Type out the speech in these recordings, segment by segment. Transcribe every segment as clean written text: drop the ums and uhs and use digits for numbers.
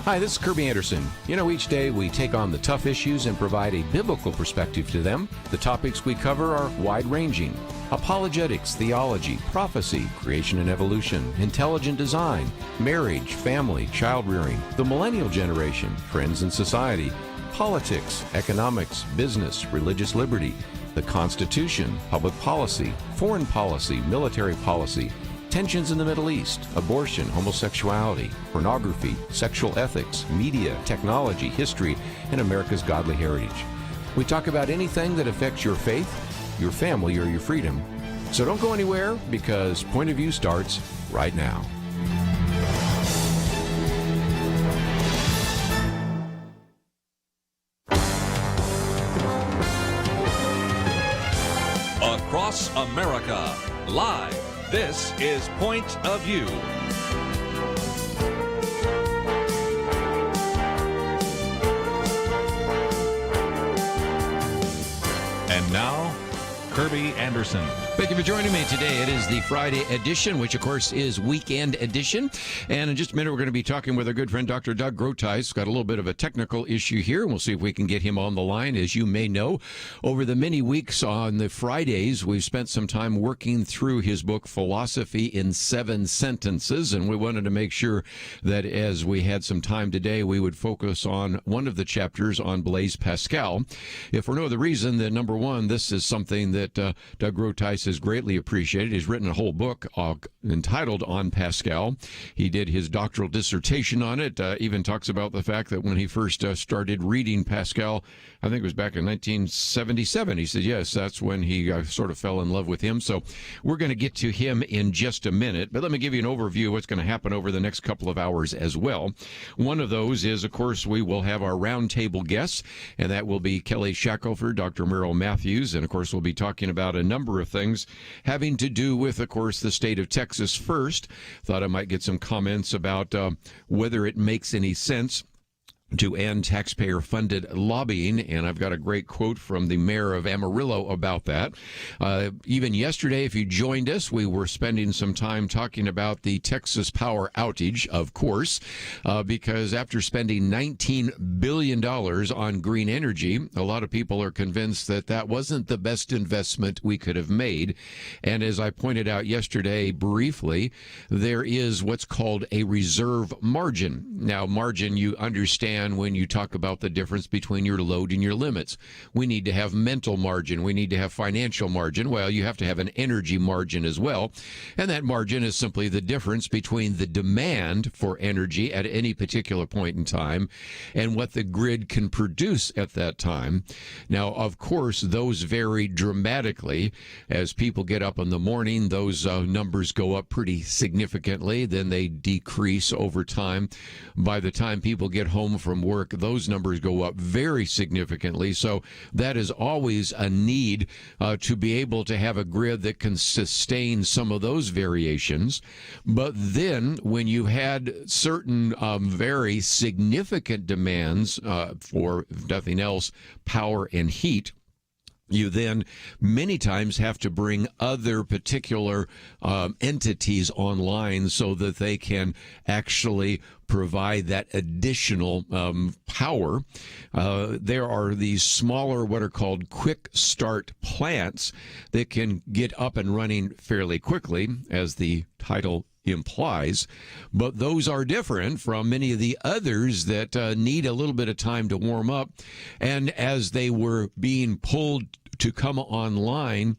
Hi, this is Kerby Anderson. You know, each day we take on the tough issues and provide a biblical perspective to them. The topics we cover are wide-ranging: apologetics, theology, prophecy, creation and evolution, intelligent design, marriage, family, child-rearing, the millennial generation, trends in society, politics, economics, business, religious liberty, the Constitution, public policy, foreign policy, military policy, tensions in the Middle East, abortion, homosexuality, pornography, sexual ethics, media, technology, history, and America's godly heritage. We talk about anything that affects your faith, your family, or your freedom. So don't go anywhere, because Point of View starts right now. Across America, live. This is Point of View. And now, Kerby Anderson. Thank you for joining me today. It is the Friday edition, which, of course, is weekend edition. And in just a minute, we're going to be talking with our good friend, Dr. Doug Groothuis. Got a little bit of a technical issue here, and we'll see if we can get him on the line. As you may know, over the many weeks on the Fridays, we've spent some time working through his book, Philosophy in 7 Sentences. And we wanted to make sure that as we had some time today, we would focus on one of the chapters on Blaise Pascal. If for no other reason than, number one, this is something that Doug Groothuis is greatly appreciated. He's written a whole book entitled On Pascal. He did his doctoral dissertation on it, even talks about the fact that when he first started reading Pascal, I think it was back in 1977, he said, yes, that's when he sort of fell in love with him. So we're going to get to him in just a minute, but let me give you an overview of what's going to happen over the next couple of hours as well. One of those is, of course, we will have our roundtable guests, and that will be Kelly Shackelford, Dr. Merrill Matthews, and of course we'll be talking about a number of things having to do with, of course, the state of Texas first. Thought I might get some comments about whether it makes any sense to end taxpayer-funded lobbying, and I've got a great quote from the mayor of Amarillo about that. Even yesterday, if you joined us, we were spending some time talking about the Texas power outage, of course, because after spending $19 billion on green energy, a lot of people are convinced that that wasn't the best investment we could have made. And as I pointed out yesterday briefly, there is what's called a reserve margin. Now, margin, you understand when you talk about the difference between your load and your limits. We need to have mental margin. We need to have financial margin. Well, you have to have an energy margin as well. And that margin is simply the difference between the demand for energy at any particular point in time and what the grid can produce at that time. Now, of course, those vary dramatically. As people get up in the morning, those numbers go up pretty significantly. Then they decrease over time. By the time people get home from work, those numbers go up very significantly. So that is always a need to be able to have a grid that can sustain some of those variations. But then when you had certain very significant demands for, if nothing else, power and heat, you then many times have to bring other particular entities online so that they can actually provide that additional power. There are these smaller, what are called quick start plants that can get up and running fairly quickly, as the title implies, but those are different from many of the others that need a little bit of time to warm up. And as they were being pulled to come online,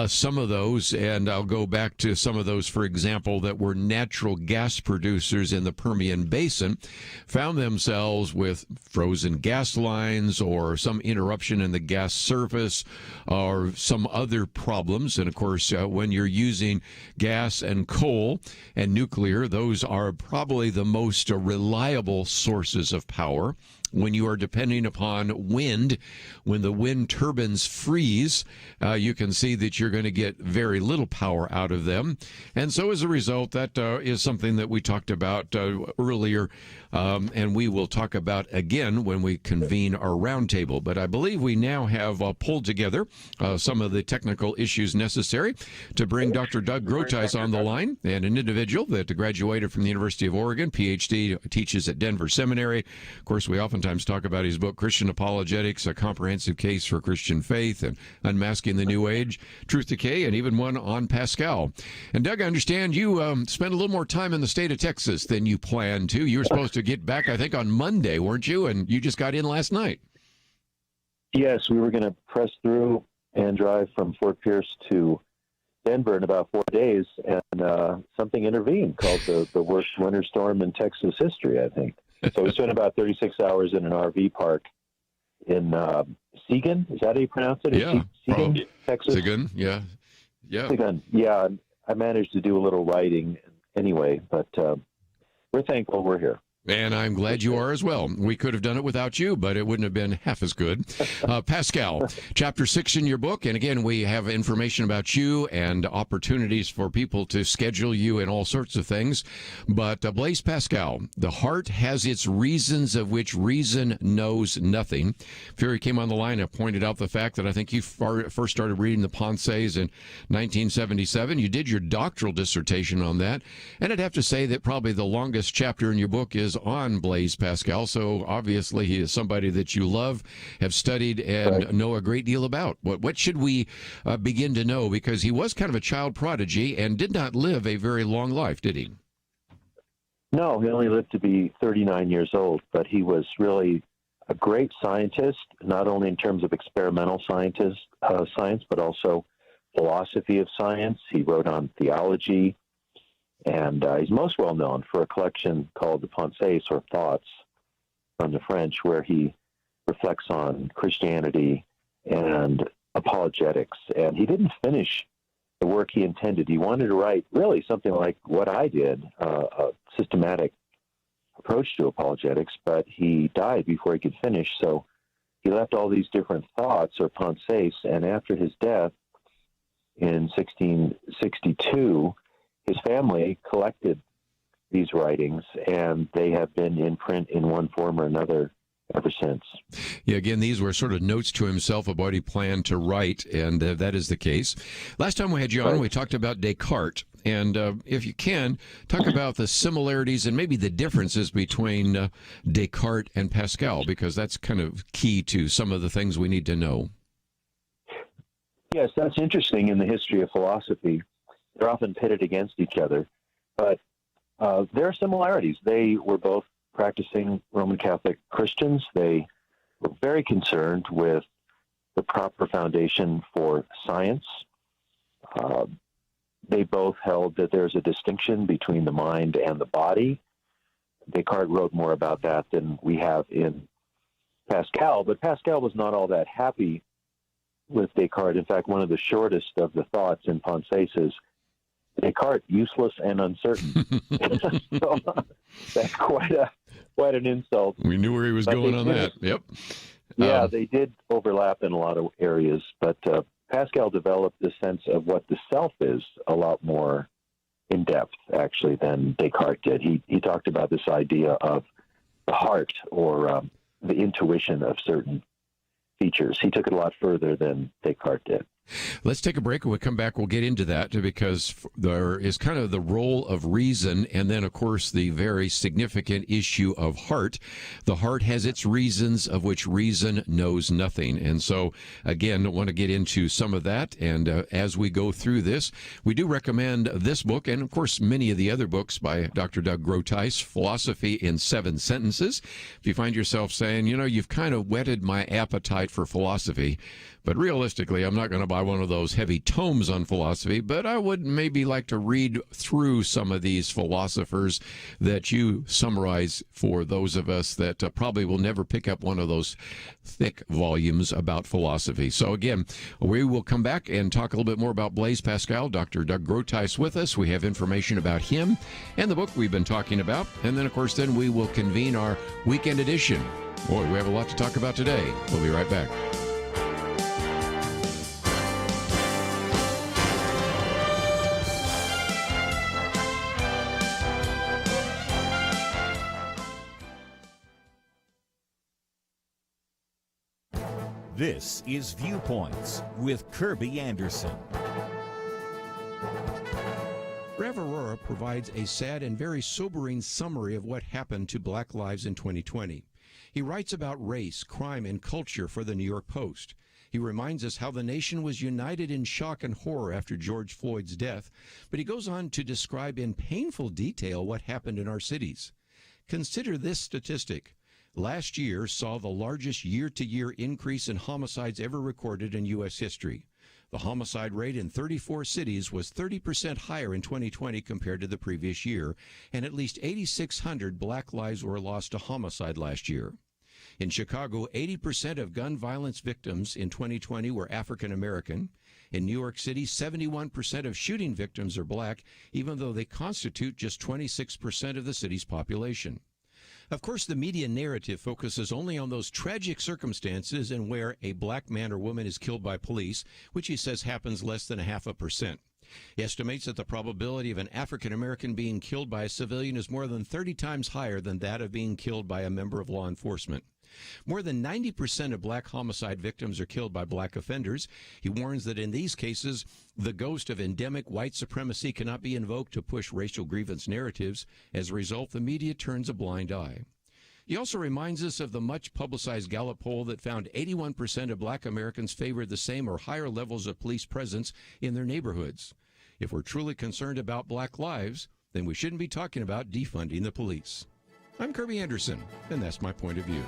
some of those, and I'll go back to some of those, for example, that were natural gas producers in the Permian Basin, found themselves with frozen gas lines or some interruption in the gas service or some other problems. And of course, when you're using gas and coal and nuclear, those are probably the most reliable sources of power. when you are depending upon wind, when the wind turbines freeze, you can see that you're going to get very little power out of them. And so as a result, that is something that we talked about earlier, and we will talk about again when we convene our roundtable. But I believe we now have pulled together some of the technical issues necessary to bring Dr. Doug Groothuis on the line, and an individual that graduated from the University of Oregon, PhD, teaches at Denver Seminary. Of course, we oftentimes talk about his book, Christian Apologetics, A Comprehensive Case for Christian Faith, and Unmasking the New Age, Truth Decay, and even one on Pascal. And Doug, I understand you spent a little more time in the state of Texas than you planned to. You were supposed to get back, I think, on Monday, weren't you? And you just got in last night. Yes, we were going to press through and drive from Fort Pierce to Denver in about 4 days, and something intervened called the worst winter storm in Texas history, I think. So we spent about 36 hours in an RV park in Seguin. Is that how you pronounce it? Yeah. Seguin, Texas? Seguin, yeah. Seguin, yeah. I managed to do a little writing anyway, but we're thankful we're here. And I'm glad you are as well. We could have done it without you, but it wouldn't have been half as good. Pascal, chapter 6 in your book. And again, we have information about you and opportunities for people to schedule you and all sorts of things. But Blaise Pascal, the heart has its reasons of which reason knows nothing. Fury came on the line and pointed out the fact that I think you first started reading the Pensées in 1977. You did your doctoral dissertation on that. And I'd have to say that probably the longest chapter in your book is on Blaise Pascal, so obviously he is somebody that you love, have studied, and know a great deal about. What should we begin to know? Because he was kind of a child prodigy and did not live a very long life, did he? No, he only lived to be 39 years old, but he was really a great scientist, not only in terms of experimental science, but also philosophy of science. He wrote on theology, and he's most well known for a collection called the Pensées, or Thoughts, from the French, where he reflects on Christianity and apologetics. And he didn't finish the work he intended. He wanted to write really something like what I did, a systematic approach to apologetics, but he died before he could finish. So he left all these different thoughts, or Pensées, and after his death in 1662, his family collected these writings, and they have been in print in one form or another ever since. Yeah, again, these were sort of notes to himself of what he planned to write, and that is the case. Last time we had you on, we talked about Descartes, and if you can, talk about the similarities and maybe the differences between Descartes and Pascal, because that's kind of key to some of the things we need to know. Yes, that's interesting in the history of philosophy. They're often pitted against each other, but there are similarities. They were both practicing Roman Catholic Christians. They were very concerned with the proper foundation for science. They both held that there's a distinction between the mind and the body. Descartes wrote more about that than we have in Pascal, but Pascal was not all that happy with Descartes. In fact, one of the shortest of the thoughts in Pensées is, Descartes, useless and uncertain. So that's quite an insult. We knew where he was going on that. Yep. Yeah, they did overlap in a lot of areas, but Pascal developed the sense of what the self is a lot more in depth, actually, than Descartes did. He talked about this idea of the heart, or the intuition of certain features. He took it a lot further than Descartes did. Let's take a break. When we come back, we'll get into that, because there is kind of the role of reason, and then, of course, the very significant issue of heart. The heart has its reasons of which reason knows nothing. And so, again, I want to get into some of that. And as we go through this, we do recommend this book, and, of course, many of the other books by Dr. Doug Groothuis, Philosophy in 7 Sentences. If you find yourself saying, you've kind of whetted my appetite for philosophy, but realistically, I'm not going to buy one of those heavy tomes on philosophy, but I would maybe like to read through some of these philosophers that you summarize for those of us that probably will never pick up one of those thick volumes about philosophy. So again, we will come back and talk a little bit more about Blaise Pascal. Dr. Doug Groothuis with us. We have information about him and the book we've been talking about. And then, of course, we will convene our weekend edition Boy, we have a lot to talk about today. We'll be right back. This is Viewpoints with Kerby Anderson. Rev Aurora provides a sad and very sobering summary of what happened to black lives in 2020. He writes about race, crime, and culture for the New York Post. He reminds us how the nation was united in shock and horror after George Floyd's death, but he goes on to describe in painful detail what happened in our cities. Consider this statistic. Last year saw the largest year-to-year increase in homicides ever recorded in U.S. history. The homicide rate in 34 cities was 30% higher in 2020 compared to the previous year, and at least 8,600 black lives were lost to homicide last year. In Chicago, 80% of gun violence victims in 2020 were African American. In New York City, 71% of shooting victims are black, even though they constitute just 26% of the city's population. Of course, the media narrative focuses only on those tragic circumstances and where a black man or woman is killed by police, which he says happens less than 0.5%. He estimates that the probability of an African American being killed by a civilian is more than 30 times higher than that of being killed by a member of law enforcement. More than 90% of black homicide victims are killed by black offenders. He warns that in these cases, the ghost of endemic white supremacy cannot be invoked to push racial grievance narratives. As a result, the media turns a blind eye. He also reminds us of the much-publicized Gallup poll that found 81% of black Americans favored the same or higher levels of police presence in their neighborhoods. If we're truly concerned about black lives, then we shouldn't be talking about defunding the police. I'm Kerby Anderson, and that's my point of view.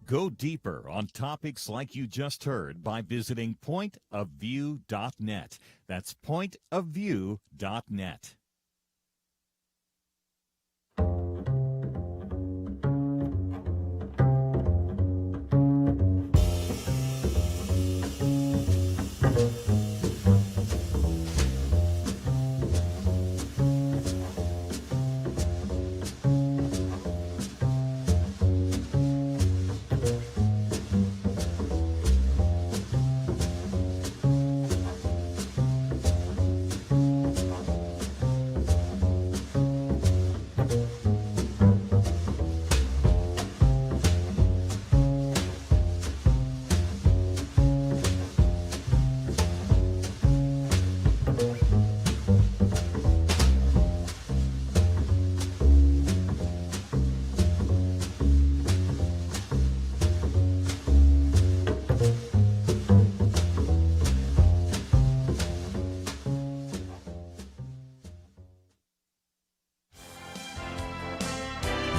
Go deeper on topics like you just heard by visiting pointofview.net. That's pointofview.net.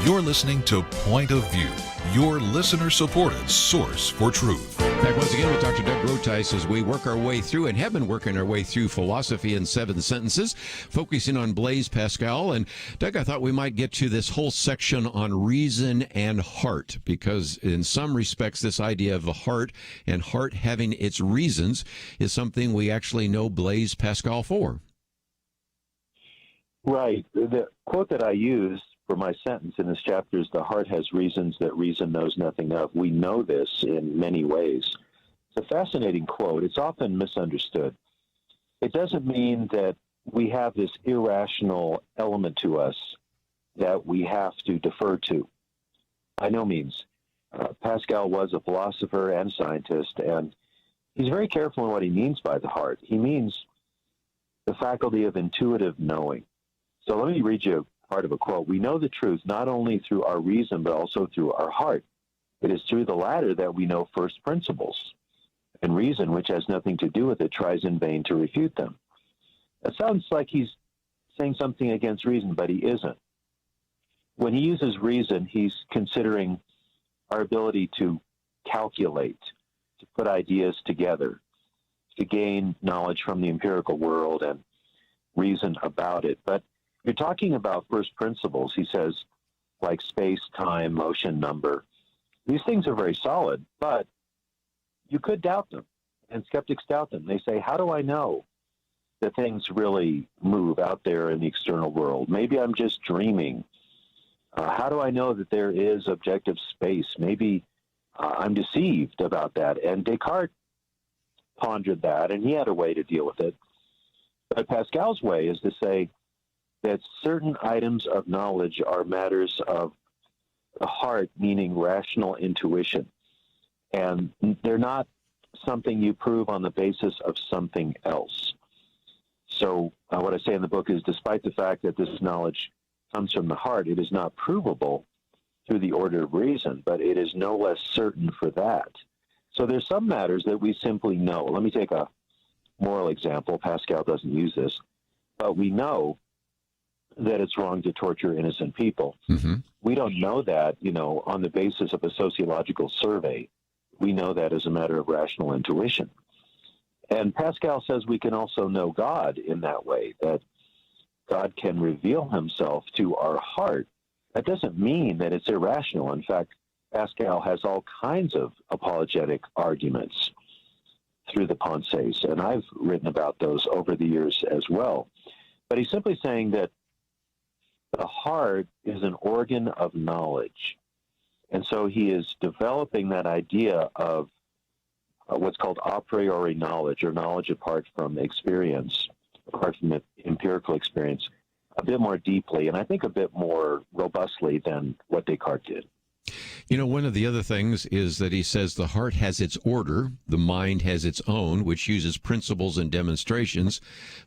You're listening to Point of View, your listener-supported source for truth. Back once again with Dr. Doug Groothuis as we work our way through and have been working our way through philosophy in 7 sentences, focusing on Blaise Pascal. And Doug, I thought we might get to this whole section on reason and heart, because in some respects, this idea of the heart and heart having its reasons is something we actually know Blaise Pascal for. Right. The quote that I used for my sentence in this chapter is, the heart has reasons that reason knows nothing of. We know this in many ways. It's a fascinating quote. It's often misunderstood. It doesn't mean that we have this irrational element to us that we have to defer to. By no means. Pascal was a philosopher and scientist, and he's very careful in what he means by the heart. He means the faculty of intuitive knowing. So let me read you part of a quote. We know the truth not only through our reason, but also through our heart. It is through the latter that we know first principles, and reason, which has nothing to do with it, tries in vain to refute them. That sounds like he's saying something against reason, but he isn't. When he uses reason, he's considering our ability to calculate, to put ideas together, to gain knowledge from the empirical world and reason about it. But you're talking about first principles, he says, like space, time, motion, number. These things are very solid, but you could doubt them, and skeptics doubt them. They say, how do I know that things really move out there in the external world. Maybe I'm just dreaming. How do I know that there is objective space? Maybe I'm deceived about that. And Descartes pondered that, and he had a way to deal with it. But Pascal's way is to say that certain items of knowledge are matters of the heart, meaning rational intuition. And they're not something you prove on the basis of something else. So what I say in the book is, despite the fact that this knowledge comes from the heart, it is not provable through the order of reason, but it is no less certain for that. So there's some matters that we simply know. Let me take a moral example. Pascal doesn't use this, but we know that it's wrong to torture innocent people. Mm-hmm. We don't know that, on the basis of a sociological survey. We know that as a matter of rational intuition. And Pascal says we can also know God in that way, that God can reveal himself to our heart. That doesn't mean that it's irrational. In fact, Pascal has all kinds of apologetic arguments through the Pensées, and I've written about those over the years as well. But he's simply saying that the heart is an organ of knowledge. And so he is developing that idea of what's called a priori knowledge, or knowledge apart from experience, apart from the empirical experience, a bit more deeply, and I think a bit more robustly than what Descartes did. One of the other things is that he says the heart has its order, the mind has its own, which uses principles and demonstrations.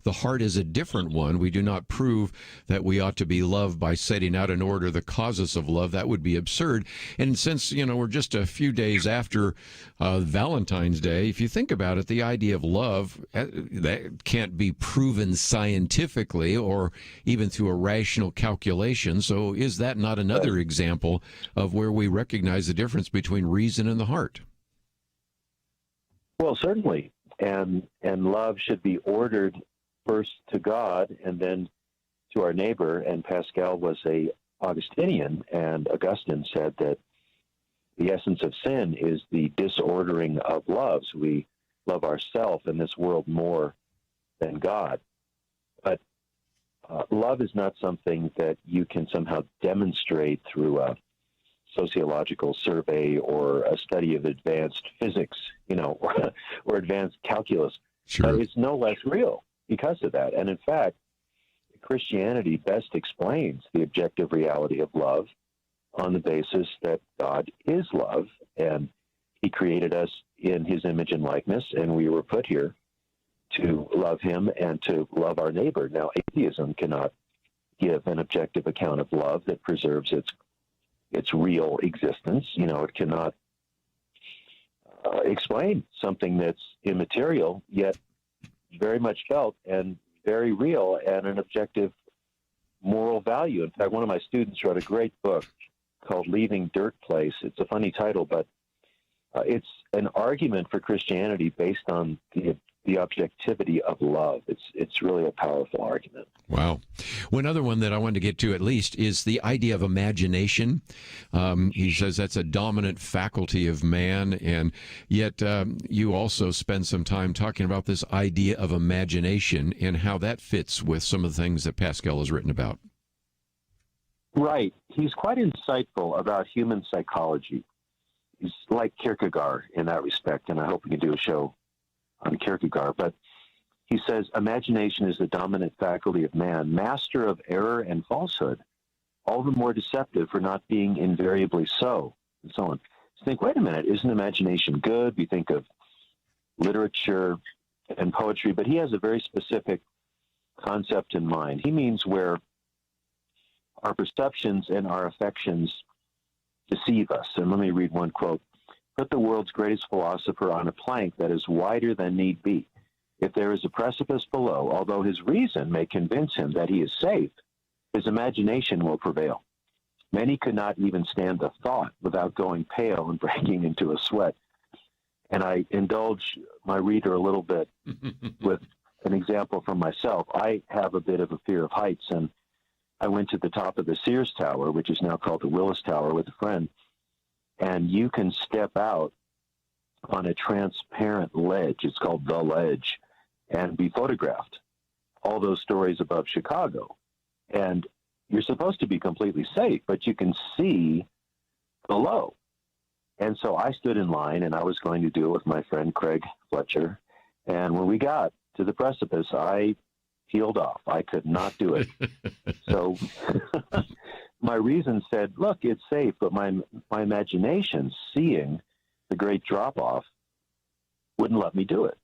The heart is a different one. We do not prove that we ought to be loved by setting out in order the causes of love. That would be absurd. And since, we're just a few days after Valentine's Day, if you think about it, the idea of love, that can't be proven scientifically or even through a rational calculation. So is that not another example of where we recognize the difference between reason and the heart? Well, certainly. And love should be ordered first to God and then to our neighbor. And Pascal was a Augustinian, and Augustine said that the essence of sin is the disordering of love. So we love ourselves in this world more than God. But love is not something that you can somehow demonstrate through a sociological survey or a study of advanced physics, or advanced calculus. Sure. But it's no less real because of that. And in fact, Christianity best explains the objective reality of love on the basis that God is love, and he created us in his image and likeness, and we were put here to love him and to love our neighbor. Now, atheism cannot give an objective account of love that preserves its real existence. It cannot explain something that's immaterial, yet very much felt and very real, and an objective moral value. In fact, one of my students wrote a great book called Leaving Dirt Place. It's a funny title, but it's an argument for Christianity based on the objectivity of love. It's really a powerful argument. Wow. One other one that I wanted to get to at least is the idea of imagination. He says that's a dominant faculty of man, and yet you also spend some time talking about this idea of imagination and how that fits with some of the things that Pascal has written about. Right. He's quite insightful about human psychology. He's like Kierkegaard in that respect, and I hope we can do a show on Kierkegaard. But he says, imagination is the dominant faculty of man, master of error and falsehood, all the more deceptive for not being invariably so, and so on. So think, wait a minute, isn't imagination good? We think of literature and poetry, but he has a very specific concept in mind. He means where our perceptions and our affections deceive us. And let me read one quote. Put the world's greatest philosopher on a plank that is wider than need be. If there is a precipice below, although his reason may convince him that he is safe, his imagination will prevail. Many could not even stand the thought without going pale and breaking into a sweat. And I indulge my reader a little bit with an example from myself. I have a bit of a fear of heights, and I went to the top of the Sears Tower, which is now called the Willis Tower, with a friend, and you can step out on a transparent ledge. It's called The Ledge, and be photographed. all those stories above Chicago. And you're supposed to be completely safe, but you can see below. And so I stood in line, and I was going to do it with my friend Craig Fletcher. And when we got to the precipice, I peeled off. I could not do it. So my reason said, look, it's safe, but my imagination, seeing the great drop-off, wouldn't let me do it.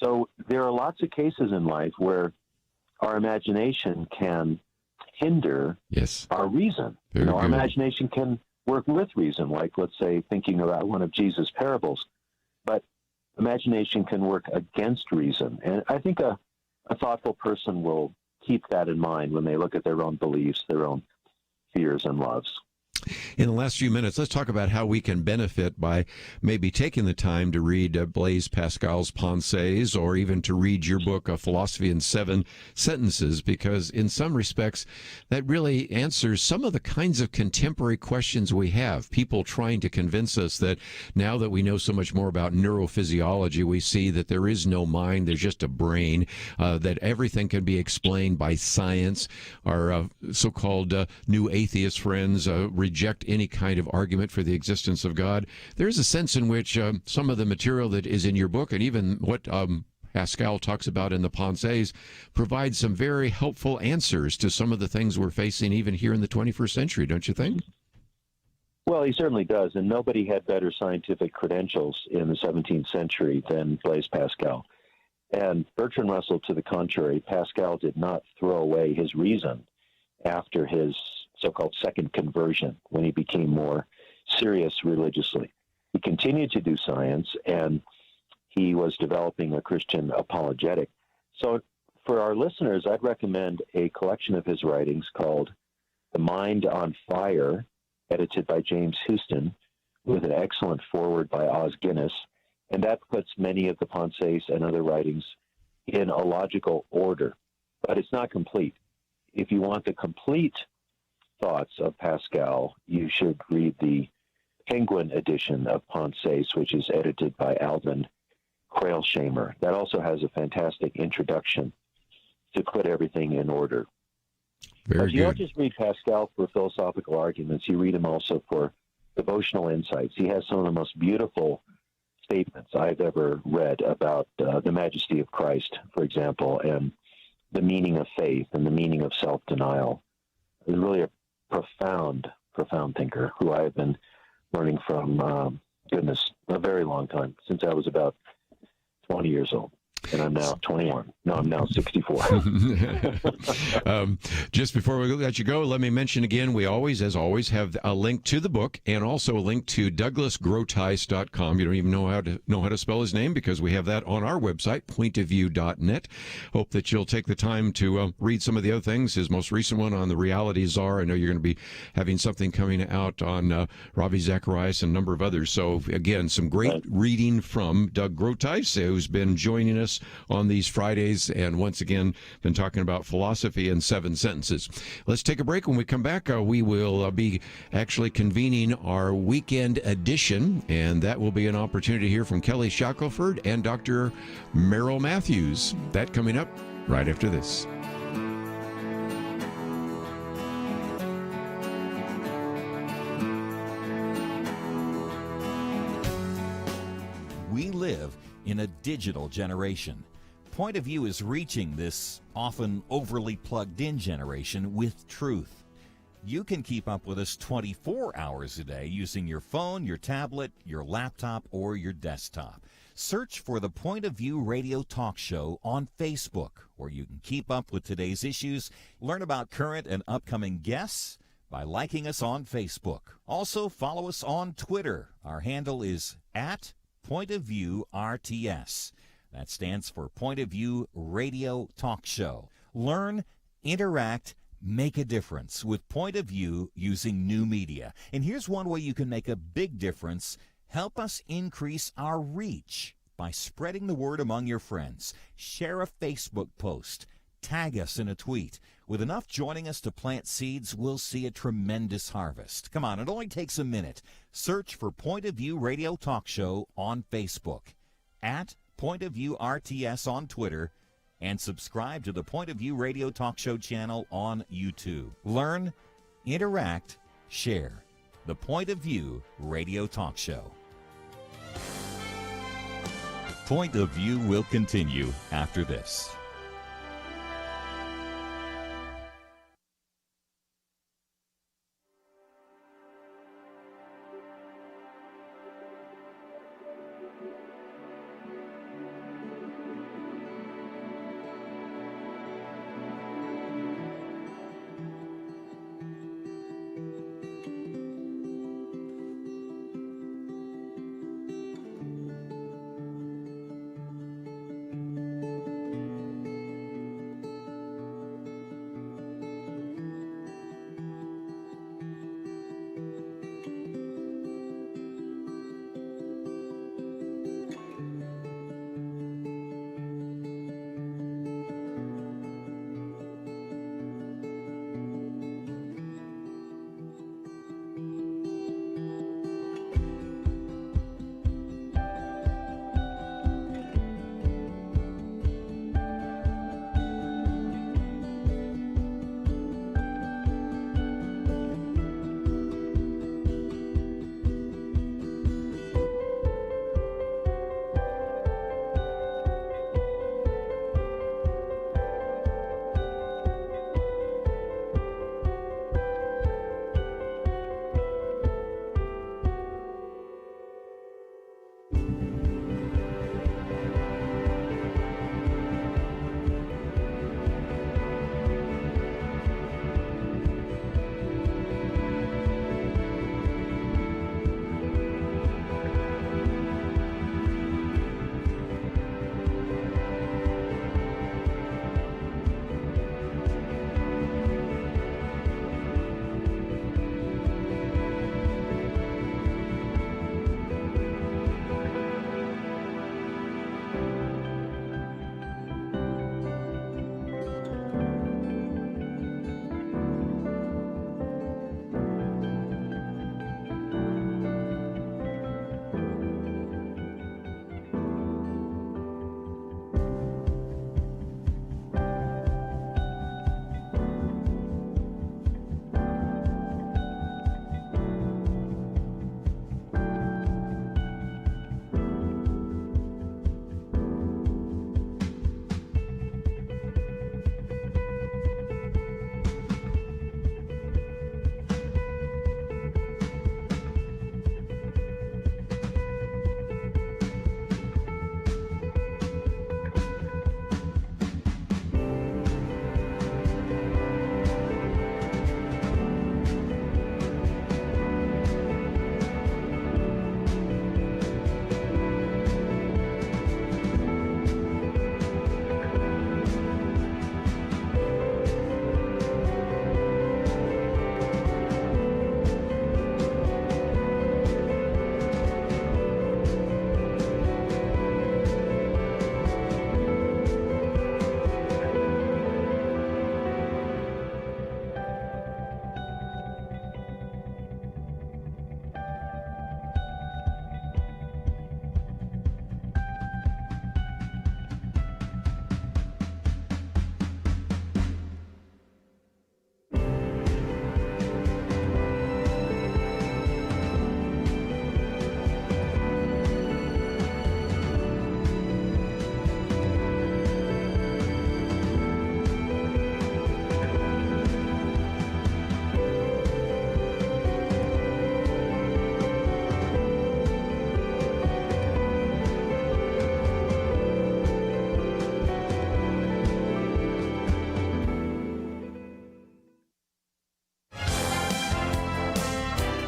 So there are lots of cases in life where our imagination can hinder our reason. Our imagination can work with reason, like, let's say, thinking about one of Jesus' parables. But imagination can work against reason. And I think a thoughtful person will keep that in mind when they look at their own beliefs, their own fears and loves. In the last few minutes, let's talk about how we can benefit by maybe taking the time to read Blaise Pascal's Pensées, or even to read your book, A Philosophy in 7 Sentences, because in some respects, that really answers some of the kinds of contemporary questions we have. People trying to convince us that now that we know so much more about neurophysiology, we see that there is no mind, there's just a brain, that everything can be explained by science. Our so-called new atheist friends reject any kind of argument for the existence of God. There's a sense in which some of the material that is in your book, and even what Pascal talks about in the Pensées, provides some very helpful answers to some of the things we're facing even here in the 21st century, don't you think? Well, he certainly does, and nobody had better scientific credentials in the 17th century than Blaise Pascal. And Bertrand Russell, to the contrary, Pascal did not throw away his reason after his so-called second conversion, when he became more serious religiously. He continued to do science, and he was developing a Christian apologetic. So for our listeners, I'd recommend a collection of his writings called The Mind on Fire, edited by James Houston, with an excellent foreword by Os Guinness. And that puts many of the Pensées and other writings in a logical order. But it's not complete. If you want the complete thoughts of Pascal, you should read the Penguin edition of Pensées, which is edited by Alvin Crailshamer. That also has a fantastic introduction to put everything in order. But you don't just read Pascal for philosophical arguments. You read him also for devotional insights. He has some of the most beautiful statements I've ever read about the majesty of Christ, for example, and the meaning of faith and the meaning of self-denial. He's really a profound thinker who I have been learning from, a very long time, since I was about 20 years old. And I'm now 21. No, I'm now 64. Just before we let you go, let me mention again, we always, as always, have a link to the book and also a link to DouglasGroothuis.com. You don't even know how to spell his name, because we have that on our website, pointofview.net. Hope that you'll take the time to read some of the other things. His most recent one on the reality czar. I know you're going to be having something coming out on Ravi Zacharias and a number of others. So, again, some great reading from Doug Groothuis, who's been joining us on these Fridays, and once again been talking about philosophy in 7 sentences. Let's take a break. When we come back, we will be actually convening our weekend edition, and that will be an opportunity to hear from Kelly Shackelford and Dr. Merrill Matthews. That coming up right after this. We live in a digital generation. Point of View is reaching this often overly plugged-in generation with truth. You can keep up with us 24 hours a day using your phone, your tablet, your laptop, or your desktop. Search for the Point of View Radio Talk Show on Facebook, where you can keep up with today's issues, learn about current and upcoming guests by liking us on Facebook. Also, follow us on Twitter. Our handle is @Point of View RTS. That stands for Point of View Radio Talk Show. Learn, interact, make a difference with Point of View using new media. And here's one way you can make a big difference. Help us increase our reach by spreading the word among your friends. Share a Facebook post. Tag us in a tweet. With enough joining us to plant seeds, we'll see a tremendous harvest. Come on, it only takes a minute. Search for Point of View Radio Talk Show on Facebook, @Point of View RTS on Twitter, and subscribe to the Point of View Radio Talk Show channel on YouTube. Learn, interact, share. The Point of View Radio Talk Show. Point of View will continue after this.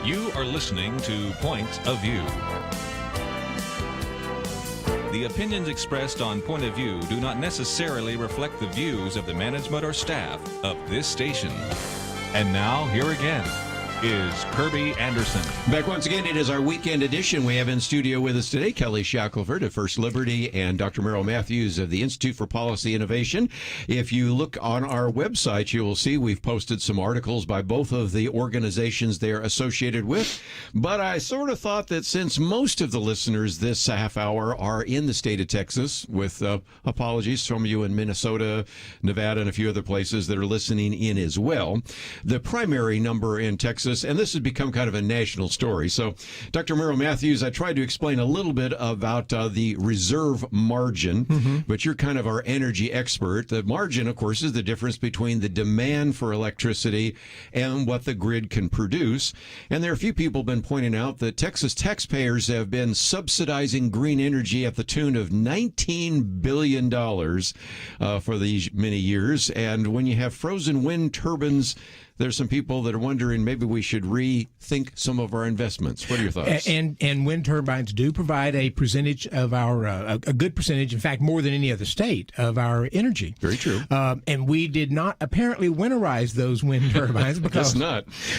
You are listening to Point of View. The opinions expressed on Point of View do not necessarily reflect the views of the management or staff of this station. And now, here again, is Kerby Anderson. Back once again, it is our weekend edition. We have in studio with us today Kelly Shackelford of First Liberty and Dr. Merrill Matthews of the Institute for Policy Innovation. If you look on our website, you will see we've posted some articles by both of the organizations they're associated with. But I sort of thought that since most of the listeners this half hour are in the state of Texas, with apologies from you in Minnesota, Nevada, and a few other places that are listening in as well, the primary number in Texas, and this has become kind of a national story. So, Dr. Merrill Matthews, I tried to explain a little bit about the reserve margin, but you're kind of our energy expert. The margin, of course, is the difference between the demand for electricity and what the grid can produce. And there are a few people been pointing out that Texas taxpayers have been subsidizing green energy at the tune of $19 billion for these many years. And when you have frozen wind turbines, there's some people that are wondering maybe we should rethink some of our investments. What are your thoughts? And wind turbines do provide a percentage of our, a good percentage, in fact, more than any other state, of our energy. Very true. And we did not apparently winterize those wind turbines because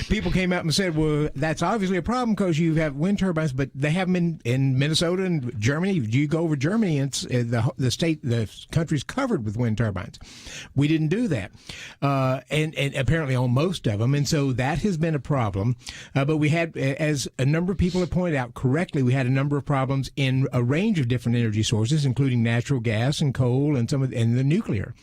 people came out and said, well, that's obviously a problem because you have wind turbines, but they have them in Minnesota and Germany. You go over Germany, and it's, the country's covered with wind turbines. We didn't do that. And apparently on most of them, and so that has been a problem. But we had, as a number of people have pointed out correctly, we had a number of problems in a range of different energy sources, including natural gas and coal and and the nuclear.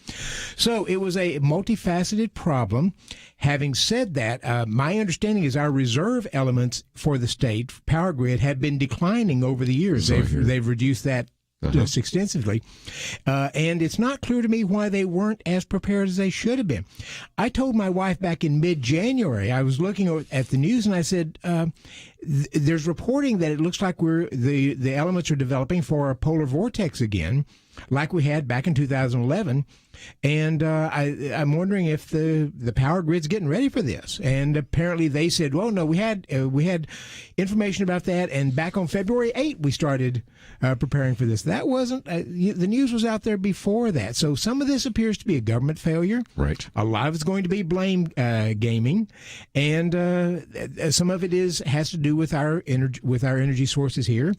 So it was a multifaceted problem. Having said that, my understanding is our reserve elements for the state power grid have been declining over the years. They've reduced that extensively. And it's not clear to me why they weren't as prepared as they should have been. I told my wife back in mid-January, I was looking at the news, and I said, there's reporting that it looks like the elements are developing for a polar vortex again, like we had back in 2011. And I'm wondering if the power grid's getting ready for this. And apparently they said, well, no, we had information about that. And back on February 8th, we started preparing for this. That wasn't, the news was out there before that. So some of this appears to be a government failure. Right. A lot of it's going to be blame gaming. And some of it has to do with our energy sources here.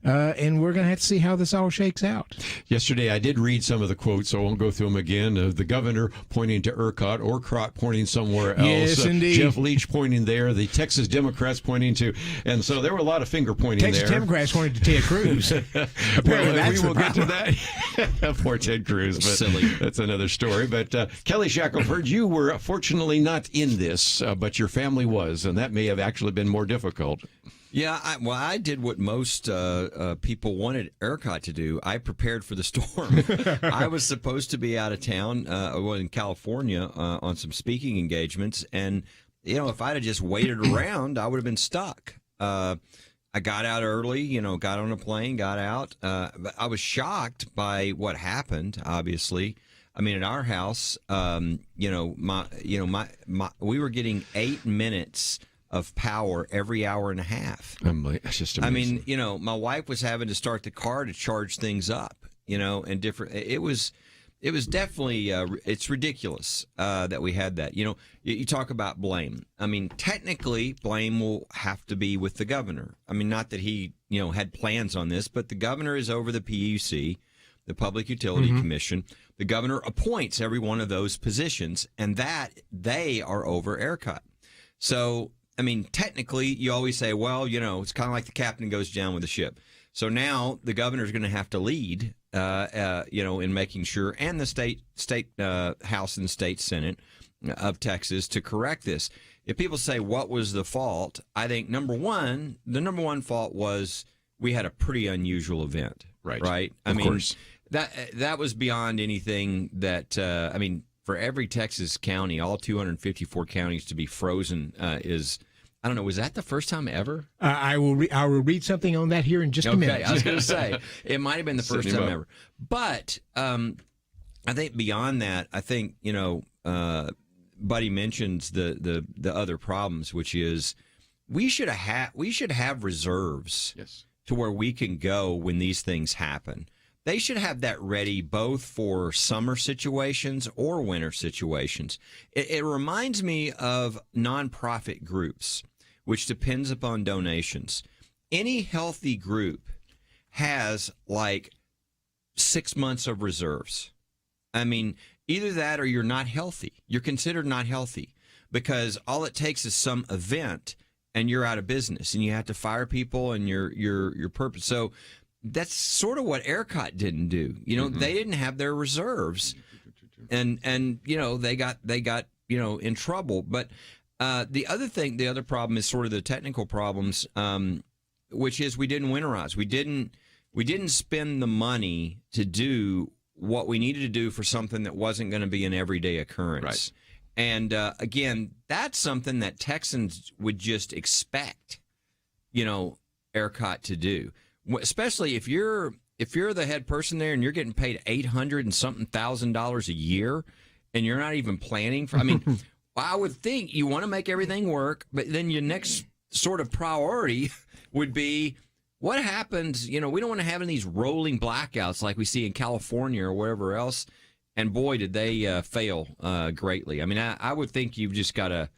And we're going to have to see how this all shakes out. Yesterday, I did read some of the quotes, so I won't go through them again, of the governor pointing to ERCOT, Orcott pointing somewhere else, yes, indeed. Jeff Leach pointing there, the Texas Democrats pointing to, and so there were a lot of finger pointing Texas there. Democrats pointing to Ted Cruz. Well, we will get to that. Poor Ted Cruz, but silly. That's another story. But Kelly Shackelford, you were fortunately not in this, but your family was, and that may have actually been more difficult. Yeah, I did what most people wanted ERCOT to do. I prepared for the storm. I was supposed to be out of town, in California, on some speaking engagements, and if I'd have just waited around, I would have been stuck. I got out early, got on a plane, got out. But I was shocked by what happened. Obviously, I mean, at our house, we were getting 8 minutes of power every hour and a half. That's just amazing. I mean, my wife was having to start the car to charge things up, and different. It was definitely, it's ridiculous that we had that. You talk about blame. I mean, technically, blame will have to be with the governor. I mean, not that he, had plans on this, but the governor is over the PUC, the Public Utility Commission. The governor appoints every one of those positions, and that they are over ERCOT. So, I mean, technically, you always say, well, it's kind of like the captain goes down with the ship. So now the governor's going to have to lead, in making sure, and the state House and state Senate of Texas to correct this. If people say, what was the fault? I think the number one fault was we had a pretty unusual event. Right. Of course. That was beyond anything that, for every Texas county, all 254 counties to be frozen is, I don't know, was that the first time ever? I will read something on that here in just a minute. I was going to say, it might have been the first time ever. But I think beyond that, I think, Buddy mentions the other problems, which is we should have reserves to where we can go when these things happen. they should have that ready both for summer situations or winter situations. It reminds me of nonprofit groups, which depends upon donations. Any healthy group has like 6 months of reserves. I mean, either that or you're not healthy. You're considered not healthy because all it takes is some event and you're out of business and you have to fire people and your purpose. So that's sort of what ERCOT didn't do. They didn't have their reserves, and they got in trouble. But the other problem is sort of the technical problems, which is we didn't winterize. We didn't spend the money to do what we needed to do for something that wasn't going to be an everyday occurrence. Right. And again, that's something that Texans would just expect, ERCOT to do. Especially if you're the head person there and you're getting paid $800 and something thousand a year, and you're not even planning for. I mean, I would think you want to make everything work, but then your next sort of priority would be what happens. We don't want to have any of these rolling blackouts like we see in California or wherever else. And boy, did they fail greatly. I mean, I would think you've just got to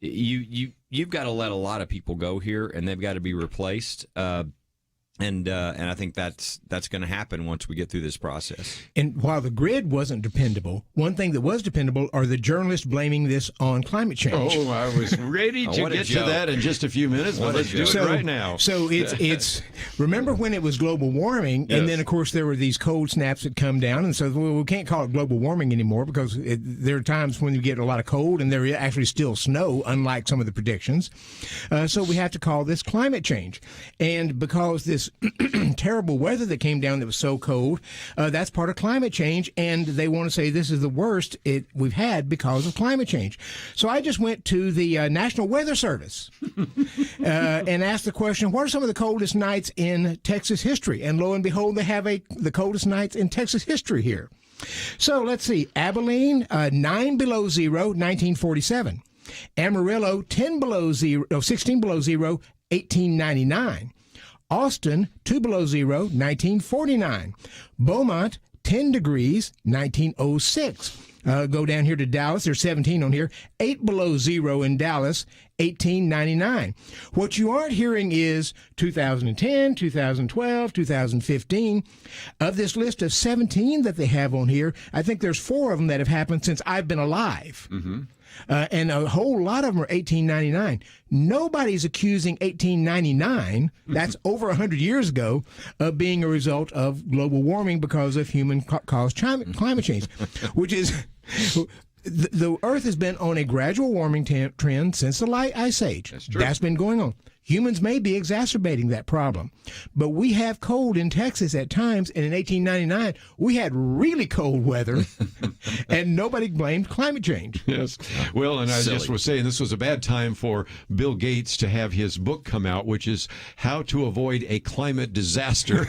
you've got to let a lot of people go here, and they've got to be replaced. And I think that's going to happen once we get through this process. And while the grid wasn't dependable, one thing that was dependable are the journalists blaming this on climate change. Oh, I was ready to get to that in just a few minutes, but let's do it right now. So it's remember when it was global warming, Yes. and then, of course, there were these cold snaps that come down, and so we can't call it global warming anymore because there are times when you get a lot of cold and there actually still snow, unlike some of the predictions. So we have to call this climate change. And because this terrible weather that came down that was so cold, that's part of climate change, and they want to say this is the worst we've had because of climate change. So I just went to the National Weather Service and asked the question, what are some of the coldest nights in Texas history? And lo and behold, they have the coldest nights in Texas history here. So let's see. Abilene, 9 below zero, 1947. Amarillo, 16 below zero, 1899. Austin, 2 below zero, 1949. Beaumont, 10 degrees, 1906. Go down here to Dallas. There's 17 on here. 8 below zero in Dallas, 1899. What you aren't hearing is 2010, 2012, 2015. Of this list of 17 that they have on here, I think there's 4 of them that have happened since I've been alive. Mm-hmm. And a whole lot of them are 1899. Nobody's accusing 1899, that's over 100 years ago, of being a result of global warming because of human-caused climate change, which is... The Earth has been on a gradual warming trend since the Light Ice Age. That's true. That's been going on. Humans may be exacerbating that problem, but we have cold in Texas at times, and in 1899, we had really cold weather, and nobody blamed climate change. Yes. Well, and I just was saying this was a bad time for Bill Gates to have his book come out, which is How to Avoid a Climate Disaster,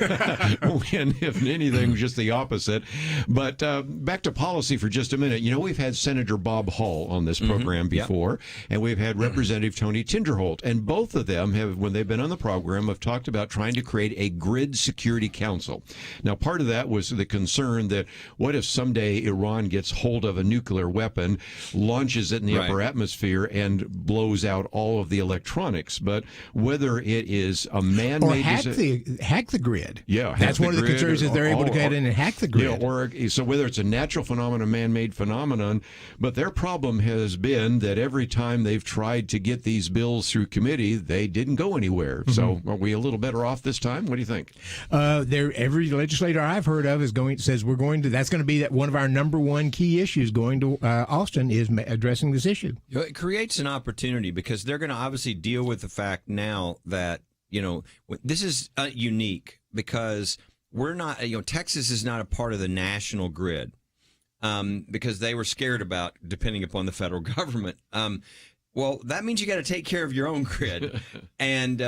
when, if anything, just the opposite. But back to policy for just a minute. We've had Senator Bob Hall on this program before, and we've had Representative Tony Tinderholt, and both of them have, when they've been on the program, have talked about trying to create a grid security council. Now, part of that was the concern that what if someday Iran gets hold of a nuclear weapon, launches it in the upper atmosphere, and blows out all of the electronics? But whether it is a man-made... Or hack the grid. Yeah, that's one of the concerns, is they're able to get in and hack the grid. Yeah, so whether it's a natural phenomenon, a man-made phenomenon, but their problem has been that every time they've tried to get these bills through committee, they didn't go anywhere. So are we a little better off this time? What do you think? Every legislator I've heard of says we're going to. That's going to be one of our number one key issues going to Austin is addressing this issue. It creates an opportunity because they're going to obviously deal with the fact now that this is unique because we're not. Texas is not a part of the national grid because they were scared about depending upon the federal government. Well, that means you got to take care of your own grid, and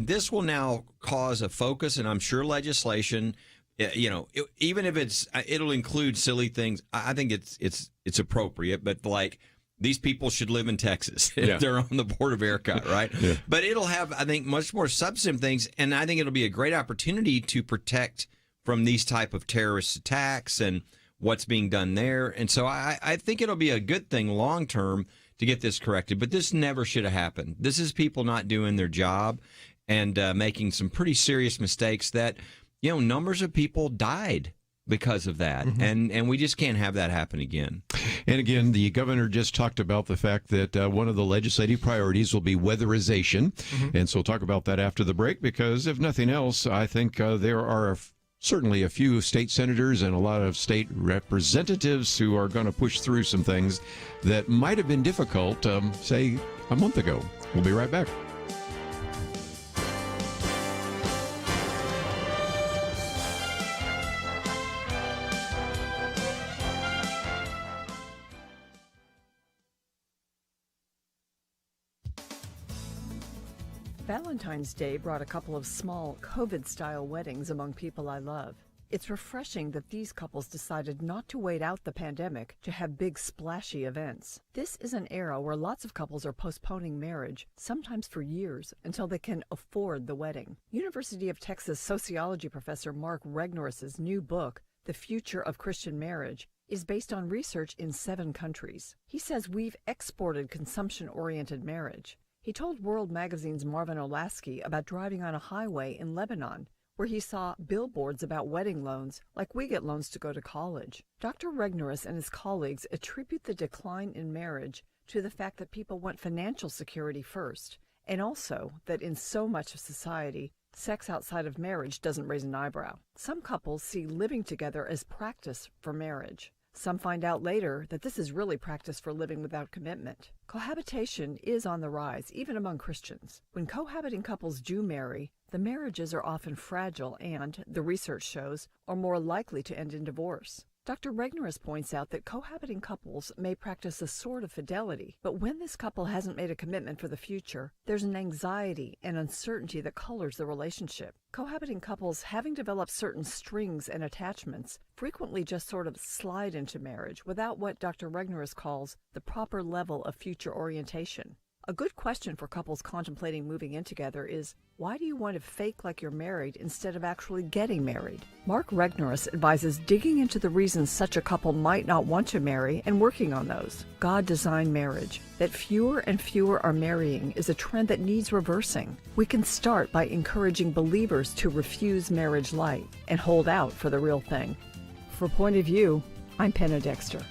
this will now cause a focus, and I'm sure legislation. Even if it'll include silly things. I think it's appropriate, but like these people should live in Texas if they're on the board of ERCOT, right? Yeah. But it'll have, I think, much more substantive things, and I think it'll be a great opportunity to protect from these type of terrorist attacks and what's being done there. And so I think it'll be a good thing long term to get this corrected. But this never should have happened. This is people not doing their job and making some pretty serious mistakes that, numbers of people died because of that. Mm-hmm. And we just can't have that happen again. And again, the governor just talked about the fact that one of the legislative priorities will be weatherization. Mm-hmm. And so we'll talk about that after the break, because if nothing else, I think there are certainly a few state senators and a lot of state representatives who are going to push through some things that might have been difficult, say, a month ago. We'll be right back. Valentine's Day brought a couple of small COVID-style weddings among people I love. It's refreshing that these couples decided not to wait out the pandemic to have big splashy events. This is an era where lots of couples are postponing marriage, sometimes for years, until they can afford the wedding. University of Texas sociology professor Mark Regnorris's new book, The Future of Christian Marriage, is based on research in 7 countries. He says we've exported consumption-oriented marriage. He told World Magazine's Marvin Olasky about driving on a highway in Lebanon, where he saw billboards about wedding loans like we get loans to go to college. Dr. Regnorris and his colleagues attribute the decline in marriage to the fact that people want financial security first, and also that in so much of society, sex outside of marriage doesn't raise an eyebrow. Some couples see living together as practice for marriage. Some find out later that this is really practice for living without commitment. Cohabitation is on the rise, even among Christians. When cohabiting couples do marry, the marriages are often fragile and, the research shows, are more likely to end in divorce. Dr. Regnorris points out that cohabiting couples may practice a sort of fidelity, but when this couple hasn't made a commitment for the future, there's an anxiety and uncertainty that colors the relationship. Cohabiting couples, having developed certain strings and attachments, frequently just sort of slide into marriage without what Dr. Regnorris calls the proper level of future orientation. A good question for couples contemplating moving in together is, why do you want to fake like you're married instead of actually getting married? Mark Regnorris advises digging into the reasons such a couple might not want to marry and working on those. God designed marriage. That fewer and fewer are marrying is a trend that needs reversing. We can start by encouraging believers to refuse marriage light and hold out for the real thing. For Point of View, I'm Penna Dexter.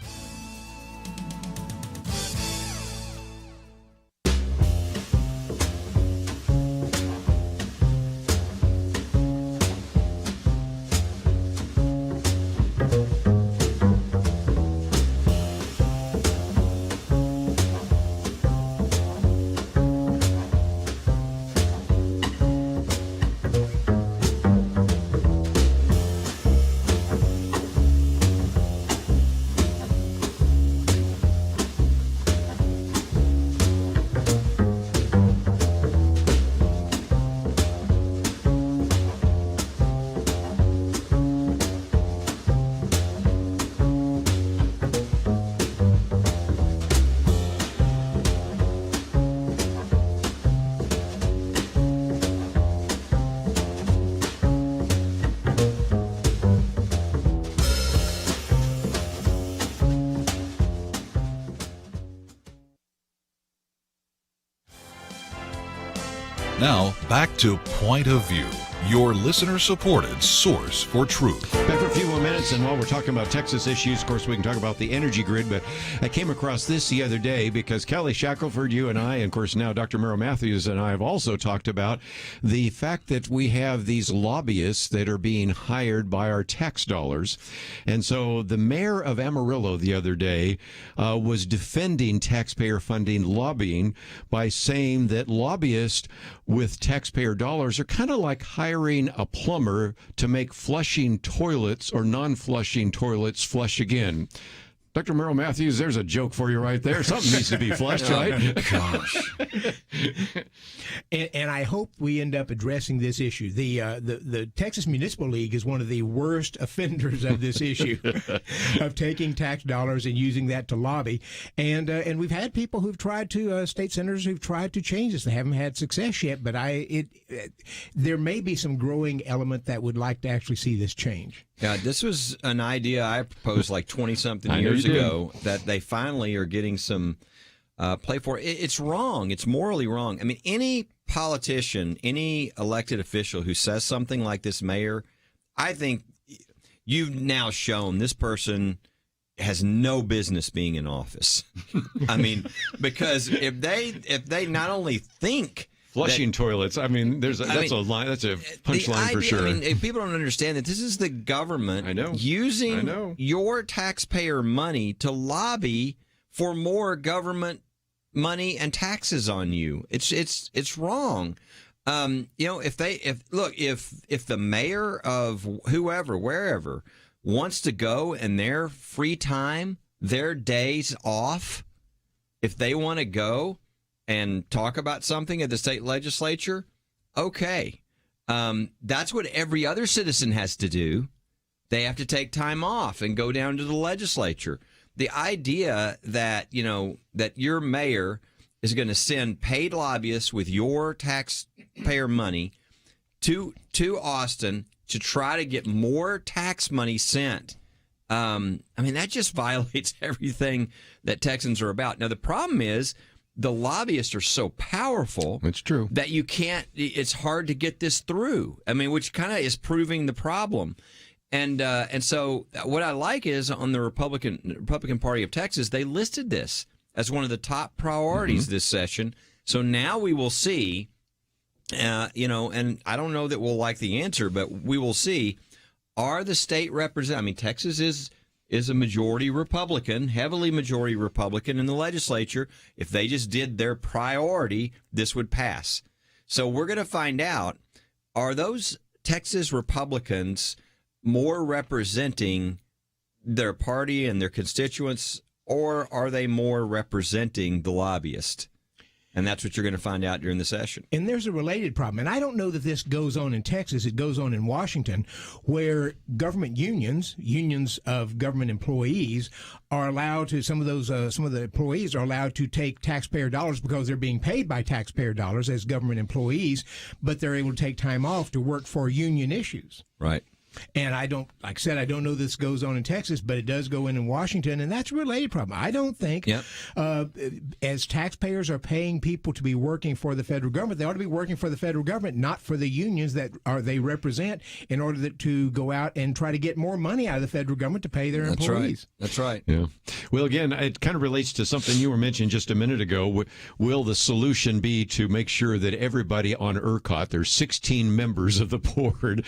Now, back to Point of View, your listener-supported source for truth. Back for a few more minutes, and while we're talking about Texas issues, of course, we can talk about the energy grid, but I came across this the other day because Kelly Shackelford, you and I, and of course now Dr. Merrill Matthews and I have also talked about the fact that we have these lobbyists that are being hired by our tax dollars. And so the mayor of Amarillo the other day was defending taxpayer funding lobbying by saying that lobbyists with taxpayer dollars are kind of like hiring a plumber to make flushing toilets or non-flushing toilets flush again. Dr. Merrill Matthews, there's a joke for you right there. Something needs to be flushed, right? Gosh. And I hope we end up addressing this issue. The Texas Municipal League is one of the worst offenders of this issue, of taking tax dollars and using that to lobby. And we've had people who've tried to, state senators who've tried to change this. They haven't had success yet, but there may be some growing element that would like to actually see this change. Yeah, this was an idea I proposed like 20-something years ago that they finally are getting some play for. It's wrong. It's morally wrong. I mean, any politician, any elected official who says something like this, mayor, I think you've now shown this person has no business being in office. I mean, because if they not only think flushing toilets. I mean, that's a punchline for sure. I mean, people don't understand that this is the government using your taxpayer money to lobby for more government money and taxes on you. It's wrong. If the mayor of whoever, wherever, wants to go in their free time, their days off, if they want to go and talk about something at the state legislature, okay. That's what every other citizen has to do. They have to take time off and go down to the legislature. The idea that, that your mayor is going to send paid lobbyists with your taxpayer money to Austin to try to get more tax money sent, that just violates everything that Texans are about. Now, the problem is, the lobbyists are so powerful. It's true. That you can't, it's hard to get this through. I mean, which kind of is proving the problem. And so what I like is on the Republican Party of Texas, they listed this as one of the top priorities this session. So now we will see, and I don't know that we'll like the answer, but we will see, are the state Texas is a majority Republican, heavily majority Republican in the legislature. If they just did their priority, this would pass. So we're going to find out, are those Texas Republicans more representing their party and their constituents, or are they more representing the lobbyist? And that's what you're going to find out during the session. And there's a related problem. And I don't know that this goes on in Texas. It goes on in Washington, where government unions of government employees are allowed to, some of the employees are allowed to take taxpayer dollars because they're being paid by taxpayer dollars as government employees, but they're able to take time off to work for union issues. Right. And I don't know this goes on in Texas, but it does go in Washington, and that's a related problem. I don't think, as taxpayers are paying people to be working for the federal government, they ought to be working for the federal government, not for the unions that they represent, in order to go out and try to get more money out of the federal government to pay their employees. That's right. Yeah. Well, again, it kind of relates to something you were mentioning just a minute ago. Will the solution be to make sure that everybody on ERCOT, there's 16 members of the board,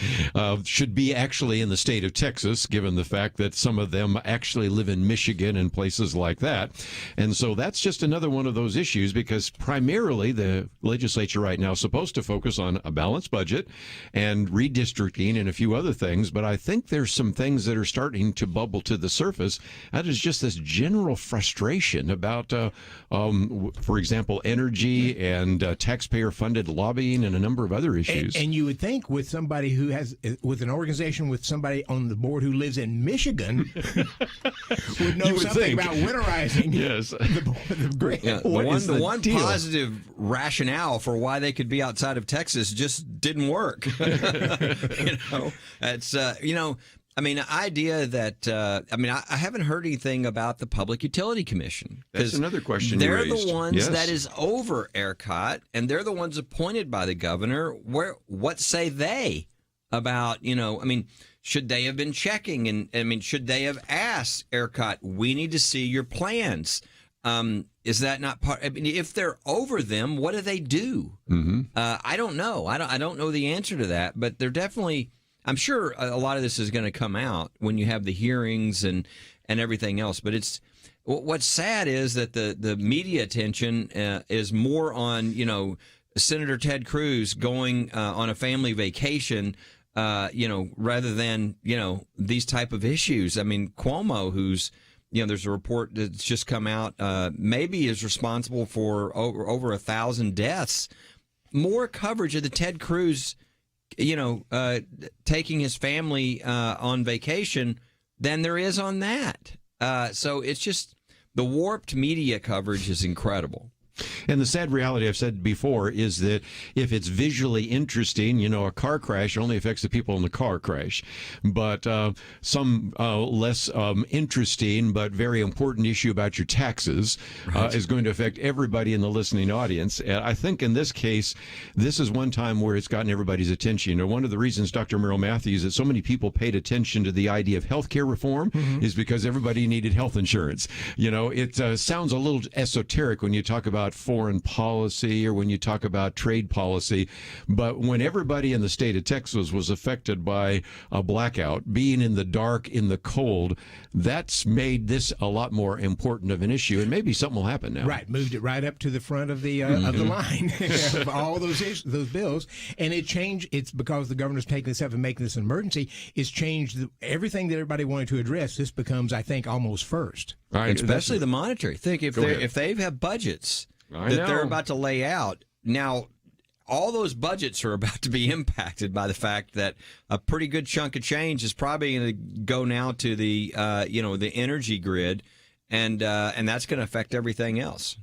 should be actually in the state of Texas, given the fact that some of them actually live in Michigan and places like that. And so that's just another one of those issues, because primarily the legislature right now is supposed to focus on a balanced budget and redistricting and a few other things. But I think there's some things that are starting to bubble to the surface. That is just this general frustration about, for example, energy and taxpayer-funded lobbying and a number of other issues. And you would think with somebody who has, with an organization with somebody on the board who lives in Michigan would know something about winterizing the grid. Yeah, the one positive rationale for why they could be outside of Texas just didn't work. It's the idea that I haven't heard anything about the Public Utility Commission. That's another question you raised. They're the ones that is over ERCOT, and they're the ones appointed by the governor. What say they about, should they have been checking? And should they have asked ERCOT, we need to see your plans? Is that not part? If they're over them, what do they do? Mm-hmm. I don't know. I don't know the answer to that, but they're definitely, I'm sure a lot of this is going to come out when you have the hearings and everything else. But what's sad is that the media attention is more on, Senator Ted Cruz going on a family vacation, rather than, these type of issues. Cuomo, who's, there's a report that's just come out, maybe is responsible for over 1,000 deaths. More coverage of the Ted Cruz, taking his family on vacation than there is on that. So it's just the warped media coverage is incredible. And the sad reality I've said before is that if it's visually interesting, a car crash only affects the people in the car crash. But some less interesting but very important issue about your taxes is going to affect everybody in the listening audience. And I think in this case, this is one time where it's gotten everybody's attention. One of the reasons, Dr. Merrill Matthews, that so many people paid attention to the idea of health care reform is because everybody needed health insurance. It sounds a little esoteric when you talk about foreign policy or when you talk about trade policy, but when everybody in the state of Texas was affected by a blackout, being in the dark, in the cold, that's made this a lot more important of an issue, and maybe something will happen now. Right, moved it right up to the front of the line of all those bills, and it changed. It's because the governor's taking this up and making this an emergency. It's changed everything that everybody wanted to address. This becomes, I think, almost first. Right, especially the monetary. Think if they have budgets that they're about to lay out. Now, all those budgets are about to be impacted by the fact that a pretty good chunk of change is probably going to go now to the the energy grid, and that's going to affect everything else.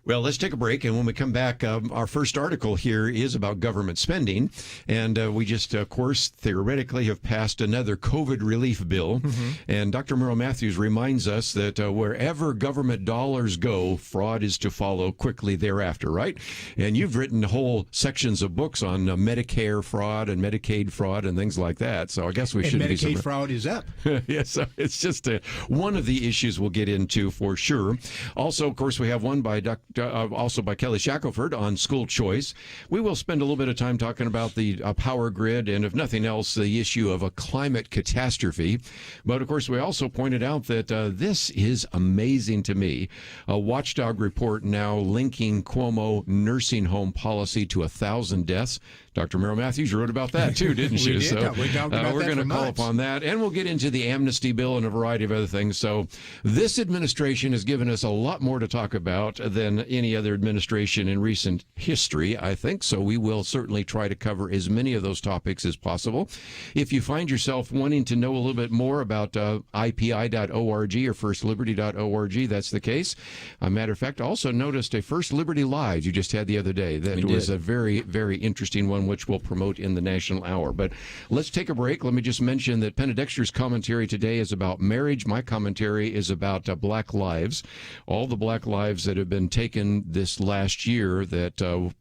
Well, let's take a break, and when we come back, our first article here is about government spending, and we just, of course, theoretically have passed another COVID relief bill, and Dr. Merrill Matthews reminds us that wherever government dollars go, fraud is to follow quickly thereafter, right? And you've written whole sections of books on Medicare fraud and Medicaid fraud and things like that, so I guess we should be... Medicaid fraud is up. Yes, so it's just one of the issues we'll get into for sure. Also, of course, we have one by also by Kelly Shackelford on school choice. We will spend a little bit of time talking about the power grid and, if nothing else, the issue of a climate catastrophe. But, of course, we also pointed out that this is amazing to me. A watchdog report now linking Cuomo nursing home policy to 1,000 deaths. Dr. Merrill Matthews, you wrote about that, too, didn't you? We talked about we're going to call upon that, and we'll get into the amnesty bill and a variety of other things. So this administration has given us a lot more to talk about than any other administration in recent history, I think. So we will certainly try to cover as many of those topics as possible. If you find yourself wanting to know a little bit more about IPI.org or FirstLiberty.org, that's the case. A matter of fact, I also noticed a First Liberty Live you just had the other day. That was a very, very interesting one, which we'll promote in the National Hour. But let's take a break. Let me just mention that Penna Dexter's commentary today is about marriage. My commentary is about Black lives. All the Black lives that have been taken this last year that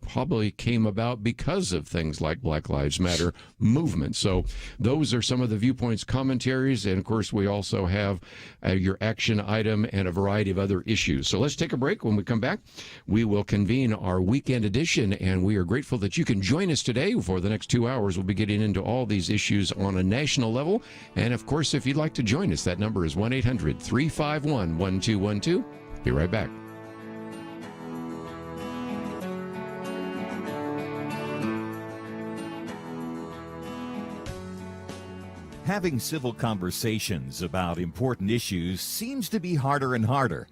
probably came about because of things like Black Lives Matter movement. So those are some of the viewpoints, commentaries, and of course we also have your action item and a variety of other issues. So let's take a break. When we come back, we will convene our weekend edition, and we are grateful that you can join us today. For the next 2 hours, we'll be getting into all these issues on a national level. And of course, if you'd like to join us, that number is 1-800-351-1212. Be right back. Having civil conversations about important issues seems to be harder and harder.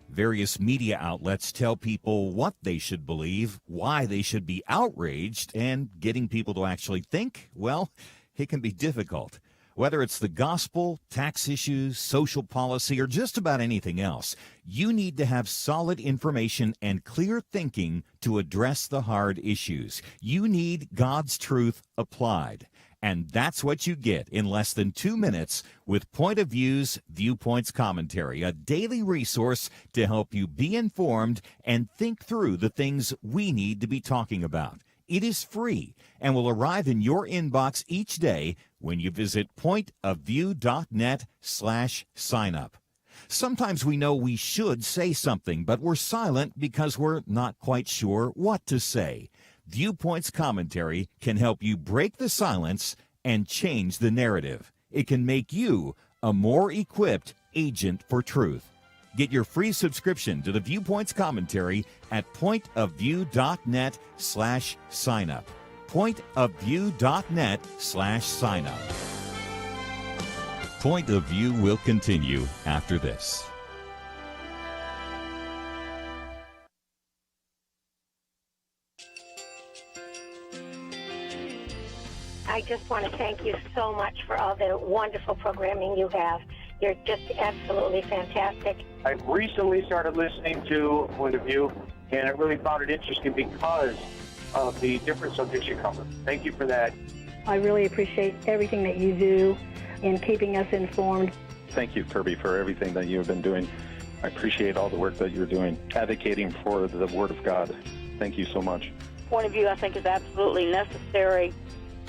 Various media outlets tell people what they should believe, why they should be outraged, and getting people to actually think, well, it can be difficult. Whether it's the gospel, tax issues, social policy, or just about anything else, you need to have solid information and clear thinking to address the hard issues. You need God's truth applied. And that's what you get in less than 2 minutes with Point of View's Viewpoints Commentary, a daily resource to help you be informed and think through the things we need to be talking about. It is free and will arrive in your inbox each day when you visit pointofview.net/signup. Sometimes we know we should say something, but we're silent because we're not quite sure what to say. Viewpoints Commentary can help you break the silence and change the narrative. It can make you a more equipped agent for truth. Get your free subscription to the Viewpoints Commentary at pointofview.net/signup. Pointofview.net/signup. Point of View will continue after this. I just want to thank you so much for all the wonderful programming you have. You're just absolutely fantastic. I recently started listening to Point of View, and I really found it interesting because of the different subjects you cover. Thank you for that. I really appreciate everything that you do in keeping us informed. Thank you, Kerby, for everything that you have been doing. I appreciate all the work that you're doing, advocating for the Word of God. Thank you so much. Point of View, I think, is absolutely necessary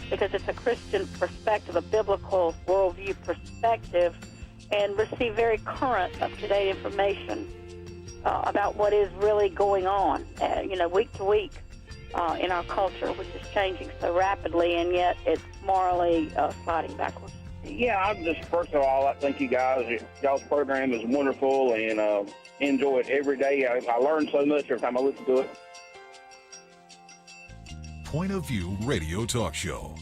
because it's a Christian perspective, a biblical worldview perspective, and receive very current, up-to-date information about what is really going on, week to week in our culture, which is changing so rapidly, and yet it's morally sliding backwards. Yeah, I'm just, first of all, I thank you guys. Y'all's program is wonderful, and enjoy it every day. I learn so much every time I listen to it. Point of View Radio Talk Show.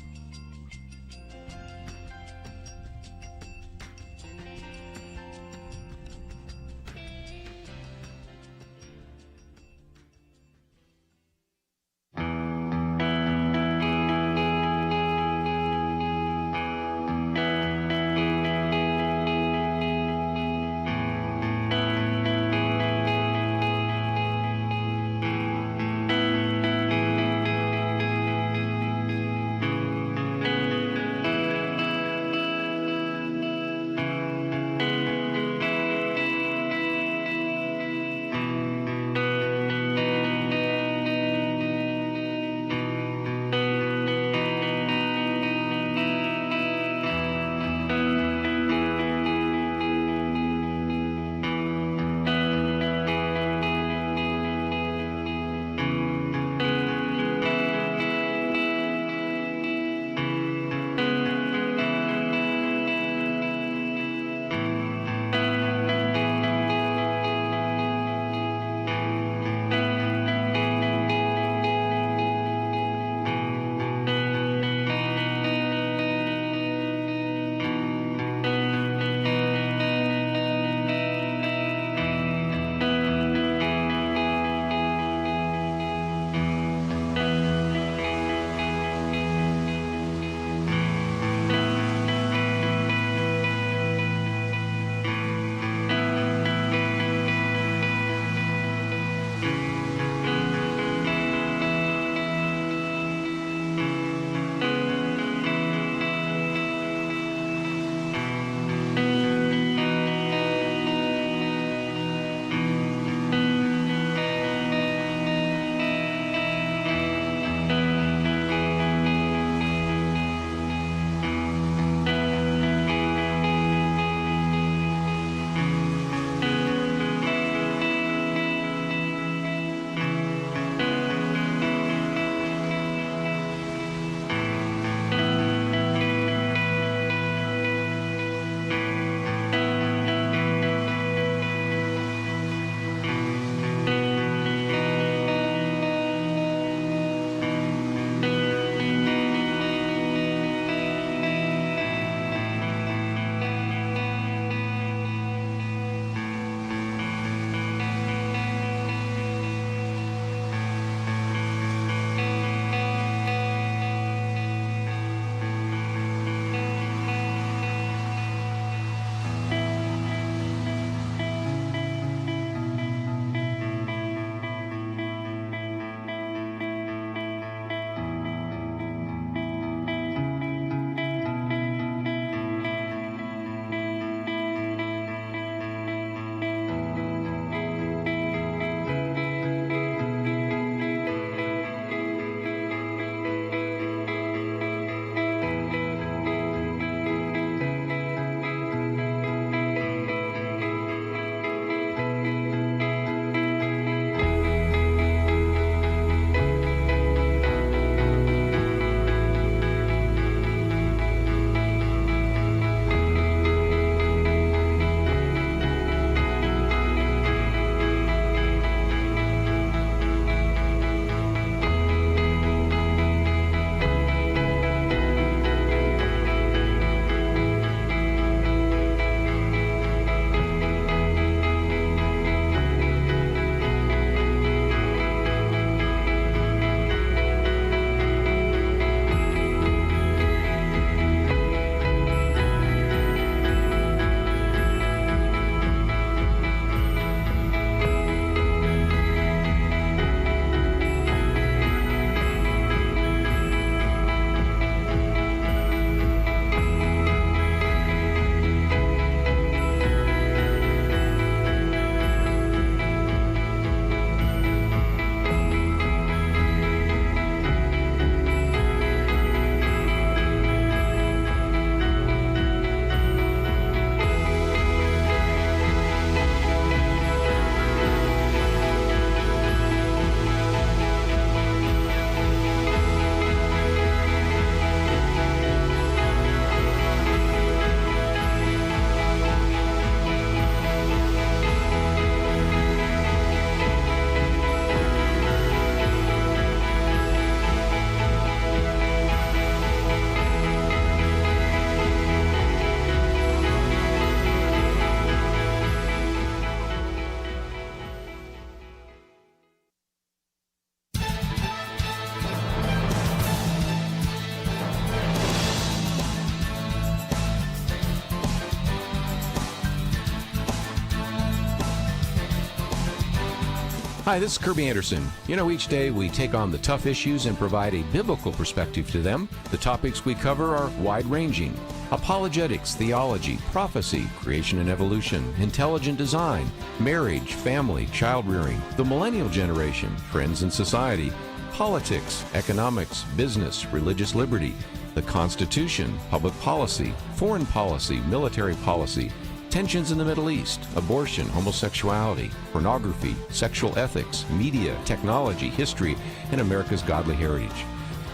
Hi, this is Kerby Anderson. Each day we take on the tough issues and provide a biblical perspective to them. The topics we cover are wide-ranging. Apologetics, theology, prophecy, creation and evolution, intelligent design, marriage, family, child-rearing, the millennial generation, friends and society, politics, economics, business, religious liberty, the Constitution, public policy, foreign policy, military policy, tensions in the Middle East, abortion, homosexuality, pornography, sexual ethics, media, technology, history, and America's godly heritage.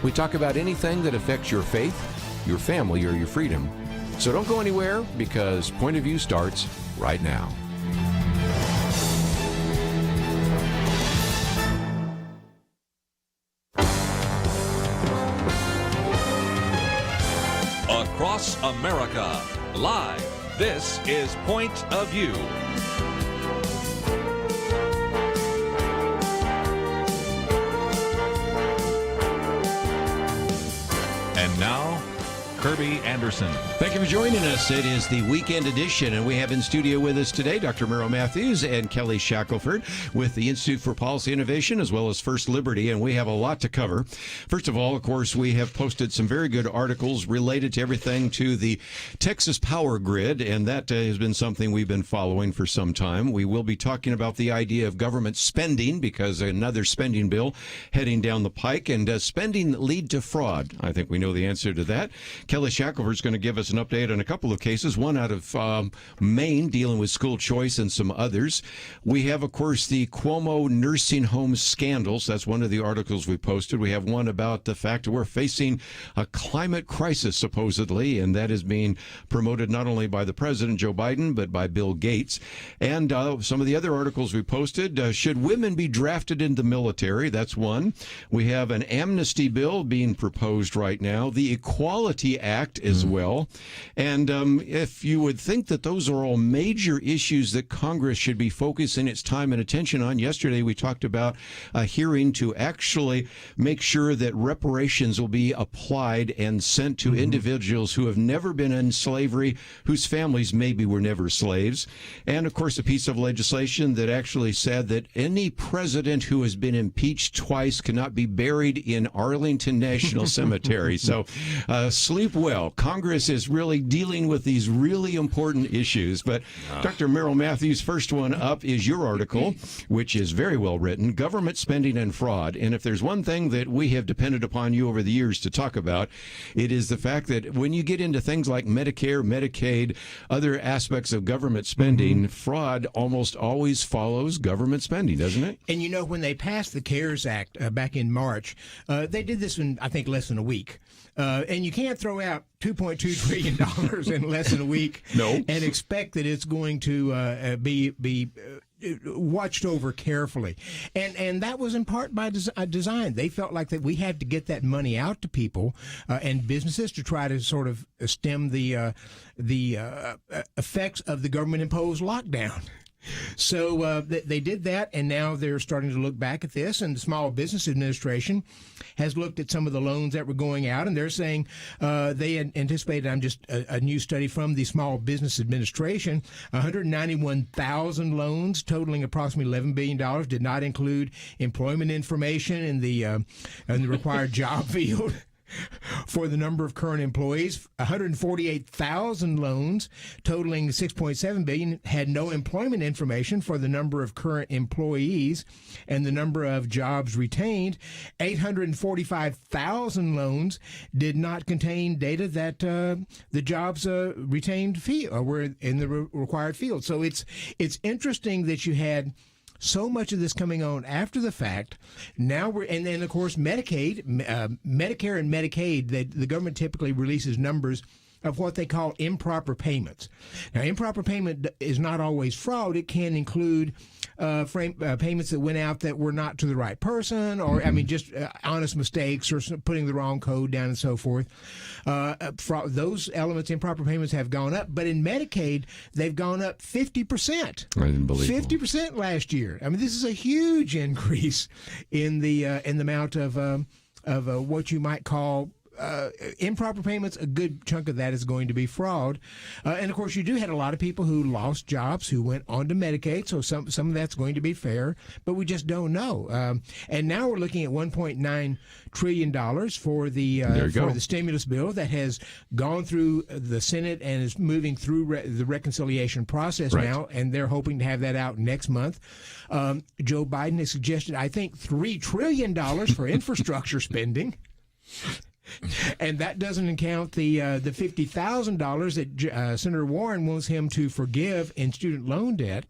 We talk about anything that affects your faith, your family, or your freedom. So don't go anywhere, because Point of View starts right now. Across America, live. This is Point of View. And now, Kerby Anderson. Thank you for joining us. It is the weekend edition, and we have in studio with us today Dr. Merrill Matthews and Kelly Shackelford with the Institute for Policy Innovation as well as First Liberty, and we have a lot to cover. First of all, of course, we have posted some very good articles related to everything to the Texas power grid, and that has been something we've been following for some time. We will be talking about the idea of government spending, because another spending bill heading down the pike, and does spending lead to fraud? I think we know the answer to that. Kelly Shackelford is going to give us an update on a couple of cases, one out of Maine dealing with school choice and some others. We have, of course, the Cuomo nursing home scandals. That's one of the articles we posted. We have one about the fact that we're facing a climate crisis, supposedly, and that is being promoted not only by the President, Joe Biden, but by Bill Gates. And some of the other articles we posted, should women be drafted into the military? That's one. We have an amnesty bill being proposed right now, the Equality Act as well. And if you would think that those are all major issues that Congress should be focusing its time and attention on, yesterday we talked about a hearing to actually make sure that reparations will be applied and sent to individuals who have never been in slavery, whose families maybe were never slaves. And, of course, a piece of legislation that actually said that any president who has been impeached twice cannot be buried in Arlington National Cemetery. So sleep well. Congress is really dealing with these really important issues. But Dr. Merrill Matthews, first one up is your article, which is very well written, Government Spending and Fraud. And if there's one thing that we have depended upon you over the years to talk about, it is the fact that when you get into things like Medicare, Medicaid, other aspects of government spending, fraud almost always follows government spending, doesn't it? And when they passed the CARES Act back in March, they did this in, I think, less than a week. And you can't throw out $2.2 trillion in less than a week and expect that it's going to be watched over carefully. And that was in part by design. They felt like that we had to get that money out to people and businesses to try to sort of stem the effects of the government-imposed lockdown. So they did that, and now they're starting to look back at this, and the Small Business Administration has looked at some of the loans that were going out, and they're saying they anticipated, a new study from the Small Business Administration, 191,000 loans totaling approximately $11 billion did not include employment information in the required job field. For the number of current employees, 148,000 loans totaling $6.7 billion had no employment information for the number of current employees and the number of jobs retained. 845,000 loans did not contain data that the jobs retained were in the required field. So it's interesting that you had so much of this coming on after the fact. Now and then, of course, Medicaid, Medicare and Medicaid, the government typically releases numbers of what they call improper payments. Now, improper payment is not always fraud. It can include payments that went out that were not to the right person, or just honest mistakes or putting the wrong code down and so forth. Those elements, improper payments, have gone up, but in Medicaid they've gone up 50%. Unbelievable. 50% last year. This is a huge increase in the amount of what you might call improper payments, a good chunk of that is going to be fraud. And of course, you do have a lot of people who lost jobs who went on to Medicaid, so some of that's going to be fair, but we just don't know. And now we're looking at $1.9 trillion for the stimulus bill that has gone through the Senate and is moving through the reconciliation process now, and they're hoping to have that out next month. Joe Biden has suggested, I think, $3 trillion for infrastructure spending. And that doesn't count the $50,000 that Senator Warren wants him to forgive in student loan debt.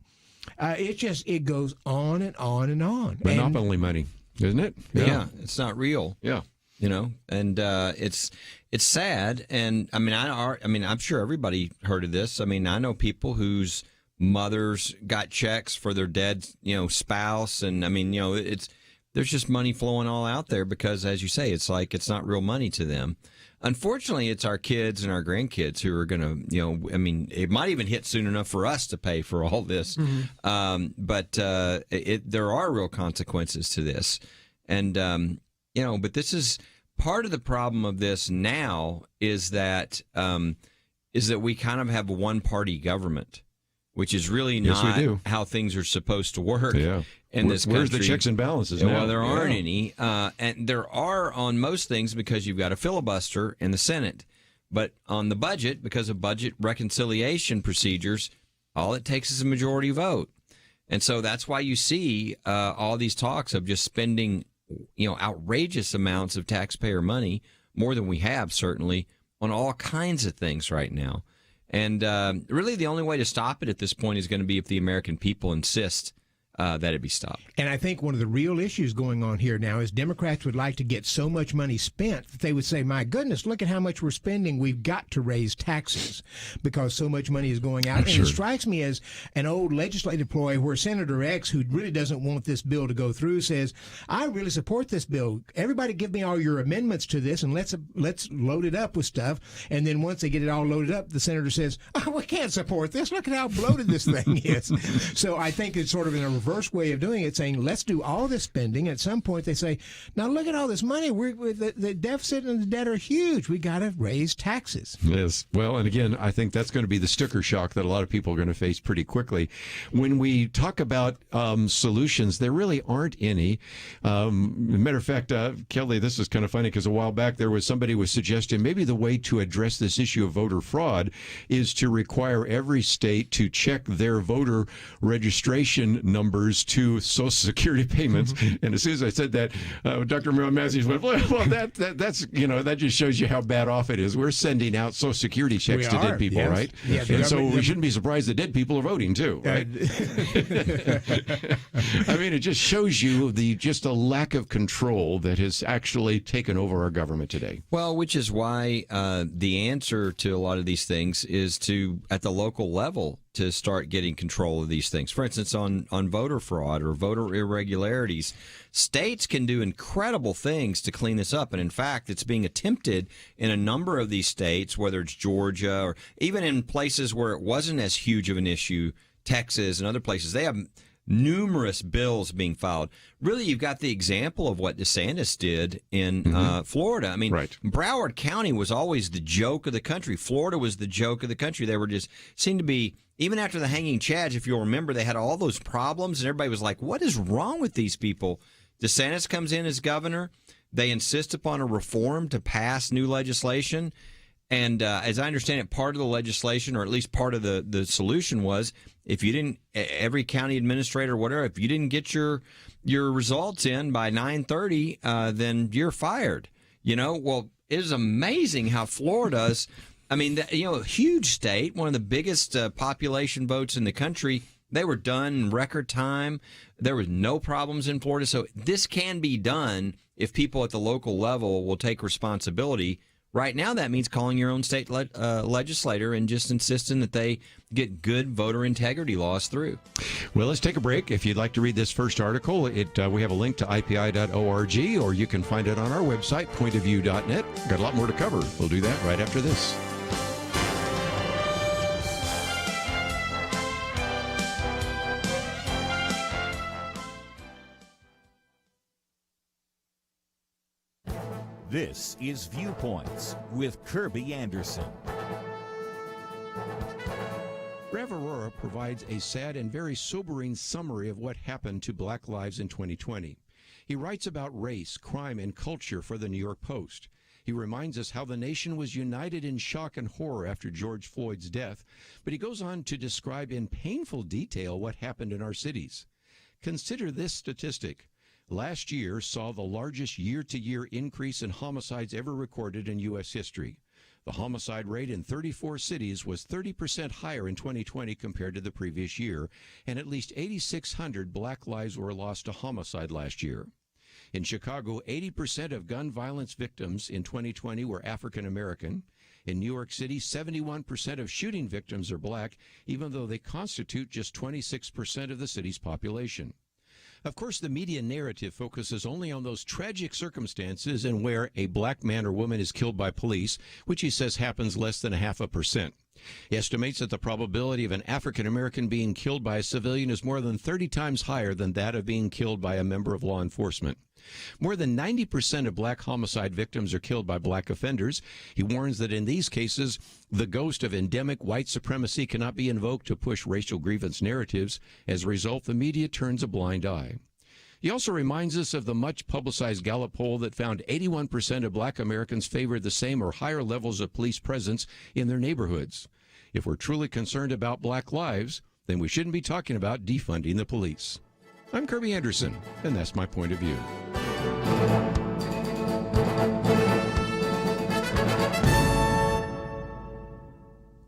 It goes on and on and on. Monopoly money, isn't it? Yeah, it's not real. Yeah, and it's sad. And I mean, I'm sure everybody heard of this. I mean, I know people whose mothers got checks for their dead, spouse, and I mean, there's just money flowing all out there because, as you say, it's like it's not real money to them. Unfortunately, it's our kids and our grandkids who are going to, it might even hit soon enough for us to pay for all this. Mm-hmm. But there are real consequences to this. And, but this is part of the problem of this now is that we kind of have a one-party government, which is really not how things are supposed to work. Yeah. In this country. Where's the checks and balances now? Well, there aren't any. And there are on most things because you've got a filibuster in the Senate. But on the budget, because of budget reconciliation procedures, all it takes is a majority vote. And so that's why you see all these talks of just spending, outrageous amounts of taxpayer money, more than we have, certainly, on all kinds of things right now. And really the only way to stop it at this point is going to be if the American people insist that it be stopped. And I think one of the real issues going on here now is Democrats would like to get so much money spent that they would say, my goodness, look at how much we're spending. We've got to raise taxes because so much money is going out. And it strikes me as an old legislative ploy where Senator X, who really doesn't want this bill to go through, says, I really support this bill. Everybody give me all your amendments to this and let's load it up with stuff. And then once they get it all loaded up, the senator says, we can't support this. Look at how bloated this thing is. So I think it's sort of in a reverse way of doing it, saying let's do all this spending. At some point they say, now look at all this money. The deficit and the debt are huge. We got to raise taxes. Yes. Well, and again, I think that's going to be the sticker shock that a lot of people are going to face pretty quickly. When we talk about solutions, there really aren't any. Matter of fact, Kelly, this is kind of funny because a while back there was somebody was suggesting maybe the way to address this issue of voter fraud is to require every state to check their voter registration numbers to Social Security payments. Mm-hmm. And as soon as I said that, Dr. Merrill Matthews went, well, that's that just shows you how bad off it is. We're sending out Social Security checks to dead people, right? Yeah, and so we shouldn't be surprised that dead people are voting too, right? I mean, it just shows you just a lack of control that has actually taken over our government today. Well, which is why the answer to a lot of these things is to, at the local level, to start getting control of these things. For instance, on voter fraud or voter irregularities, states can do incredible things to clean this up. And in fact, it's being attempted in a number of these states, whether it's Georgia or even in places where it wasn't as huge of an issue, Texas and other places. They have numerous bills being filed. Really, you've got the example of what DeSantis did in Florida. I mean, Broward County was always the joke of the country. Florida was the joke of the country. They were just seemed to be, even after the hanging chads, if you'll remember, they had all those problems, and everybody was like, what is wrong with these people? DeSantis comes in as governor. They insist upon a reform to pass new legislation. And as I understand it, part of the legislation, or at least part of the solution was, if you didn't, every county administrator or whatever, if you didn't get your results in by 9:30, then you're fired. Well, it is amazing how Florida's, I mean, a huge state, one of the biggest population votes in the country, they were done in record time. There was no problems in Florida. So this can be done if people at the local level will take responsibility. Right now, that means calling your own state legislator and just insisting that they get good voter integrity laws through. Well, let's take a break. If you'd like to read this first article, we have a link to ipi.org, or you can find it on our website, pointofview.net. Got a lot more to cover. We'll do that right after this. This is Viewpoints with Kerby Anderson. Rev Aurora provides a sad and very sobering summary of what happened to black lives in 2020. He writes about race, crime, and culture for the New York Post. He reminds us how the nation was united in shock and horror after George Floyd's death, but he goes on to describe in painful detail what happened in our cities. Consider this statistic. Last year saw the largest year-to-year increase in homicides ever recorded in U.S. history. The homicide rate in 34 cities was 30% higher in 2020 compared to the previous year, and at least 8,600 black lives were lost to homicide last year. In Chicago, 80% of gun violence victims in 2020 were African American. In New York City, 71% of shooting victims are black, even though they constitute just 26% of the city's population. Of course, the media narrative focuses only on those tragic circumstances and where a black man or woman is killed by police, which he says happens less than 0.5%. He estimates that the probability of an African American being killed by a civilian is more than 30 times higher than that of being killed by a member of law enforcement. More than 90% of black homicide victims are killed by black offenders. He warns that in these cases, the ghost of endemic white supremacy cannot be invoked to push racial grievance narratives. As a result, the media turns a blind eye. He also reminds us of the much-publicized Gallup poll that found 81% of black Americans favored the same or higher levels of police presence in their neighborhoods. If we're truly concerned about black lives, then we shouldn't be talking about defunding the police. I'm Kerby Anderson, and that's my point of view.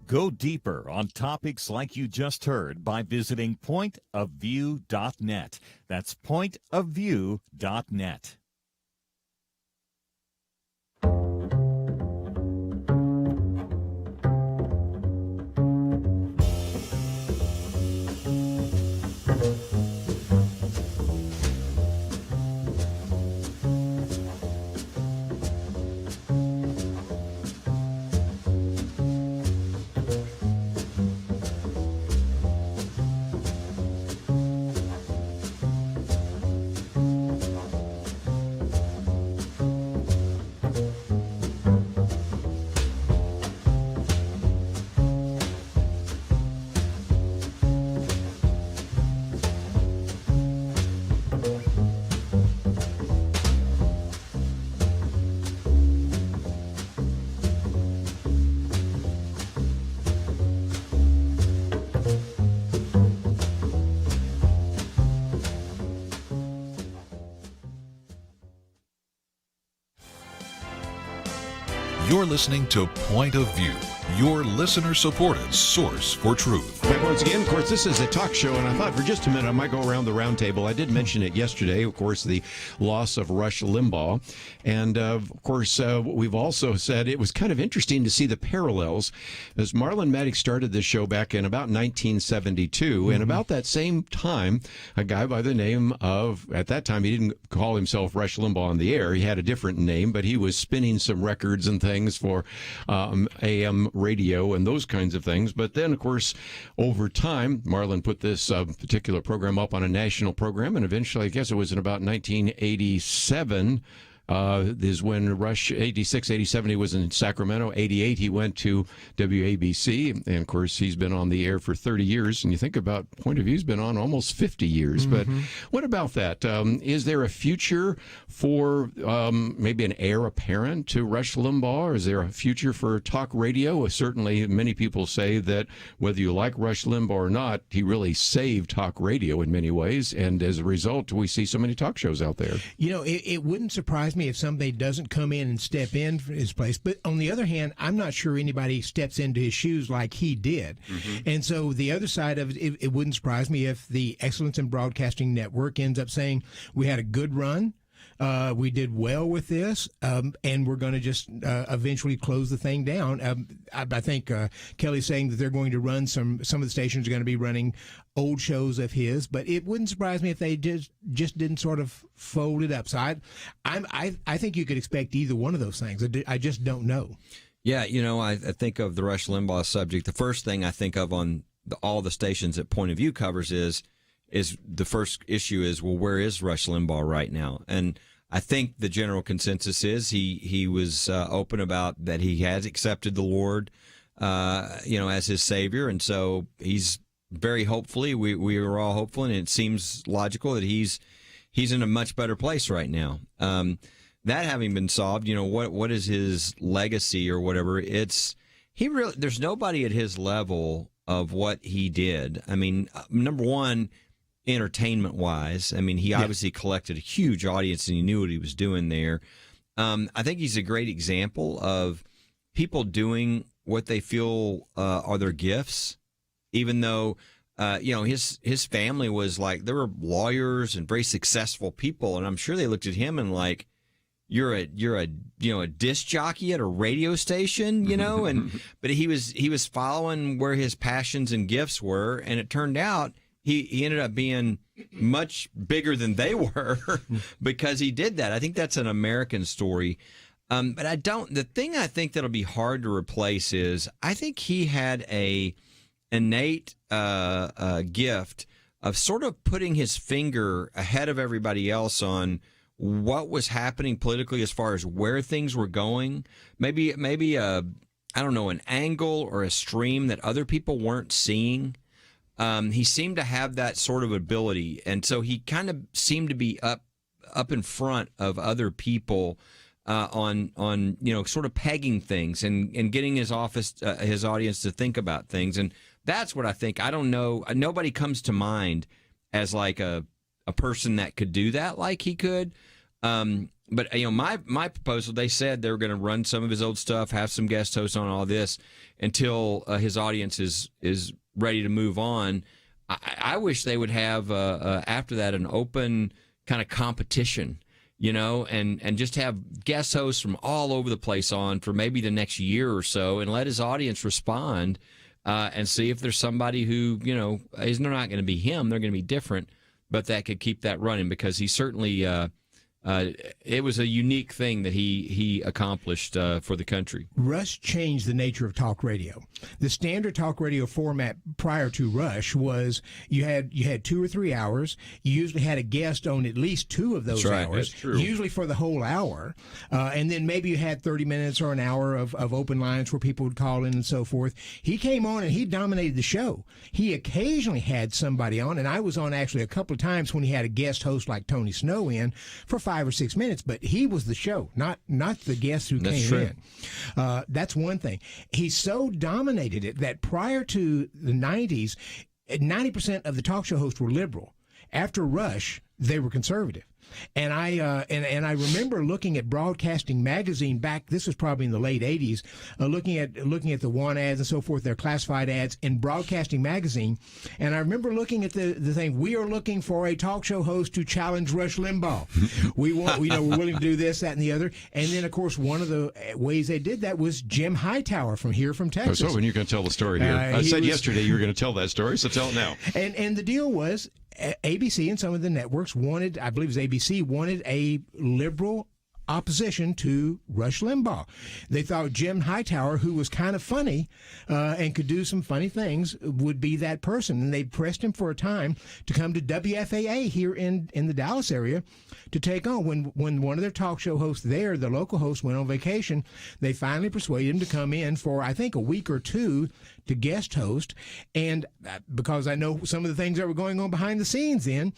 Go deeper on topics like you just heard by visiting pointofview.net. That's pointofview.net. You're listening to Point of View, your listener-supported source for truth. But once again, of course, this is a talk show, and I thought for just a minute I might go around the round table. I did mention it yesterday, of course, the loss of Rush Limbaugh. And, of course, we've also said it was kind of interesting to see the parallels, as Marlon Maddox started this show back in about 1972, and about that same time, a guy by the name of, at that time, he didn't call himself Rush Limbaugh on the air. He had a different name, but he was spinning some records and things for AM radio and those kinds of things. But then, of course, over time, Marlon put this particular program up on a national program, and eventually, I guess it was in about 1987, is when Rush, 86, 87, he was in Sacramento. 88, he went to WABC. And, of course, he's been on the air for 30 years. And you think about Point of View's been on almost 50 years. But what about that? Is there a future for maybe an heir apparent to Rush Limbaugh? Or is there a future for talk radio? Certainly, many people say that whether you like Rush Limbaugh or not, he really saved talk radio in many ways. And as a result, we see so many talk shows out there. You know, it wouldn't surprise me if somebody doesn't come in and step in for his place. But on the other hand, I'm not sure anybody steps into his shoes like he did. And so the other side of it, it wouldn't surprise me if the Excellence in Broadcasting Network ends up saying, we had a good run. We did well with this, and we're going to just eventually close the thing down. I think Kelly's saying that they're going to run some of the stations are going to be running old shows of his, but it wouldn't surprise me if they just didn't sort of fold it up. So I think you could expect either one of those things. I just don't know. Yeah, you know, I think of the Rush Limbaugh subject. The first thing I think of on all the stations that Point of View covers is the first issue is, well, where is Rush Limbaugh right now? And I think the general consensus is he was open about that he has accepted the Lord, as his Savior, and so he's very hopefully we are all hopeful, and it seems logical that he's in a much better place right now. That having been solved, what is his legacy or whatever? There's nobody at his level of what he did. I mean, number one, entertainment wise, I mean, he obviously collected a huge audience and he knew what he was doing there. I think he's a great example of people doing what they feel are their gifts, even though his family was like, there were lawyers and very successful people, and I'm sure they looked at him and like, you're a disc jockey at a radio station, but he was following where his passions and gifts were, and it turned out he ended up being much bigger than they were because he did that. I think that's an American story. But the thing I think that'll be hard to replace is I think he had a innate gift of sort of putting his finger ahead of everybody else on what was happening politically as far as where things were going. Maybe an angle or a stream that other people weren't seeing. He seemed to have that sort of ability, and so he kind of seemed to be up in front of other people on sort of pegging things and getting his audience to think about things, and that's what I think. I don't know. Nobody comes to mind as like a person that could do that like he could. But my proposal, they said they were going to run some of his old stuff, have some guest hosts on all this until his audience is ready to move on. I wish they would have after that an open kind of competition, and just have guest hosts from all over the place on for maybe the next year or so, and let his audience respond and see if there's somebody who they're not going to be him, they're going to be different, but that could keep that running, because he certainly it was a unique thing that he accomplished for the country. Rush changed the nature of talk radio. The standard talk radio format prior to Rush was you had 2 or 3 hours. You usually had a guest on at least 2 of those That's right. hours, That's true. usually for the whole hour. And then maybe you had 30 minutes or an hour of open lines where people would call in and so forth. He came on and he dominated the show. He occasionally had somebody on, and I was on actually a couple of times when he had a guest host like Tony Snow in for 5 or 6 minutes, but he was the show, not the guest who That's came true. in. That's one thing. He so dominated it that prior to the 90s, 90% of the talk show hosts were liberal. After Rush, they were conservative. And I remember looking at Broadcasting Magazine back. This was probably in the late '80s. Looking at the want ads and so forth, their classified ads in Broadcasting Magazine. And I remember looking at the thing. We are looking for a talk show host to challenge Rush Limbaugh. we're willing to do this, that, and the other. And then, of course, one of the ways they did that was Jim Hightower from Texas. I was hoping you could tell the story here. I said yesterday you were going to tell that story, so tell it now. And the deal was, ABC and some of the networks wanted, I believe it was ABC, wanted a liberal opposition to Rush Limbaugh. They thought Jim Hightower, who was kind of funny and could do some funny things, would be that person. And they pressed him for a time to come to WFAA here in the Dallas area to take on. When one of their talk show hosts there, the local host, went on vacation, they finally persuaded him to come in for, I think, a week or two to guest host. And because I know some of the things that were going on behind the scenes then,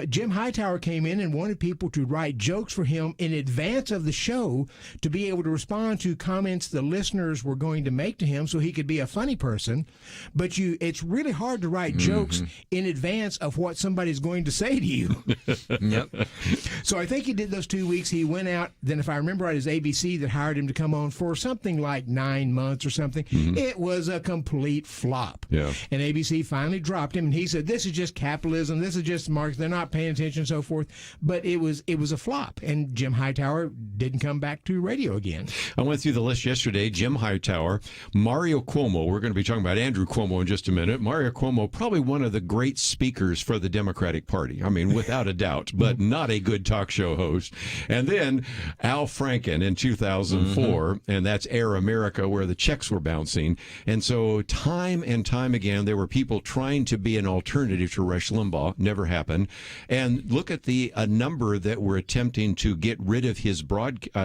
Jim Hightower came in and wanted people to write jokes for him in advance of the show to be able to respond to comments the listeners were going to make to him so he could be a funny person. But it's really hard to write jokes in advance of what somebody's going to say to you. Yep. So I think he did those 2 weeks. He went out. Then if I remember right, it was ABC that hired him to come on for something like 9 months or something. It was a complete flop. Yeah. And ABC finally dropped him, and he said, this is just capitalism. This is just markets. They're not paying attention and so forth. But it was a flop. And Jim Hightower didn't come back to radio again. I went through the list yesterday. Jim Hightower, Mario Cuomo. We're going to be talking about Andrew Cuomo in just a minute. Mario Cuomo, probably one of the great speakers for the Democratic Party. I mean, without a doubt, but not a good talk show host. And then Al Franken in 2004, and that's Air America, where the checks were bouncing. And so time and time again, there were people trying to be an alternative to Rush Limbaugh. Never happened. And look at the number that were attempting to get rid of his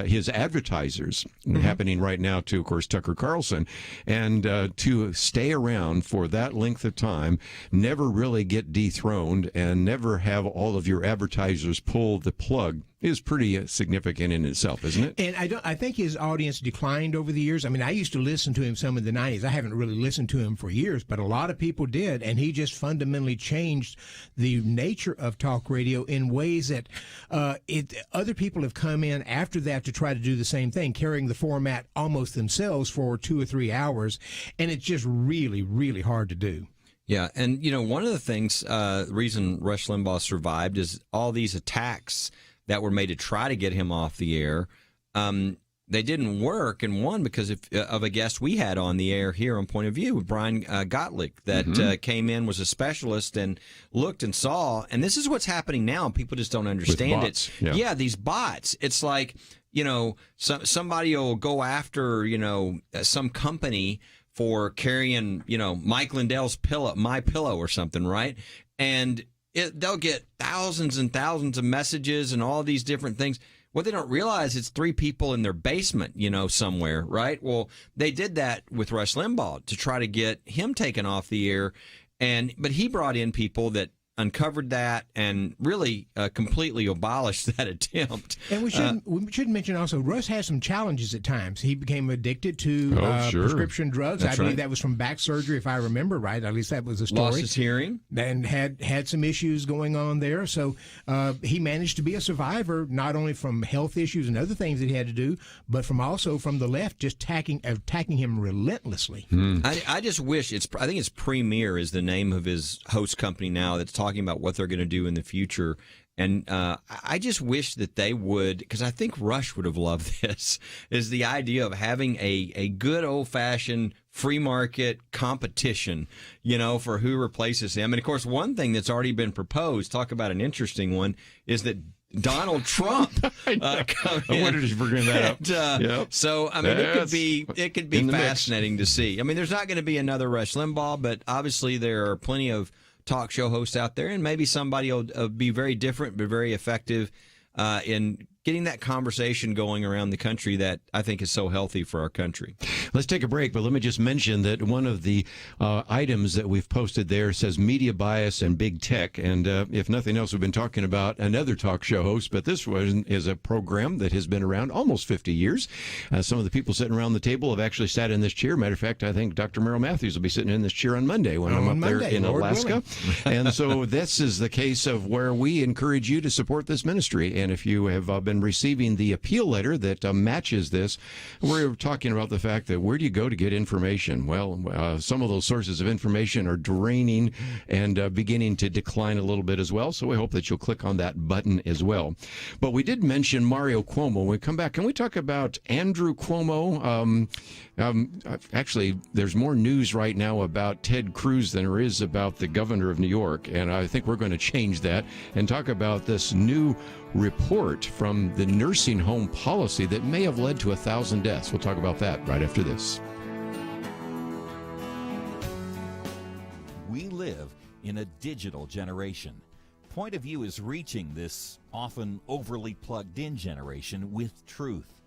his advertisers, happening right now to, of course, Tucker Carlson. And to stay around for that length of time, never really get dethroned, and never have all of your advertisers pull the plug is pretty significant in itself, isn't it? And I think his audience declined over the years. I mean, I used to listen to him some in the 90s. I haven't really listened to him for years, but a lot of people did, and he just fundamentally changed the nature of talk radio in ways that other people have come in after that to try to do the same thing, carrying the format almost themselves for 2 or 3 hours, and it's just really, really hard to do. Yeah, and, one of the things, the reason Rush Limbaugh survived is all these attacks that were made to try to get him off the air. They didn't work, and one because of a guest we had on the air here on Point of View, Brian Gottlieb, that came in, was a specialist, and looked and saw. And this is what's happening now. People just don't understand it. Yeah, these bots. It's like, somebody will go after, some company for carrying, Mike Lindell's pillow, My Pillow or something, right? And they'll get thousands and thousands of messages and all these different things. What they don't realize, it's 3 people in their basement, somewhere, right? Well, they did that with Rush Limbaugh to try to get him taken off the air. But he brought in people that uncovered that and really completely abolished that attempt. And we should mention also, Russ has some challenges at times. He became addicted to prescription drugs. I believe that was from back surgery, if I remember right. At least that was the story. Lost his hearing. And had some issues going on there. So he managed to be a survivor, not only from health issues and other things that he had to do, but from the left, just attacking him relentlessly. I just wish, I think it's Premier is the name of his host company now that's talking about what they're going to do in the future. And I just wish that they would, because I think Rush would have loved this, is the idea of having a good old-fashioned free market competition, for who replaces him. And, of course, one thing that's already been proposed, talk about an interesting one, is that Donald Trump come in. I wondered if you were bringing that up. So, I mean, it could be fascinating to see. I mean, there's not going to be another Rush Limbaugh, but obviously there are plenty of talk show hosts out there, and maybe somebody will be very different but very effective in getting that conversation going around the country that I think is so healthy for our country. Let's take a break, but let me just mention that one of the items that we've posted there says media bias and big tech. And if nothing else, we've been talking about another talk show host, but this one is a program that has been around almost 50 years. Some of the people sitting around the table have actually sat in this chair. Matter of fact, I think Dr. Merrill Matthews will be sitting in this chair on Monday when I'm up there in Alaska. And so this is the case of where we encourage you to support this ministry. And if you have been receiving the appeal letter that matches this, we're talking about the fact that where do you go to get information? Well, some of those sources of information are draining and beginning to decline a little bit as well. So we hope that you'll click on that button as well. But we did mention Mario Cuomo. When we come back, can we talk about Andrew Cuomo? Actually, there's more news right now about Ted Cruz than there is about the governor of New York. And I think we're going to change that and talk about this new report from the nursing home policy that may have led to 1,000 deaths. We'll talk about that right after this. We live in a digital generation. Point of View is reaching this often overly plugged-in generation with truth.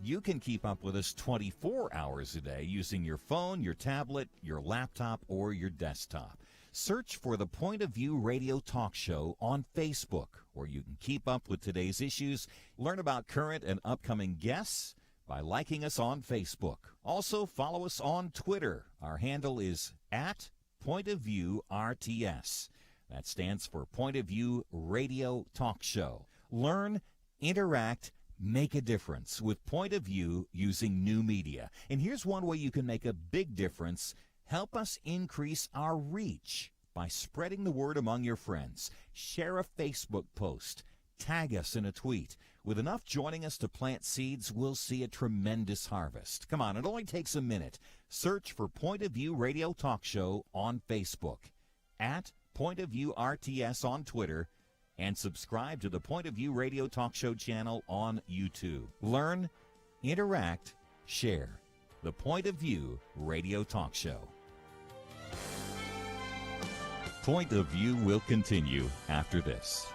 You can keep up with us 24 hours a day using your phone, your tablet, your laptop, or your desktop. Search for the Point of View Radio Talk Show on Facebook, where you can keep up with today's issues, learn about current and upcoming guests by liking us on Facebook. Also, follow us on Twitter. Our handle is @PointOfViewRTS. That stands for Point of View Radio Talk Show. Learn, interact, make a difference with Point of View using new media. And here's one way you can make a big difference. Help us increase our reach by spreading the word among your friends. Share a Facebook post. Tag us in a tweet. With enough joining us to plant seeds, we'll see a tremendous harvest. Come on, it only takes a minute. Search for Point of View Radio Talk Show on Facebook, @PointOfViewRTS on Twitter, and subscribe to the Point of View Radio Talk Show channel on YouTube. Learn, interact, share. the Point of View radio talk show. Point of View will continue after this.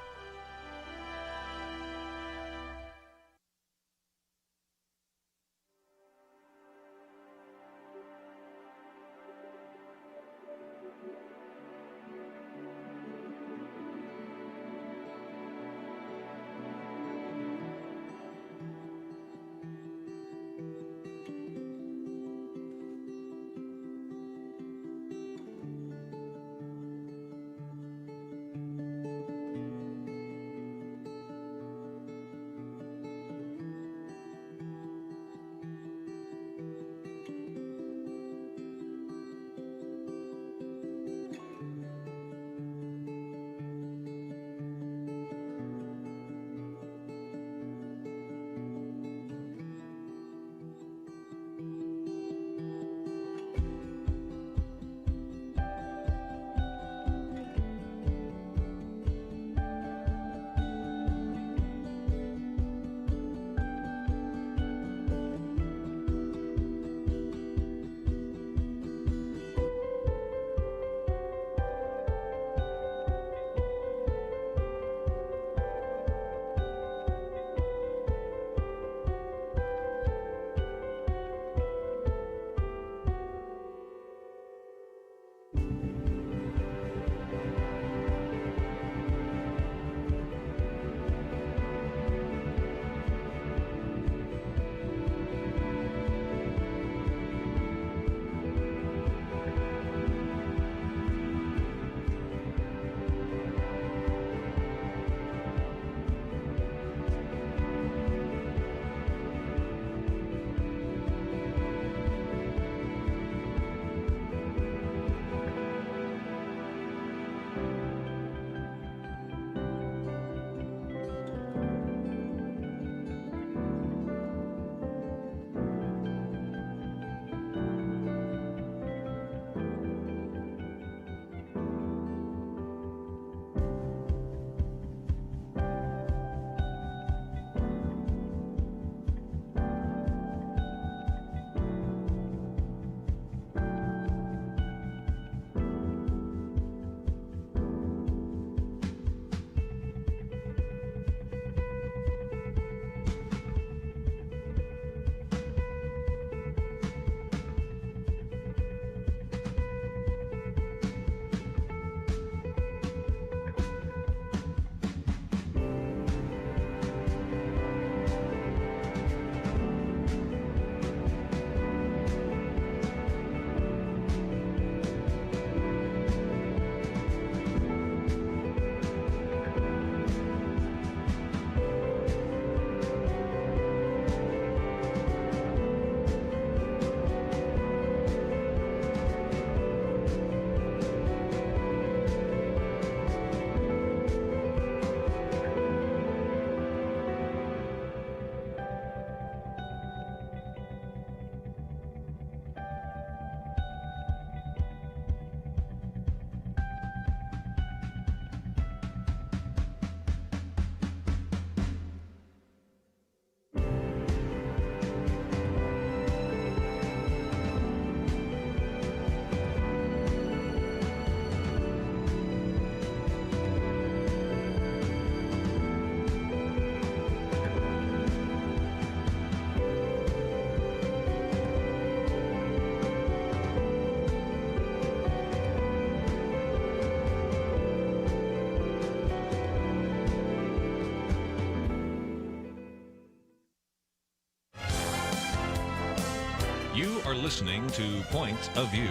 You are listening to Point of View.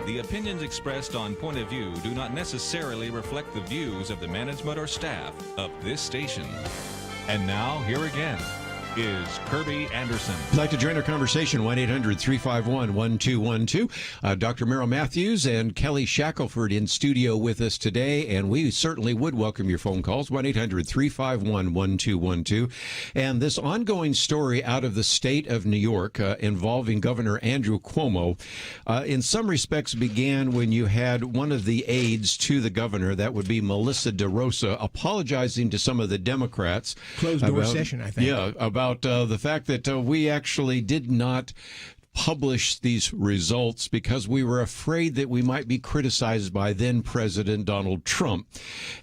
The opinions expressed on Point of View do not necessarily reflect the views of the management or staff of this station. And now, here again is Kerby Anderson. If you'd like to join our conversation, 1-800-351-1212. Dr. Merrill Matthews and Kelly Shackelford in studio with us today, and we certainly would welcome your phone calls, 1-800-351-1212. And this ongoing story out of the state of New York involving Governor Andrew Cuomo, in some respects began when you had one of the aides to the governor, that would be Melissa DeRosa, apologizing to some of the Democrats. Closed door session, I think. Yeah, about about the fact that we actually did not publish these results because we were afraid that we might be criticized by then President Donald Trump.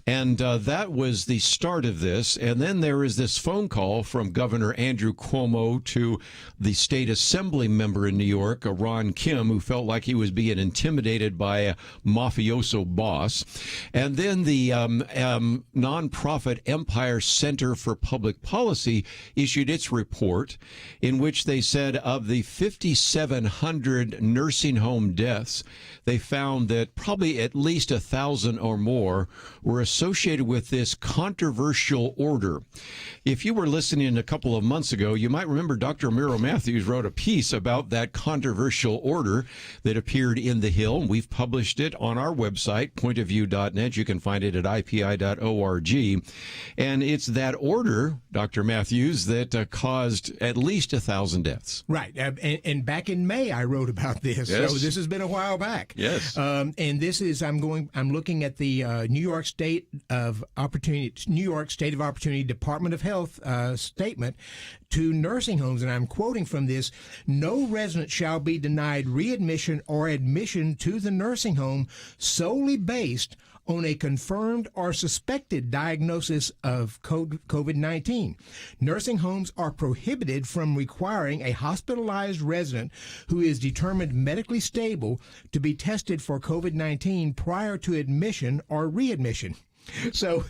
And that was the start of this. And then there is this phone call from Governor Andrew Cuomo to the state assembly member in New York, Ron Kim, who felt like he was being intimidated by a mafioso boss. And then the nonprofit Empire Center for Public Policy issued its report in which they said of the 5,700 nursing home deaths, they found that probably at least 1,000 or more were associated with this controversial order. If you were listening a couple of months ago, you might remember Dr. Merrill Matthews wrote a piece about that controversial order that appeared in The Hill. We've published it on our website, pointofview.net. You can find it at ipi.org. And it's that order, Dr. Matthews, that caused at least 1,000 deaths. Right. And back in May, I wrote about this. Yes. So this has been a while back. Yes. And this is, I'm looking at the New York State of Opportunity Department of Health statement to nursing homes, and I'm quoting from this: "No resident shall be denied readmission or admission to the nursing home solely based on a confirmed or suspected diagnosis of COVID-19. Nursing homes are prohibited from requiring a hospitalized resident who is determined medically stable to be tested for COVID-19 prior to admission or readmission." So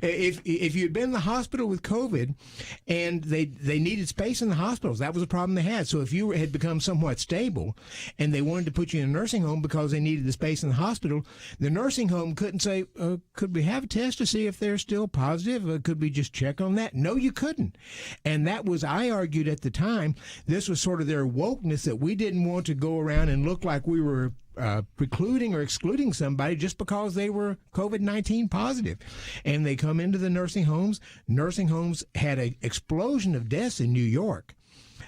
if you'd been in the hospital with COVID and they needed space in the hospitals, that was a problem they had. So if you had become somewhat stable and they wanted to put you in a nursing home because they needed the space in the hospital, the nursing home couldn't say, could we have a test to see if they're still positive? Could we just check on that? No, you couldn't. And that was, I argued at the time, this was sort of their wokeness, that we didn't want to go around and look like we were precluding or excluding somebody just because they were COVID-19 positive. And they come into the nursing homes. Nursing homes had an explosion of deaths in New York.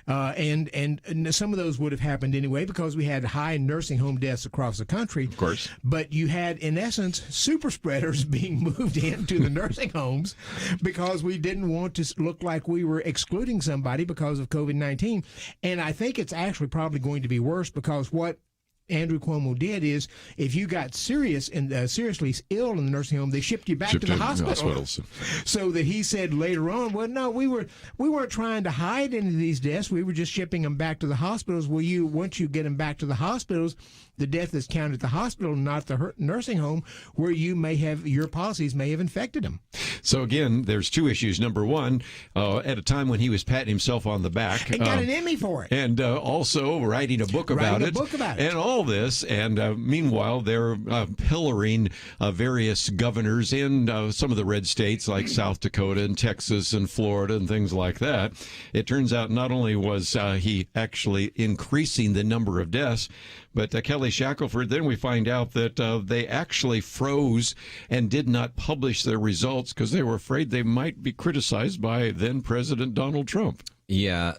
And some of those would have happened anyway because we had high nursing home deaths across the country. Of course. But you had, in essence, super spreaders being moved into the nursing homes because we didn't want to look like we were excluding somebody because of COVID-19. And I think it's actually probably going to be worse because what Andrew Cuomo did is, if you got seriously ill in the nursing home, they shipped you back to the hospital. So that he said later on, well, no, we weren't trying to hide any of these deaths. We were just shipping them back to the hospitals. Well, once you get them back to the hospitals, the death is counted at the hospital, not the nursing home, where your policies may have infected them. So again, there's two issues. Number one, at a time when he was patting himself on the back, and got an Emmy for it, and also writing a book about it, and all this. And meanwhile, they're pillaring various governors in some of the red states like South Dakota and Texas and Florida and things like that. It turns out not only was he actually increasing the number of deaths, but Kelly Shackelford, then we find out that they actually froze and did not publish their results because they were afraid they might be criticized by then President Donald Trump. Yeah,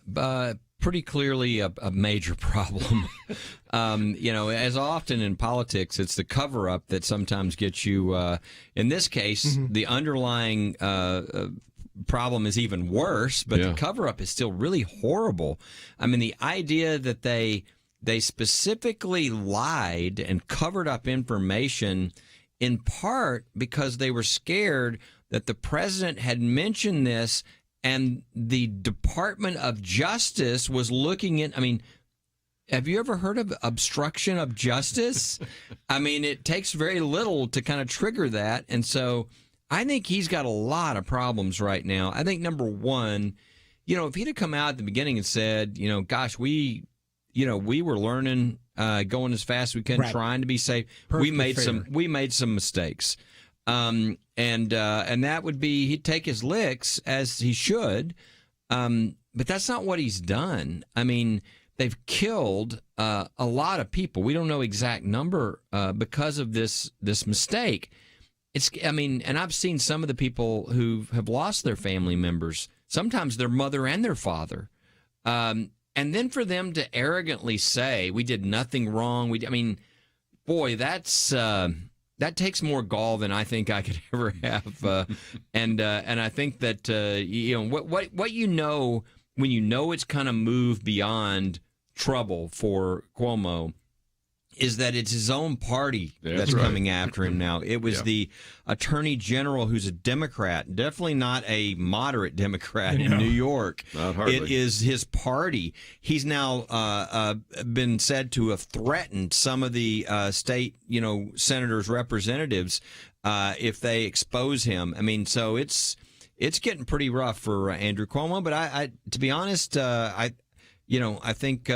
pretty clearly a major problem. As often in politics, it's the cover-up that sometimes gets you. In this case, the underlying problem is even worse, but the cover-up is still really horrible. I mean, the idea that they specifically lied and covered up information in part because they were scared that the president had mentioned this and the Department of Justice was looking at. I mean, have you ever heard of obstruction of justice? I mean, it takes very little to kind of trigger that. And so I think he's got a lot of problems right now. I think, number one, if he'd have come out at the beginning and said, gosh, we were learning, going as fast as we could, trying to be safe. We made some mistakes. And that would be, he'd take his licks as he should. But that's not what he's done. I mean, they've killed a lot of people. We don't know exact number because of this mistake. And I've seen some of the people who have lost their family members, sometimes their mother and their father. And then for them to arrogantly say we did nothing wrong. That takes more gall than I think I could ever have. And I think that what when you know it's kind of moved beyond trouble for Cuomo, is that it's his own party that's coming after him now. It was the Attorney General, who's a Democrat, definitely not a moderate Democrat in New York. Not hardly. It is his party. He's now been said to have threatened some of the state, senators, representatives, if they expose him. I mean, so it's getting pretty rough for Andrew Cuomo. But I to be honest, I think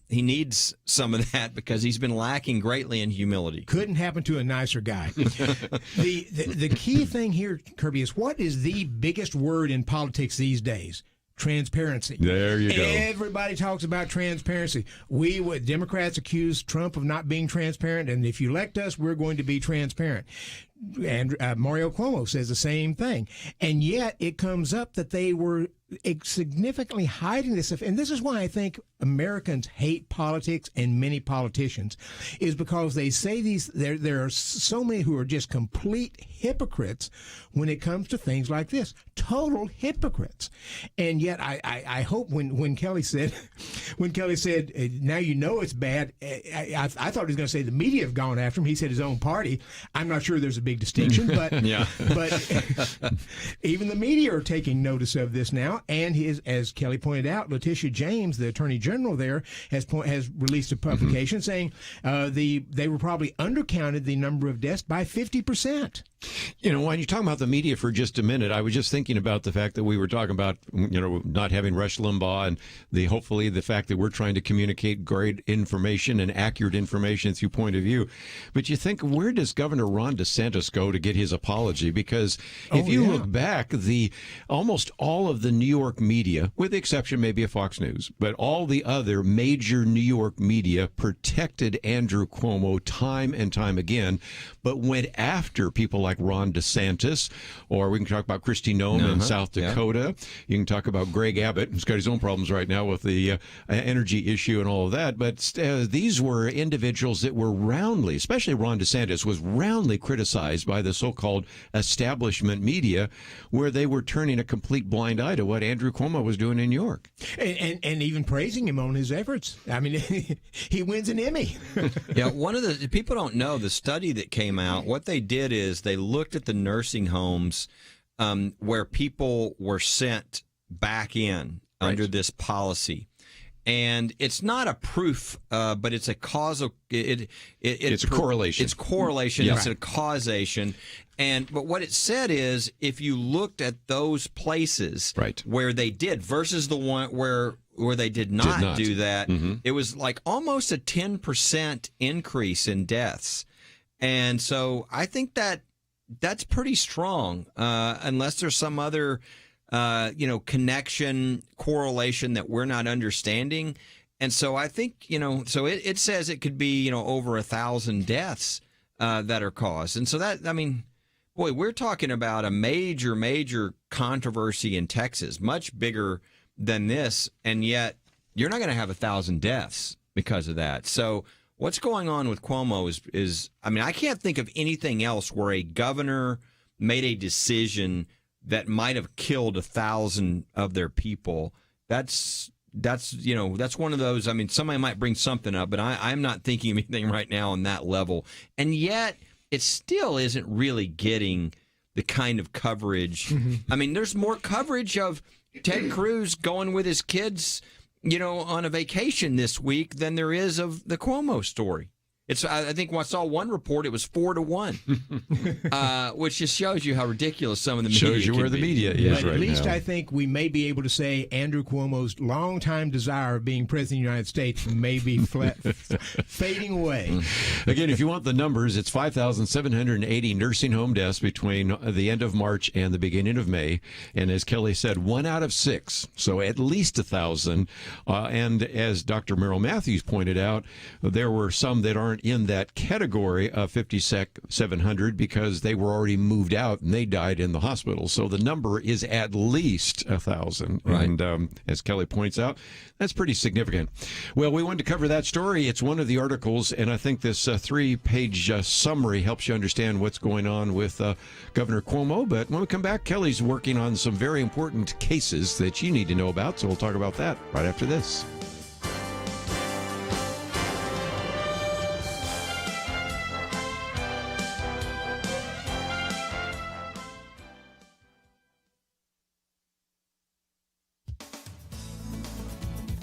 he needs some of that because he's been lacking greatly in humility. Couldn't happen to a nicer guy. The key thing here, Kerby, is what is the biggest word in politics these days? Transparency. There you go. Everybody talks about transparency. Democrats accuse Trump of not being transparent, and if you elect us, we're going to be transparent. And Mario Cuomo says the same thing. And yet it comes up that they were significantly hiding this stuff. And this is why I think Americans hate politics and many politicians, is because they say there are so many who are just complete hypocrites when it comes to things like this. Total hypocrites. And yet I hope when Kelly said, now you know it's bad, I thought he was going to say the media have gone after him. He said his own party. I'm not sure there's a big distinction, but but even the media are taking notice of this now. And as Kelly pointed out, Letitia James, the Attorney General there, has released a publication saying they were probably undercounted the number of deaths by 50%. When you talk about the media for just a minute, I was just thinking about the fact that we were talking about, not having Rush Limbaugh and hopefully the fact that we're trying to communicate great information and accurate information through point of view. But you think, where does Governor Ron DeSantis go to get his apology? Because if you look back, almost all of the New York media, with the exception maybe of Fox News, but all the other major New York media protected Andrew Cuomo time and time again, but went after people like Ron DeSantis, or we can talk about Kristi Noem in South Dakota. You can talk about Greg Abbott, who's got his own problems right now with the energy issue and all of that. But these were individuals that were roundly, especially Ron DeSantis, was roundly criticized by the so-called establishment media, where they were turning a complete blind eye to what Andrew Cuomo was doing in New York. And even praising him on his efforts. I mean, he wins an Emmy. One of the people don't know the study that came out. What they did is they looked at the nursing homes where people were sent back in under this policy. And it's not a proof, but it's a causal. It's a correlation. It's correlation. It's a causation. But what it said is, if you looked at those places where they did versus the one where they did not do that, it was like almost a 10% increase in deaths. And so I think that's pretty strong, unless there's some other connection, correlation that we're not understanding. And so I think, so it says it could be, over 1,000 deaths that are caused. And so we're talking about a major, major controversy in Texas, much bigger than this. And yet you're not going to have 1,000 deaths because of that. So what's going on with Cuomo is I can't think of anything else where a governor made a decision that might have killed 1,000 of their people. That's one of those. Somebody might bring something up, but I'm not thinking of anything right now on that level. And yet it still isn't really getting the kind of coverage. There's more coverage of Ted Cruz going with his kids, on a vacation this week than there is of the Cuomo story. I think I saw one report, it was 4-1, which just shows you how ridiculous some of the media shows you where the media is but right at least now. I think we may be able to say Andrew Cuomo's longtime desire of being president of the United States may be fading away. Again, if you want the numbers, it's 5,780 nursing home deaths between the end of March and the beginning of May. And as Kelly said, 1 out of 6, so at least 1,000. And as Dr. Merrill Matthews pointed out, there were some that aren't in that category of 5,700 because they were already moved out and they died in the hospital. So the number is at least 1,000. Right. And as Kelly points out, that's pretty significant. Well, we wanted to cover that story. It's one of the articles, and I think this 3-page summary helps you understand what's going on with Governor Cuomo. But when we come back, Kelly's working on some very important cases that you need to know about, so we'll talk about that right after this.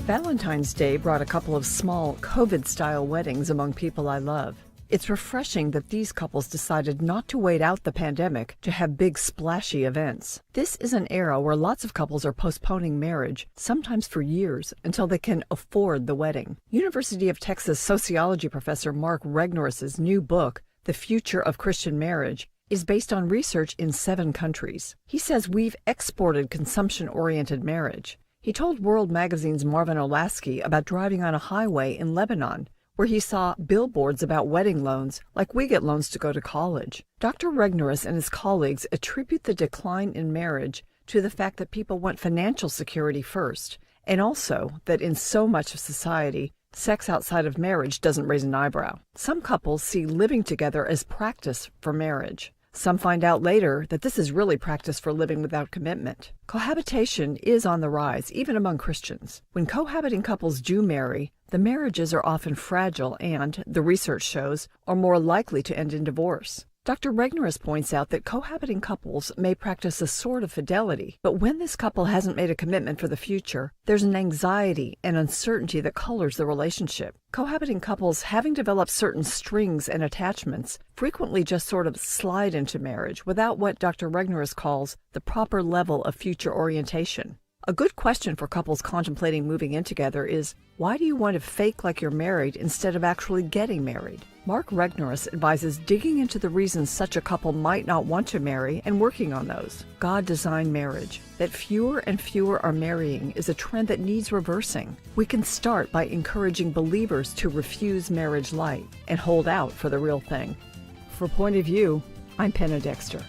Valentine's Day brought a couple of small COVID-style weddings among people I love. It's refreshing that these couples decided not to wait out the pandemic to have big splashy events. This is an era where lots of couples are postponing marriage, sometimes for years, until they can afford the wedding. University of Texas sociology professor Mark Regnorris's new book, The Future of Christian Marriage, is based on research in 7 countries. He says we've exported consumption-oriented marriage. He told World Magazine's Marvin Olasky about driving on a highway in Lebanon, where he saw billboards about wedding loans like we get loans to go to college. Dr. Regnorris and his colleagues attribute the decline in marriage to the fact that people want financial security first, and also that in so much of society, sex outside of marriage doesn't raise an eyebrow. Some couples see living together as practice for marriage. Some find out later that this is really practice for living without commitment. Cohabitation is on the rise, even among Christians. When cohabiting couples do marry, the marriages are often fragile and, the research shows, are more likely to end in divorce. Dr. Regnorris points out that cohabiting couples may practice a sort of fidelity, but when this couple hasn't made a commitment for the future, there's an anxiety and uncertainty that colors the relationship. Cohabiting couples, having developed certain strings and attachments, frequently just sort of slide into marriage without what Dr. Regnorris calls the proper level of future orientation. A good question for couples contemplating moving in together is, why do you want to fake like you're married instead of actually getting married? Mark Regnorris advises digging into the reasons such a couple might not want to marry and working on those. God designed marriage. That fewer and fewer are marrying is a trend that needs reversing. We can start by encouraging believers to refuse marriage light and hold out for the real thing. For Point of View, I'm Penna Dexter.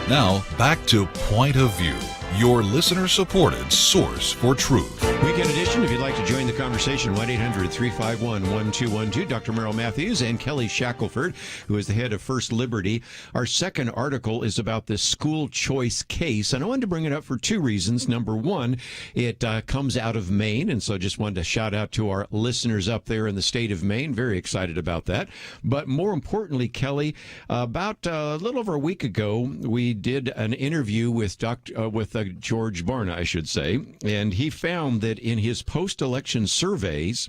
Now, back to Point of View, your listener-supported source for truth. Weekend edition, if you'd like to join the conversation, 1-800-351-1212. Dr. Merrill Matthews and Kelly Shackelford, who is the head of First Liberty. Our second article is about this school choice case, and I wanted to bring it up for 2 reasons. Number one, it comes out of Maine, and so I just wanted to shout out to our listeners up there in the state of Maine. Very excited about that. But more importantly, Kelly, about a little over a week ago, we did an interview with George Barna, I should say, and he found that in his post-election surveys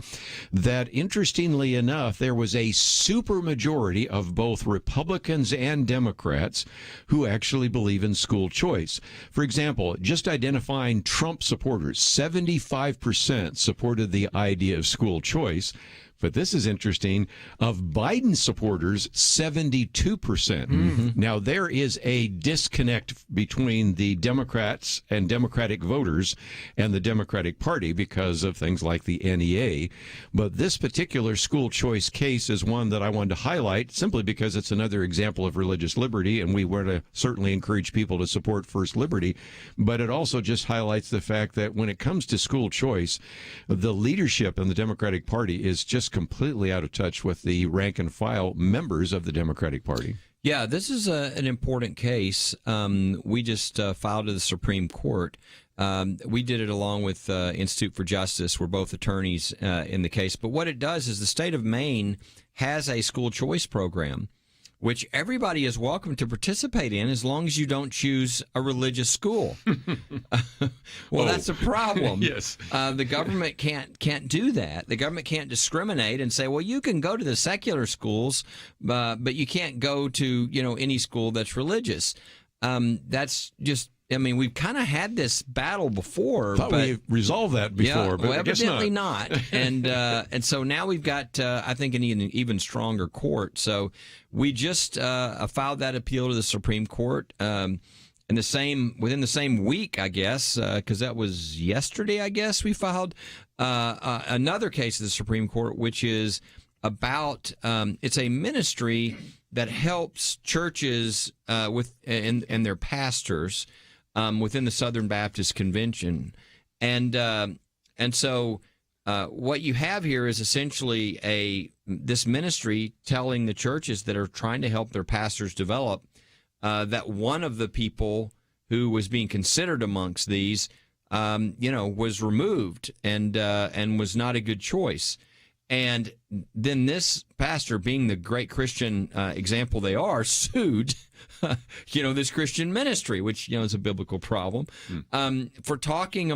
that, interestingly enough, there was a supermajority of both Republicans and Democrats who actually believe in school choice. For example, just identifying Trump supporters, 75% supported the idea of school choice, But this is interesting. Of Biden supporters, 72%. Now, there is a disconnect between the Democrats and Democratic voters and the Democratic Party because of things like the NEA. But this particular school choice case is one that I wanted to highlight simply because it's another example of religious liberty, and we want to certainly encourage people to support First Liberty. But it also just highlights the fact that when it comes to school choice, the leadership in the Democratic Party is just completely out of touch with the rank and file members of the Democratic Party. Yeah, this is an important case. We just filed to the Supreme Court. We did it along with Institute for Justice. We're both attorneys in the case. But what it does is the state of Maine has a school choice program, which everybody is welcome to participate in as long as you don't choose a religious school. That's a problem. Yes. The government can't do that. The government can't discriminate and say, well, you can go to the secular schools, but you can't go to any school that's religious. That's just. I mean, we've kind of had this battle before. Thought we resolved that before, but well, I guess evidently not. And so now we've got, I think, an even stronger court. So we just filed that appeal to the Supreme Court within the same week, I guess, because that was yesterday. I guess we filed another case to the Supreme Court, which is about it's a ministry that helps churches and their pastors. Within the Southern Baptist Convention. And so what you have here is essentially this ministry telling the churches that are trying to help their pastors develop that one of the people who was being considered amongst these, was removed and was not a good choice. And then this pastor, being the great Christian example they are, sued, this Christian ministry, which, is a biblical problem, for talking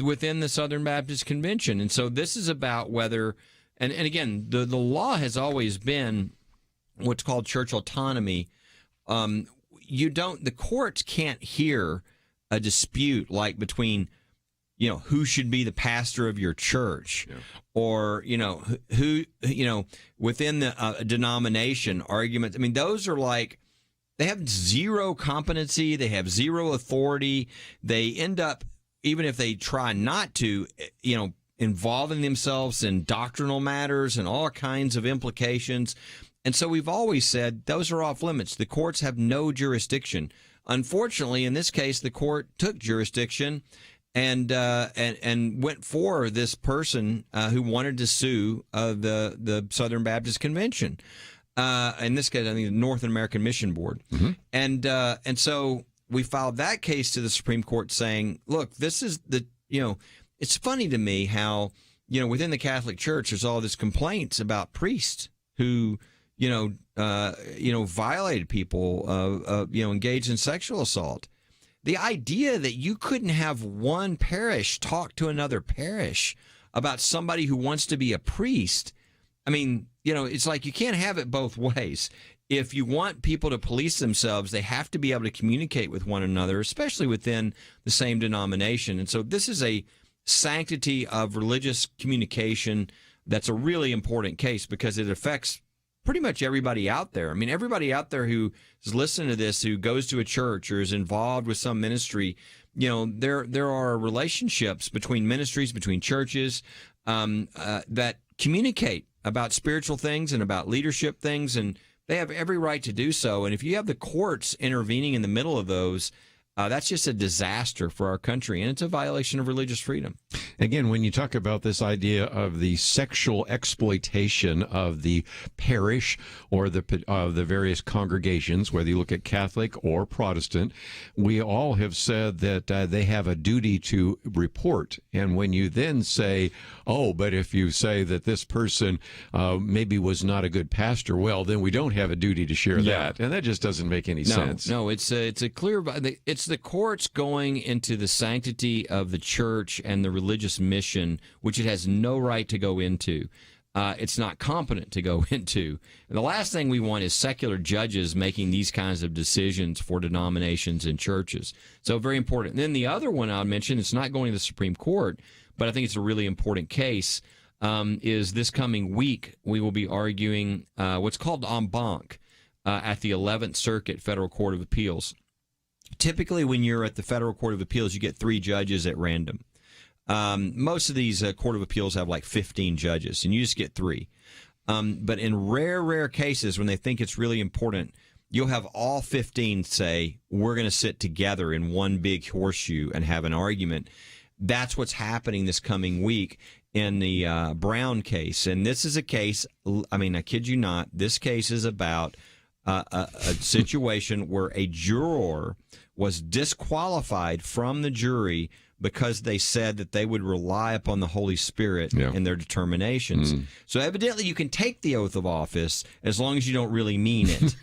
within the Southern Baptist Convention. And so this is about whether, and again, the law has always been what's called church autonomy. The courts can't hear a dispute like between who should be the pastor of your church, or who within the denomination arguments. I mean, those are like they have zero competency, they have zero authority. They end up, even if they try not to, involving themselves in doctrinal matters and all kinds of implications. And so we've always said those are off limits. The courts have no jurisdiction. Unfortunately, in this case, the court took jurisdiction and went for this person who wanted to sue the Southern Baptist Convention. In this case, I think the North American Mission Board. Mm-hmm. And so we filed that case to the Supreme Court saying, look, this is it's funny to me how, within the Catholic Church, there's all this complaints about priests who, violated people, engaged in sexual assault. The idea that you couldn't have one parish talk to another parish about somebody who wants to be a priest. I mean, it's like you can't have it both ways. If you want people to police themselves, they have to be able to communicate with one another, especially within the same denomination. And so this is a sanctity of religious communication that's a really important case because it affects pretty much everybody out there. I mean, everybody out there who is listening to this, who goes to a church or is involved with some ministry, there are relationships between ministries, between churches that communicate about spiritual things and about leadership things, and they have every right to do so. And if you have the courts intervening in the middle of those, that's just a disaster for our country, and it's a violation of religious freedom. Again, when you talk about this idea of the sexual exploitation of the parish or the various congregations, whether you look at Catholic or Protestant, we all have said that they have a duty to report. And when you then say, oh, but if you say that this person maybe was not a good pastor, well, then we don't have a duty to share that. And that just doesn't make any sense. No, it's a clear. It's the courts going into the sanctity of the church and the religious mission, which it has no right to go into. It's not competent to go into. And the last thing we want is secular judges making these kinds of decisions for denominations and churches. So very important. And then the other one I would mention, it's not going to the Supreme Court, but I think it's a really important case. is this coming week we will be arguing what's called en banc at the 11th Circuit Federal Court of Appeals. Typically, when you're at the Federal Court of Appeals, you get 3 judges at random. Most of these Court of Appeals have like 15 judges, and you just get 3. But in rare cases, when they think it's really important, you'll have all 15 say, we're going to sit together in one big horseshoe and have an argument. That's what's happening this coming week in the Brown case. And this is a case, I mean, I kid you not, this case is about a situation where a juror was disqualified from the jury because they said that they would rely upon the Holy Spirit in their determinations. So evidently you can take the oath of office as long as you don't really mean it.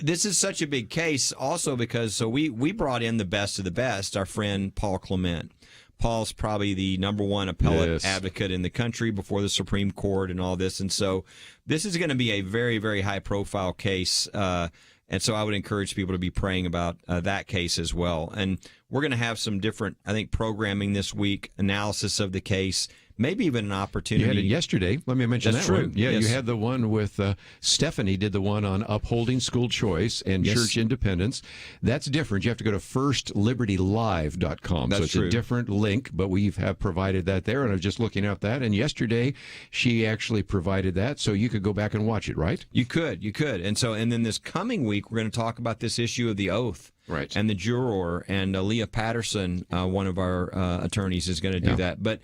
This is such a big case also because we brought in the best of the best, our friend Paul Clement. Paul's probably the number one appellate advocate in the country before the Supreme Court and all this. And so this is going to be a very, very high-profile case. And so I would encourage people to be praying about that case as well. And we're going to have some different, I think, programming this week, analysis of the case, maybe even an opportunity. You had it yesterday. Let me mention That's that true. one. Yeah, Yes. you had the one with Stephanie did the one on upholding school choice and church independence. That's different. You have to go to firstlibertylive.com. That's so it's true. a different link, but we have provided that there. And I was just looking at that. And yesterday, she actually provided that, so you could go back and watch it, right? You could. And then this coming week, we're going to talk about this issue of the oath. Right. And the juror. And Leah Patterson, one of our attorneys, is going to do that. But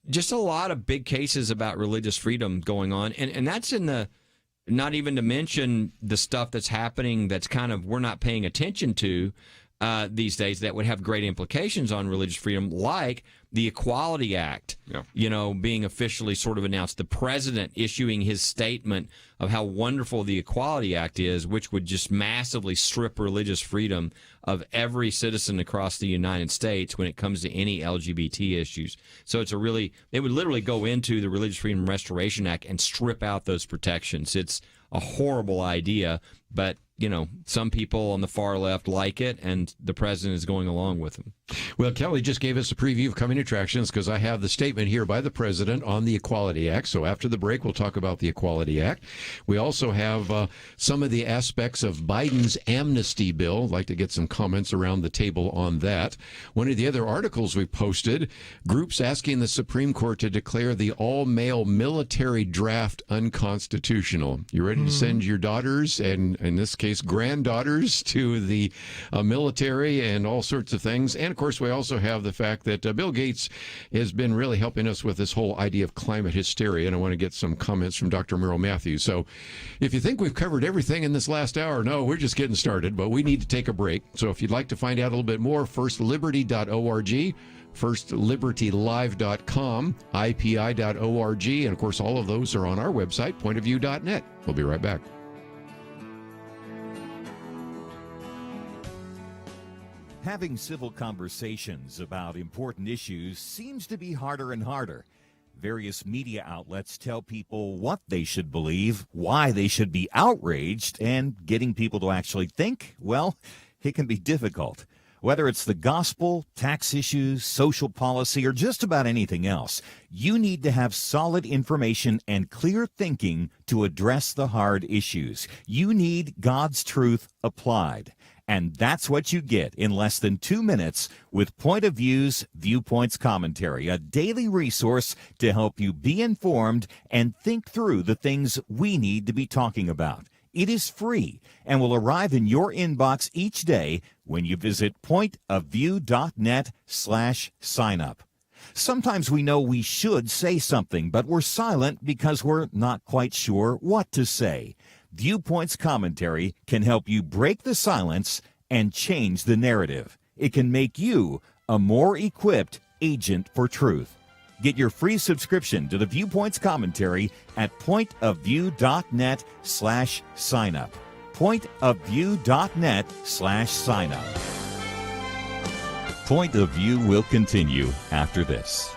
just a lot of big cases about religious freedom going on. And that's in the, not even to mention the stuff that's happening that's kind of we're not paying attention to these days that would have great implications on religious freedom, like the Equality Act, being officially sort of announced, the president issuing his statement of how wonderful the Equality Act is, which would just massively strip religious freedom of every citizen across the United States when it comes to any LGBT issues. So it would literally go into the Religious Freedom Restoration Act and strip out those protections. It's a horrible idea, but some people on the far left like it, and the president is going along with them. Well, Kelly just gave us a preview of coming attractions because I have the statement here by the president on the Equality Act. So after the break, we'll talk about the Equality Act. We also have some of the aspects of Biden's amnesty bill. I'd like to get some comments around the table on that. One of the other articles we posted, groups asking the Supreme Court to declare the all-male military draft unconstitutional. You ready to send your daughters, and in this case, granddaughters, to the military and all sorts of things? And of course, we also have the fact that Bill Gates has been really helping us with this whole idea of climate hysteria, and I want to get some comments from Dr. Merrill Matthews. So if you think we've covered everything in this last hour, no, we're just getting started, but we need to take a break. So if you'd like to find out a little bit more, firstliberty.org, firstlibertylive.com, ipi.org, and of course, all of those are on our website, pointofview.net. We'll be right back. Having civil conversations about important issues seems to be harder and harder. Various media outlets tell people what they should believe, why they should be outraged, and getting people to actually think, well, it can be difficult. Whether it's the gospel, tax issues, social policy, or just about anything else, you need to have solid information and clear thinking to address the hard issues. You need God's truth applied. And that's what you get in less than 2 minutes with Point of View's Viewpoints Commentary, a daily resource to help you be informed and think through the things we need to be talking about. It is free and will arrive in your inbox each day when you visit pointofview.net/signup. Sometimes we know we should say something, but we're silent because we're not quite sure what to say. Viewpoints Commentary can help you break the silence and change the narrative. It can make you a more equipped agent for truth. Get your free subscription to the Viewpoints Commentary at pointofview.net/signup. Pointofview.net/signup. Point of View will continue after this.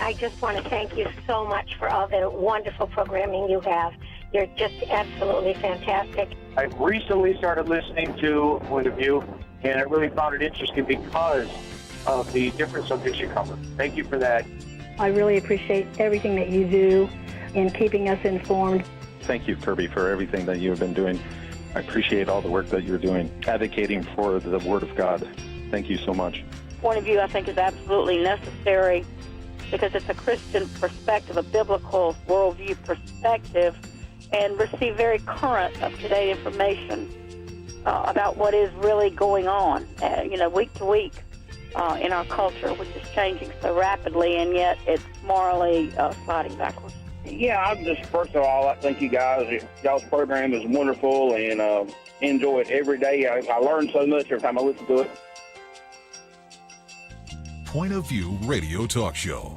I just want to thank you so much for all the wonderful programming you have. You're just absolutely fantastic. I recently started listening to Point of View, and I really found it interesting because of the different subjects you cover. Thank you for that. I really appreciate everything that you do in keeping us informed. Thank you, Kerby, for everything that you have been doing. I appreciate all the work that you're doing, advocating for the Word of God. Thank you so much. Point of view, I think, is absolutely necessary because it's a Christian perspective, a biblical worldview perspective, and receive very current, up-to-date information about what is really going on, week to week in our culture, which is changing so rapidly, and yet it's morally sliding backwards. Yeah, I'm just, first of all, I thank you guys. Y'all's program is wonderful, and enjoy it every day. I learn so much every time I listen to it. Point of View Radio Talk Show.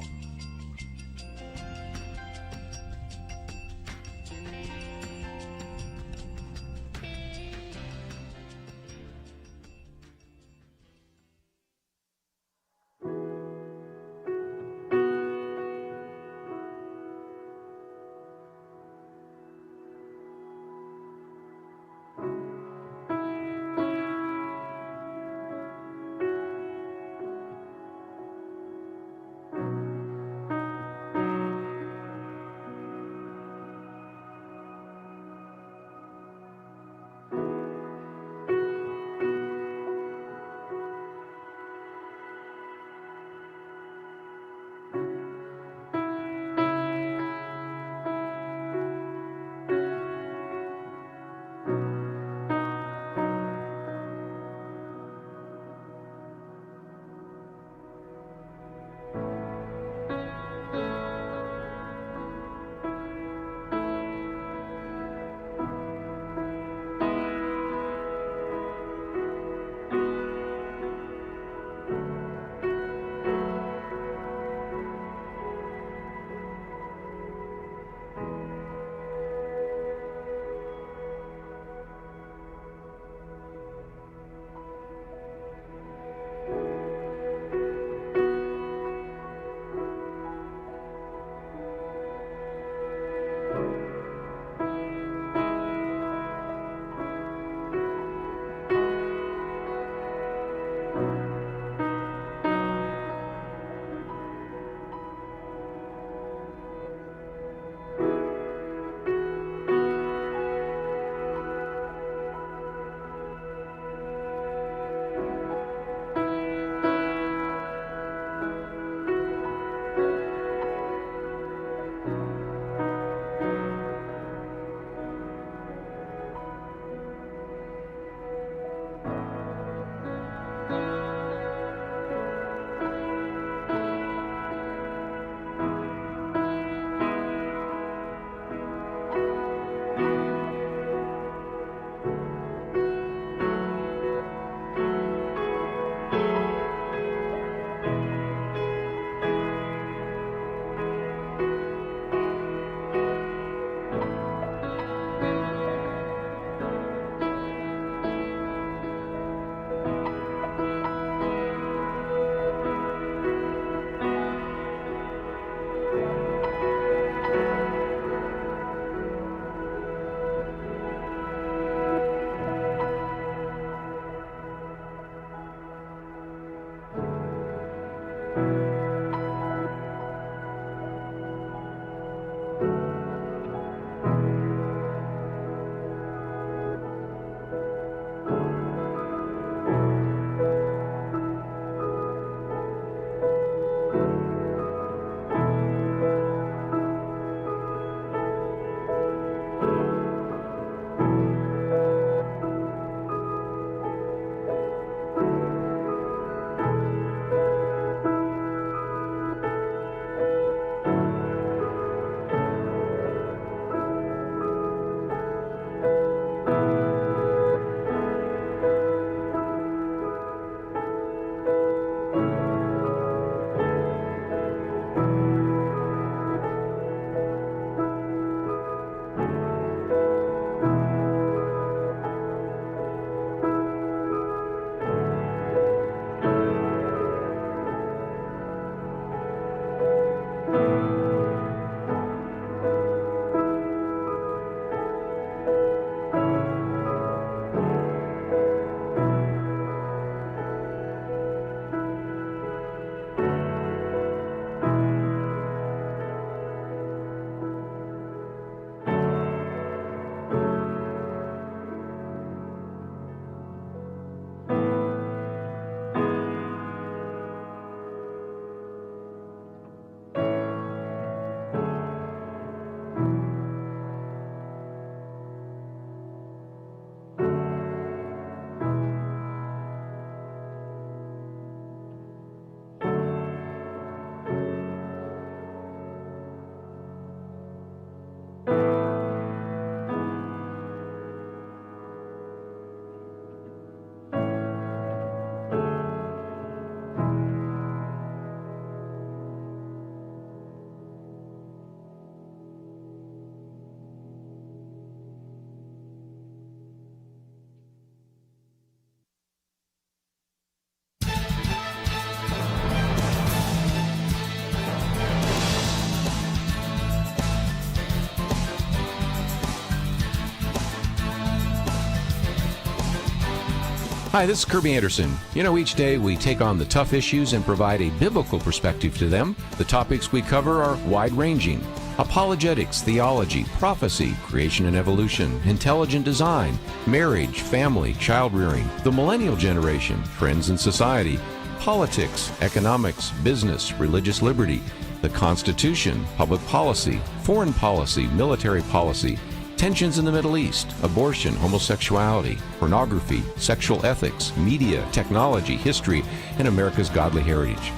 Hi, this is Kerby Anderson. Each day we take on the tough issues and provide a biblical perspective to them. The topics we cover are wide-ranging. Apologetics, theology, prophecy, creation and evolution, intelligent design, marriage, family, child-rearing, the millennial generation, trends in society, politics, economics, business, religious liberty, the Constitution, public policy, foreign policy, military policy, tensions in the Middle East, abortion, homosexuality, pornography, sexual ethics, media, technology, history, and America's godly heritage.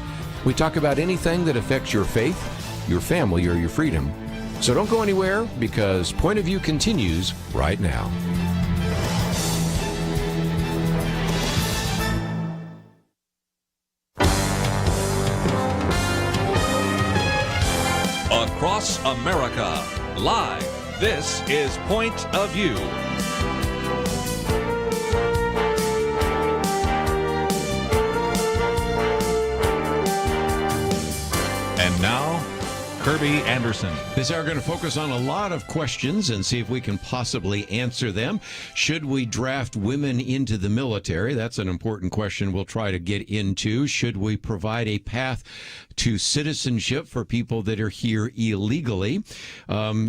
We talk about anything that affects your faith, your family, or your freedom. So don't go anywhere, because Point of View continues right now. Across America, live. This is Point of View. And now, Kerby Anderson. This hour, we're going to focus on a lot of questions and see if we can possibly answer them. Should we draft women into the military? That's an important question we'll try to get into. Should we provide a path to citizenship for people that are here illegally?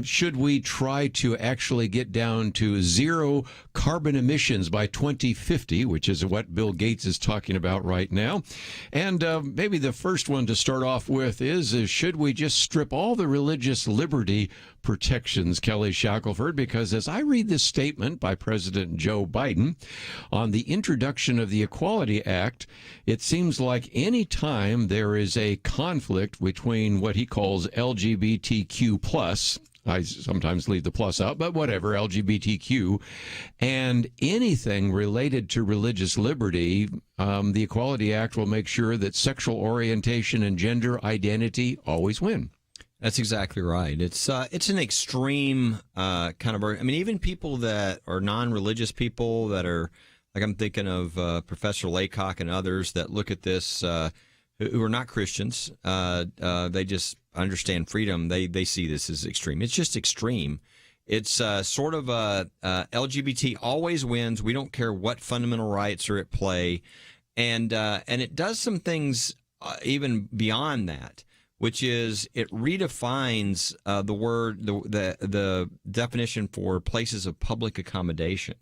Should we try to actually get down to zero carbon emissions by 2050, which is what Bill Gates is talking about right now? And maybe the first one to start off with is should we just strip all the religious liberty protections, Kelly Shackelford? Because as I read this statement by President Joe Biden on the introduction of the Equality Act, it seems like any time there is a conflict between what he calls LGBTQ plus, I sometimes leave the plus out, but whatever, LGBTQ, and anything related to religious liberty, the Equality Act will make sure that sexual orientation and gender identity always win. That's exactly right. It's an extreme kind of. I mean, even people that are non-religious people that are, like I'm thinking of Professor Laycock and others that look at this who are not Christians. They just understand freedom. They see this as extreme. It's just extreme. It's sort of LGBT always wins. We don't care what fundamental rights are at play, and it does some things even beyond that, which is it redefines the word, the definition for places of public accommodation.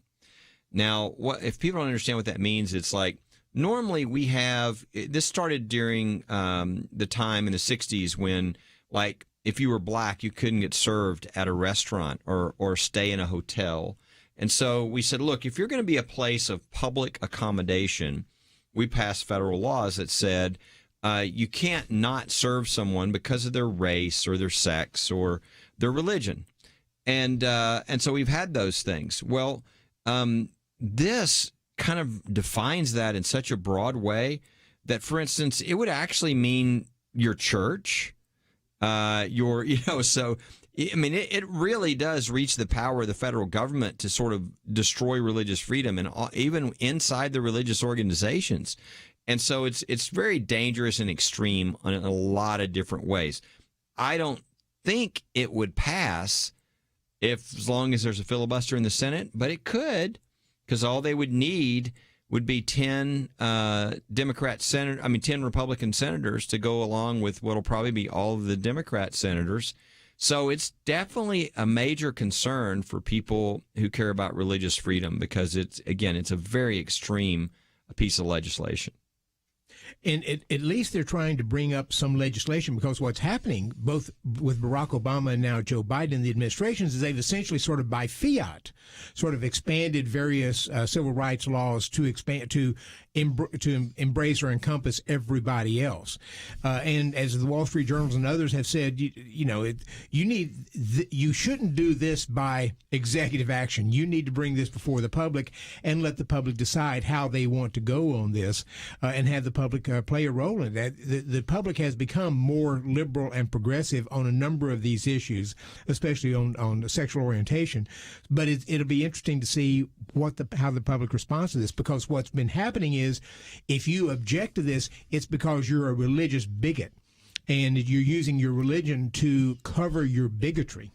Now, if people don't understand what that means, it's like normally we have, this started during the time in the 60s when, like, if you were black, you couldn't get served at a restaurant or stay in a hotel. And so we said, look, if you're going to be a place of public accommodation, we passed federal laws that said, you can't not serve someone because of their race or their sex or their religion. And so we've had those things. Well, this kind of defines that in such a broad way that, for instance, it would actually mean your church, so, I mean, it really does reach the power of the federal government to sort of destroy religious freedom and even inside the religious organizations. And so it's very dangerous and extreme in a lot of different ways. I don't think it would pass as long as there's a filibuster in the Senate, but it could, because all they would need would be 10 10 Republican senators to go along with what'll probably be all of the Democrat senators. So it's definitely a major concern for people who care about religious freedom because it's a very extreme piece of legislation. And at least they're trying to bring up some legislation, because what's happening both with Barack Obama and now Joe Biden, the administrations, is they've essentially sort of by fiat sort of expanded various civil rights laws to embrace or encompass everybody else. And as the Wall Street Journal and others have said, you shouldn't do this by executive action. You need to bring this before the public and let the public decide how they want to go on this, and have the public play a role in that. The public has become more liberal and progressive on a number of these issues, especially on sexual orientation. But it'll be interesting to see how the public responds to this, because what's been happening is if you object to this, it's because you're a religious bigot and you're using your religion to cover your bigotry.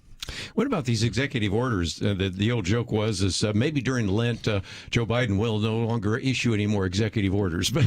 What about these executive orders? The old joke was maybe during Lent, Joe Biden will no longer issue any more executive orders. But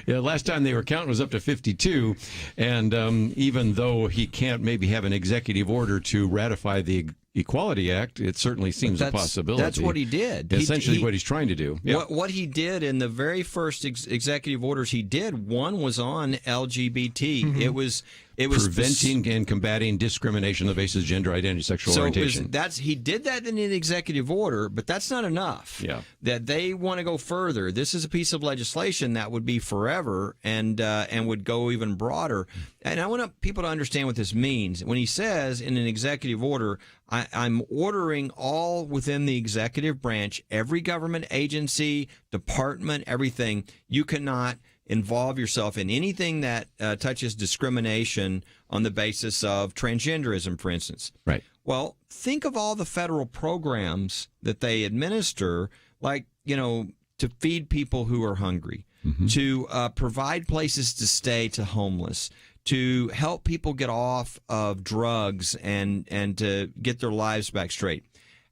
last time they were counting was up to 52. And even though he can't maybe have an executive order to ratify the Equality Act, it certainly seems a possibility. That's what he did. Essentially what he's trying to do. Yep. What he did in the very first executive orders he did, one was on LGBT. Mm-hmm. It was preventing and combating discrimination on the basis of gender identity, sexual orientation. He did that in an executive order, but that's not enough. Yeah. That they want to go further. This is a piece of legislation that would be forever and would go even broader. And I want people to understand what this means. When he says in an executive order, I'm ordering all within the executive branch, every government agency, department, everything, you cannot involve yourself in anything that touches discrimination on the basis of transgenderism, for instance. Right. Well, think of all the federal programs that they administer, like, to feed people who are hungry, to provide places to stay to homeless, to help people get off of drugs and to get their lives back straight.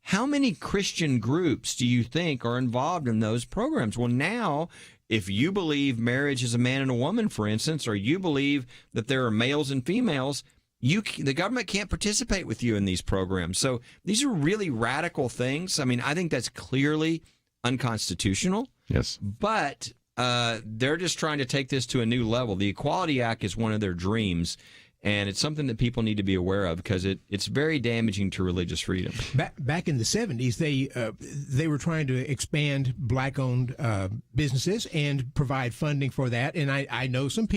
How many Christian groups do you think are involved in those programs? Well, now, if you believe marriage is a man and a woman, for instance, or you believe that there are males and females, the government can't participate with you in these programs. So these are really radical things. I mean, I think that's clearly unconstitutional. Yes. But they're just trying to take this to a new level. The Equality Act is one of their dreams, and it's something that people need to be aware of because it's very damaging to religious freedom. Back in the 70s, they were trying to expand black-owned businesses and provide funding for that. And I know some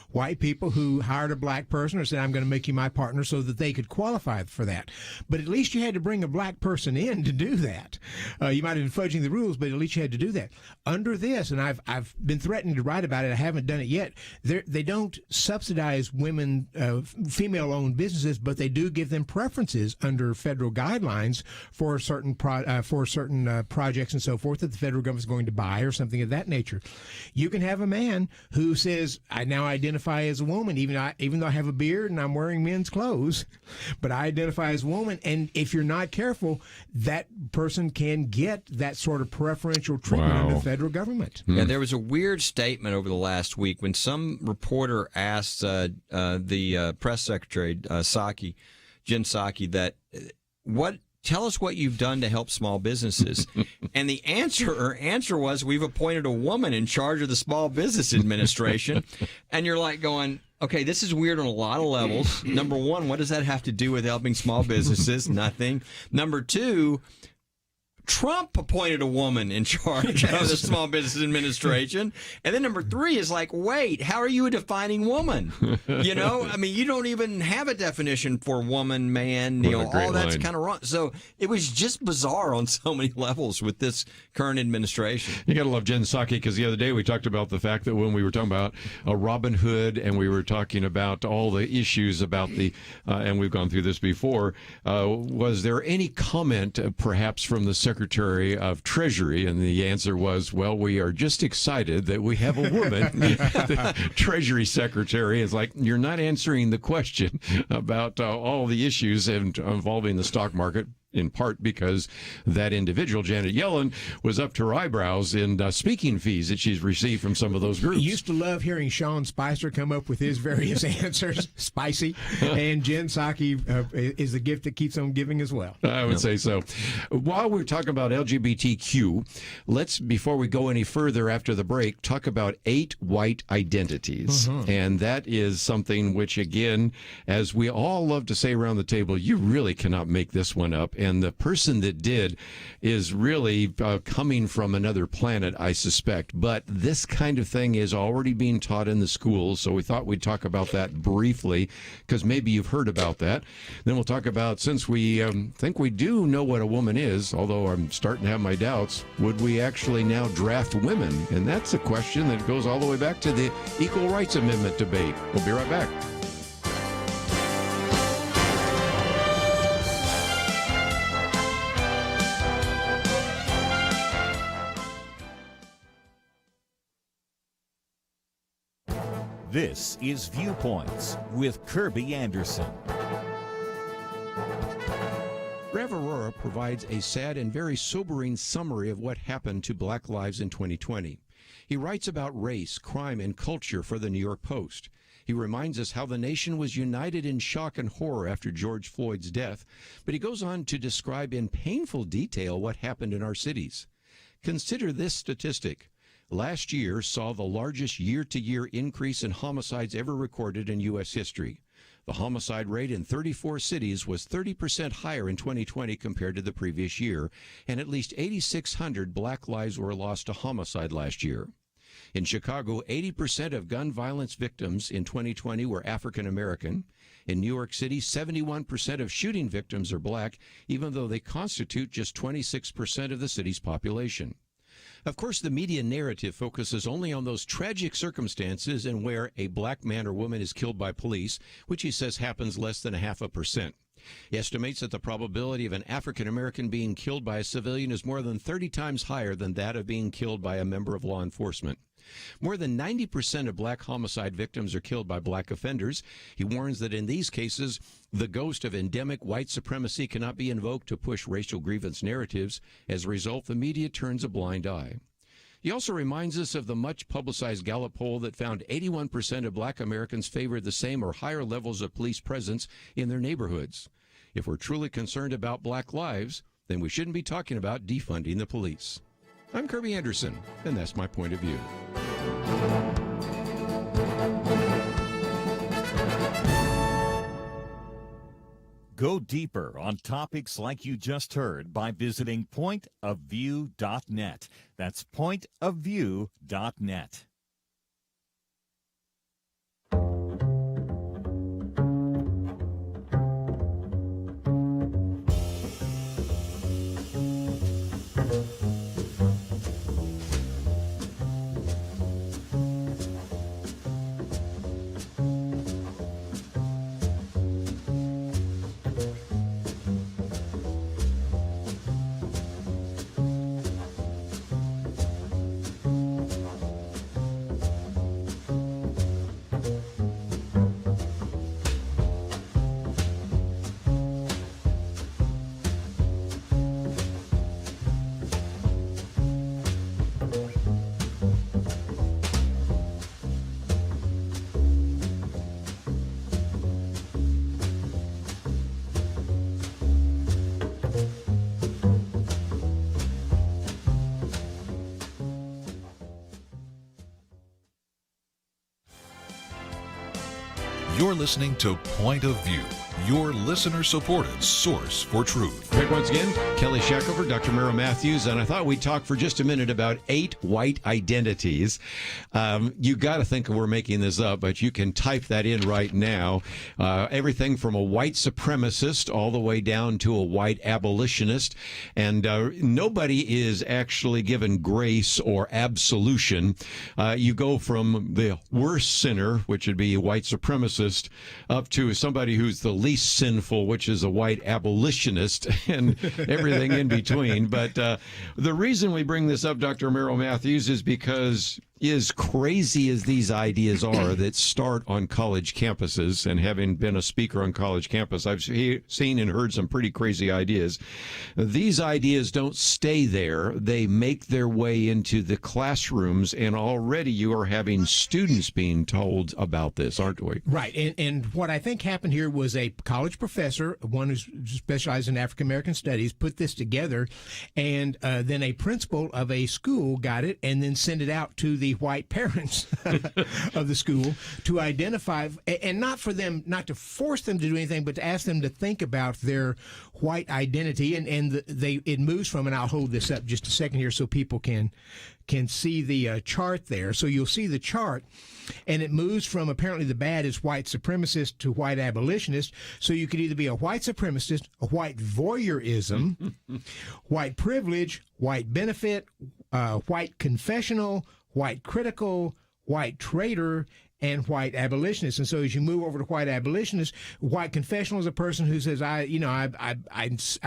white people who hired a black person or said, I'm going to make you my partner so that they could qualify for that. But at least you had to bring a black person in to do that. You might have been fudging the rules, but at least you had to do that. Under this, and I've been threatening to write about it, I haven't done it yet, they don't subsidize women, female-owned businesses, but they do give them preferences under federal guidelines for certain projects and so forth that the federal government is going to buy or something of that nature. You can have a man who says, I now identify as a woman, even though I have a beard and I'm wearing men's clothes, but I identify as a woman. And if you're not careful, that person can get that sort of preferential treatment under the federal government. Yeah, there was a weird statement over the last week when some reporter asked the press secretary, Jen Psaki, that tell us what you've done to help small businesses. And the answer was, we've appointed a woman in charge of the Small Business Administration. And you're like going, okay, this is weird on a lot of levels. Number one, what does that have to do with helping small businesses? Nothing. Number two, Trump appointed a woman in charge of the Small Business Administration. And then number three is like, wait, how are you a defining woman? I mean, you don't even have a definition for woman, man, all that's kind of wrong. So it was just bizarre on so many levels with this current administration. You got to love Jen Psaki, because the other day we talked about the fact that when we were talking about Robin Hood and we were talking about all the issues about and we've gone through this before, was there any comment perhaps from the Secretary of Treasury? And the answer was, well, we are just excited that we have a woman. The Treasury Secretary is like, you're not answering the question about all the issues involving the stock market, in part because that individual, Janet Yellen, was up to her eyebrows in speaking fees that she's received from some of those groups. Used to love hearing Sean Spicer come up with his various answers, spicy, and Jen Psaki is the gift that keeps on giving as well. I would say so. While we're talking about LGBTQ, let's, before we go any further after the break, talk about 8 white identities. And that is something which, again, as we all love to say around the table, you really cannot make this one up. And the person that did is really coming from another planet, I suspect. But this kind of thing is already being taught in the schools, so we thought we'd talk about that briefly, because maybe you've heard about that. Then we'll talk about, since we think we do know what a woman is, although I'm starting to have my doubts, would we actually now draft women? And that's a question that goes all the way back to the Equal Rights Amendment debate. We'll be right back. This is Viewpoints with Kerby Anderson. Trev Aurora provides a sad and very sobering summary of what happened to black lives in 2020. He writes about race, crime, and culture for the New York Post. He reminds us how the nation was united in shock and horror after George Floyd's death, but he goes on to describe in painful detail what happened in our cities. Consider this statistic. Last year saw the largest year-to-year increase in homicides ever recorded in U.S. history. The homicide rate in 34 cities was 30% higher in 2020 compared to the previous year, and at least 8,600 black lives were lost to homicide last year. In Chicago, 80% of gun violence victims in 2020 were African American. In New York City, 71% of shooting victims are black, even though they constitute just 26% of the city's population. Of course, the media narrative focuses only on those tragic circumstances and where a black man or woman is killed by police, which he says happens less than 0.5%. He estimates that the probability of an African American being killed by a civilian is more than 30 times higher than that of being killed by a member of law enforcement. More than 90% of black homicide victims are killed by black offenders. He warns that in these cases, the ghost of endemic white supremacy cannot be invoked to push racial grievance narratives. As a result, the media turns a blind eye. He also reminds us of the much-publicized Gallup poll that found 81% of black Americans favored the same or higher levels of police presence in their neighborhoods. If we're truly concerned about black lives, then we shouldn't be talking about defunding the police. I'm Kerby Anderson, and that's my point of view. Go deeper on topics like you just heard by visiting pointofview.net. That's pointofview.net. You're listening to Point of View, your listener-supported source for truth. Back once again, Kelly Shackelford, Dr. Merrill Matthews, and I thought we'd talk for just a minute about 8 white identities. You got to think we're making this up, but you can type that in right now. Everything from a white supremacist all the way down to a white abolitionist, and nobody is actually given grace or absolution. You go from the worst sinner, which would be a white supremacist, up to somebody who's the least sinful, which is a white abolitionist, and everything in between. But the reason we bring this up, Dr. Merrill Matthews, is because as crazy as these ideas are that start on college campuses, and having been a speaker on college campus, I've seen and heard some pretty crazy ideas. These ideas don't stay there. They make their way into the classrooms, and already you are having students being told about this, aren't we? Right. And what I think happened here was a college professor, one who specialized in African American studies, put this together, and then a principal of a school got it and then sent it out to the white parents of the school to identify, and not for them, not to force them to do anything, but to ask them to think about their white identity. And it moves from, and I'll hold this up just a second here so people can see the chart there. So you'll see the chart, and it moves from apparently the bad is white supremacist to white abolitionist. So you could either be a white supremacist, a white voyeurism, white privilege, white benefit, white confessional, white critical, white traitor, and white abolitionists. And so as you move over to white abolitionists, white confessional is a person who says, I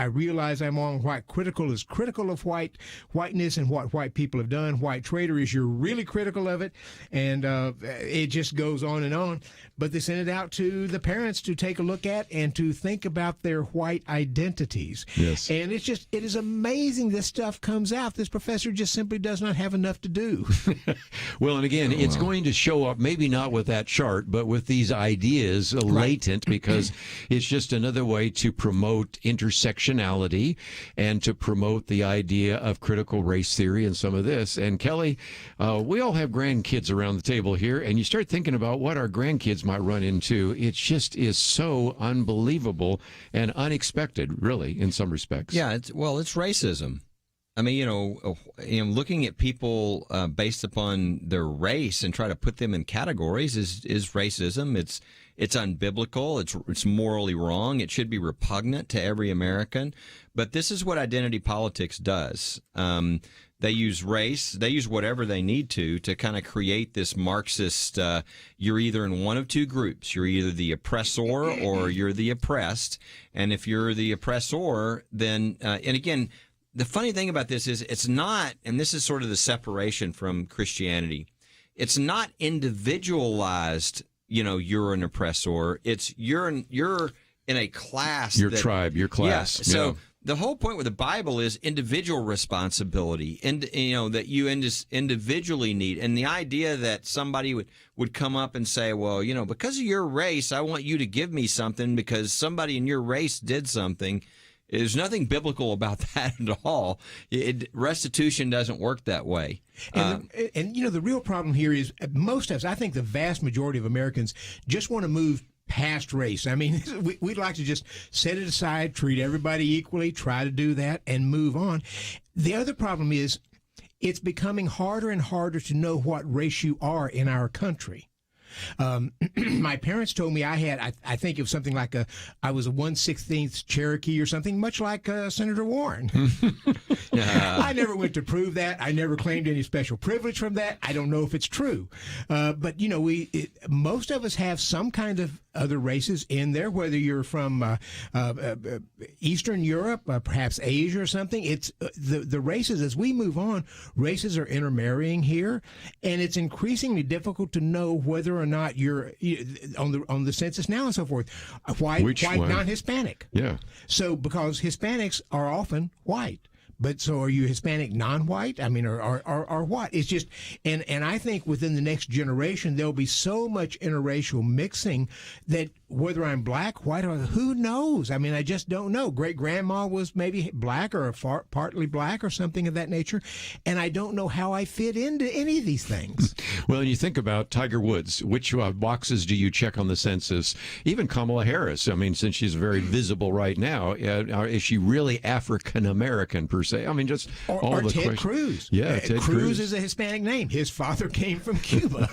realize I'm wrong. White critical is critical of whiteness and what white people have done. White traitor is you're really critical of it. And it just goes on and on. But they send it out to the parents to take a look at and to think about their white identities. Yes. And it is amazing this stuff comes out. This professor just simply does not have enough to do. Well, and again, it's going to show up, maybe not with that chart, but with these ideas latent, because it's just another way to promote intersectionality and to promote the idea of critical race theory and some of this. And Kelly, we all have grandkids around the table here, and you start thinking about what our grandkids might run into. It just is so unbelievable and unexpected, really, in some respects. Yeah, it's racism. I mean, looking at people based upon their race and try to put them in categories is racism. It's unbiblical. It's morally wrong. It should be repugnant to every American. But this is what identity politics does. They use race. They use whatever they need to kind of create this Marxist. You're either in one of two groups. You're either the oppressor or you're the oppressed. And if you're the oppressor, then and again. The funny thing about this is it's not, and this is sort of the separation from Christianity, it's not individualized, you're an oppressor. It's you're in a class. Your tribe, your class. Yeah. So the whole point with the Bible is individual responsibility, and that you individually need. And the idea that somebody would come up and say, well, because of your race, I want you to give me something because somebody in your race did something. There's nothing biblical about that at all. Restitution doesn't work that way. And the real problem here is most of us, I think the vast majority of Americans just want to move past race. I mean, we'd like to just set it aside, treat everybody equally, try to do that, and move on. The other problem is it's becoming harder and harder to know what race you are in our country. My parents told me I think it was something like I was a 1/16 Cherokee or something, much like Senator Warren. I never went to prove that. I never claimed any special privilege from that. I don't know if it's true. But, most of us have some kind of other races in there, whether you're from Eastern Europe, perhaps Asia or something. It's the races, as we move on, races are intermarrying here, and it's increasingly difficult to know whether or not you're on the census now and so forth. White, non-Hispanic. Yeah. So because Hispanics are often white. But so are you Hispanic non-white? I mean, or what? It's just, and I think within the next generation, there'll be so much interracial mixing that whether I'm black, white, or who knows? I mean, I just don't know. Great-grandma was maybe black or partly black or something of that nature, and I don't know how I fit into any of these things. Well, you think about Tiger Woods. Which boxes do you check on the census? Even Kamala Harris. I mean, since she's very visible right now, is she really African-American per se? I mean, just all the Ted questions. Cruz. Yeah, Ted Cruz is a Hispanic name. His father came from Cuba.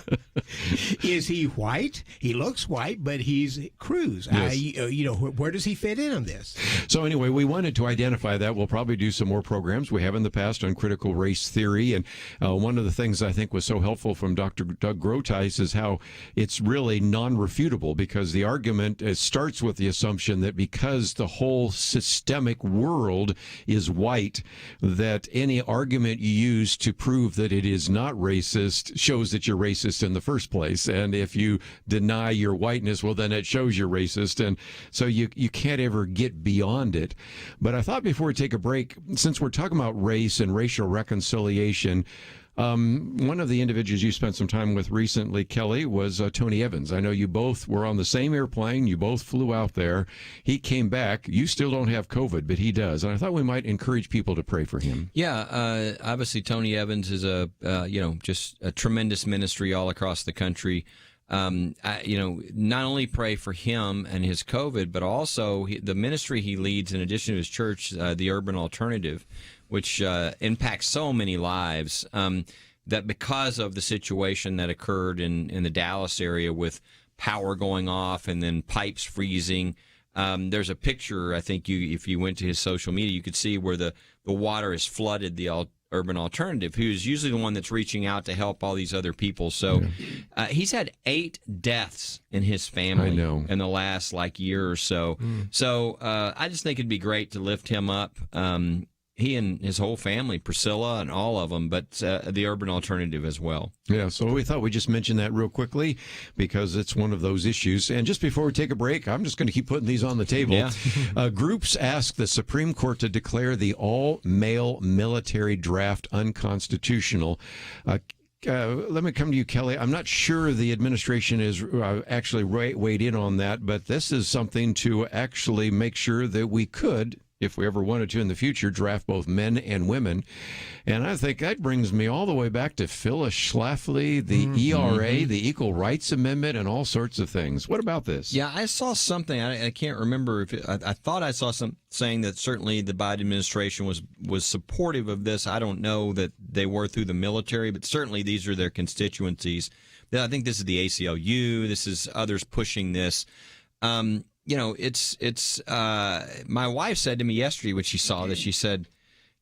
Is he white? He looks white, but he's Cruz. Yes. Where does he fit in on this? So anyway, we wanted to identify that. We'll probably do some more programs. We have in the past on critical race theory, and one of the things I think was so helpful from Dr. Doug Groothuis is how it's really non-refutable, because the argument starts with the assumption that because the whole systemic world is white, that any argument you use to prove that it is not racist shows that you're racist in the first place. And if you deny your whiteness, well, then it shows you're racist. And so you can't ever get beyond it. But I thought before we take a break, since we're talking about race and racial reconciliation, one of the individuals you spent some time with recently, Kelly, was Tony Evans. I know you both were on the same airplane. You both flew out there. He came back. You still don't have COVID, but he does. And I thought we might encourage people to pray for him. Yeah, obviously Tony Evans is just a tremendous ministry all across the country. Not only pray for him and his COVID, but also the ministry he leads in addition to his church, the Urban Alternative, which impacts so many lives, that because of the situation that occurred in the Dallas area with power going off and then pipes freezing, there's a picture, I think if you went to his social media, you could see where the water has flooded the Urban Alternative, who's usually the one that's reaching out to help all these other people. So he's had 8 deaths in his family in the last year or so. So I just think it'd be great to lift him up. He and his whole family, Priscilla and all of them, but the Urban Alternative as well. Yeah, so we thought we'd just mention that real quickly because it's one of those issues. And just before we take a break, I'm just going to keep putting these on the table. Yeah. Groups ask the Supreme Court to declare the all-male military draft unconstitutional. Let me come to you, Kelly. I'm not sure the administration is actually weighed in on that, but this is something to actually make sure that we could, if we ever wanted to in the future, draft both men and women. And I think that brings me all the way back to Phyllis Schlafly, the ERA, the Equal Rights Amendment, and all sorts of things. What about this? Yeah, I saw something. I can't remember if I thought I saw some saying that certainly the Biden administration was supportive of this. I don't know that they were through the military, but certainly these are their constituencies. I think this is the ACLU. This is others pushing this. It's my wife said to me yesterday when she saw this, she said,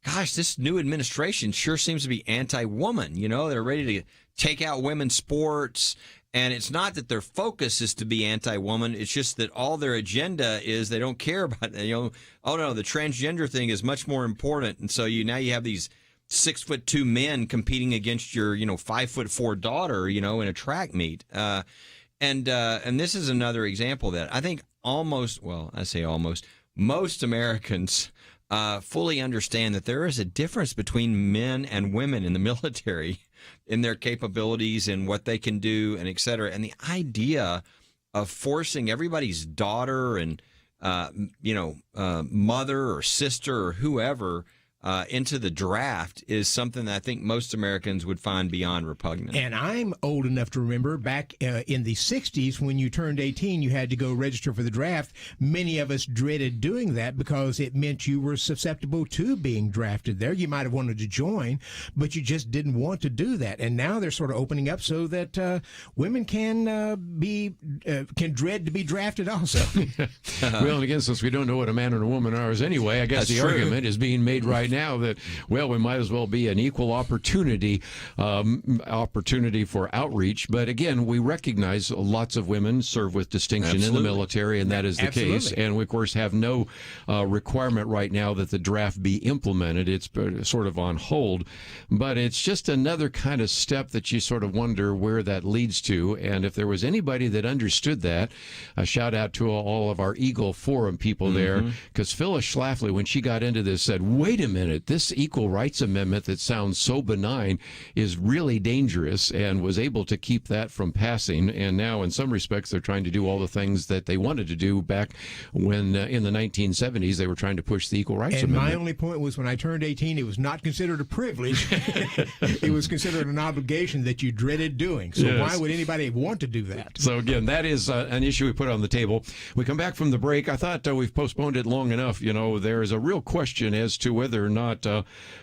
gosh, this new administration sure seems to be anti-woman. They're ready to take out women's sports. And it's not that their focus is to be anti-woman. It's just that all their agenda is they don't care about, oh no, the transgender thing is much more important. And so now you have these 6'2" men competing against your, 5'4" daughter, in a track meet. And this is another example of that. I think most Americans fully understand that there is a difference between men and women in the military in their capabilities and what they can do and et cetera. And the idea of forcing everybody's daughter and, mother or sister or whoever into the draft is something that I think most Americans would find beyond repugnant. And I'm old enough to remember back in the 60s when you turned 18, you had to go register for the draft. Many of us dreaded doing that because it meant you were susceptible to being drafted there. You might have wanted to join, but you just didn't want to do that. And now they're sort of opening up so that women can dread to be drafted also. Well, and again, since we don't know what a man and a woman are anyway, I guess the argument is being made right now that, well, we might as well be an equal opportunity for outreach. But again, we recognize lots of women serve with distinction in the military, and that is the case. And we, of course, have no requirement right now that the draft be implemented. It's sort of on hold. But it's just another kind of step that you sort of wonder where that leads to. And if there was anybody that understood that, a shout out to all of our Eagle Forum people there, because Phyllis Schlafly, when she got into this, said, wait a minute, this Equal Rights Amendment that sounds so benign is really dangerous, and was able to keep that from passing. And now, in some respects, they're trying to do all the things that they wanted to do back when, in the 1970s, they were trying to push the Equal Rights Amendment. And my only point was when I turned 18, it was not considered a privilege. It was considered an obligation that you dreaded doing. So why would anybody want to do that? So again, that is an issue we put on the table. We come back from the break. I thought we've postponed it long enough. There is a real question as to whether or not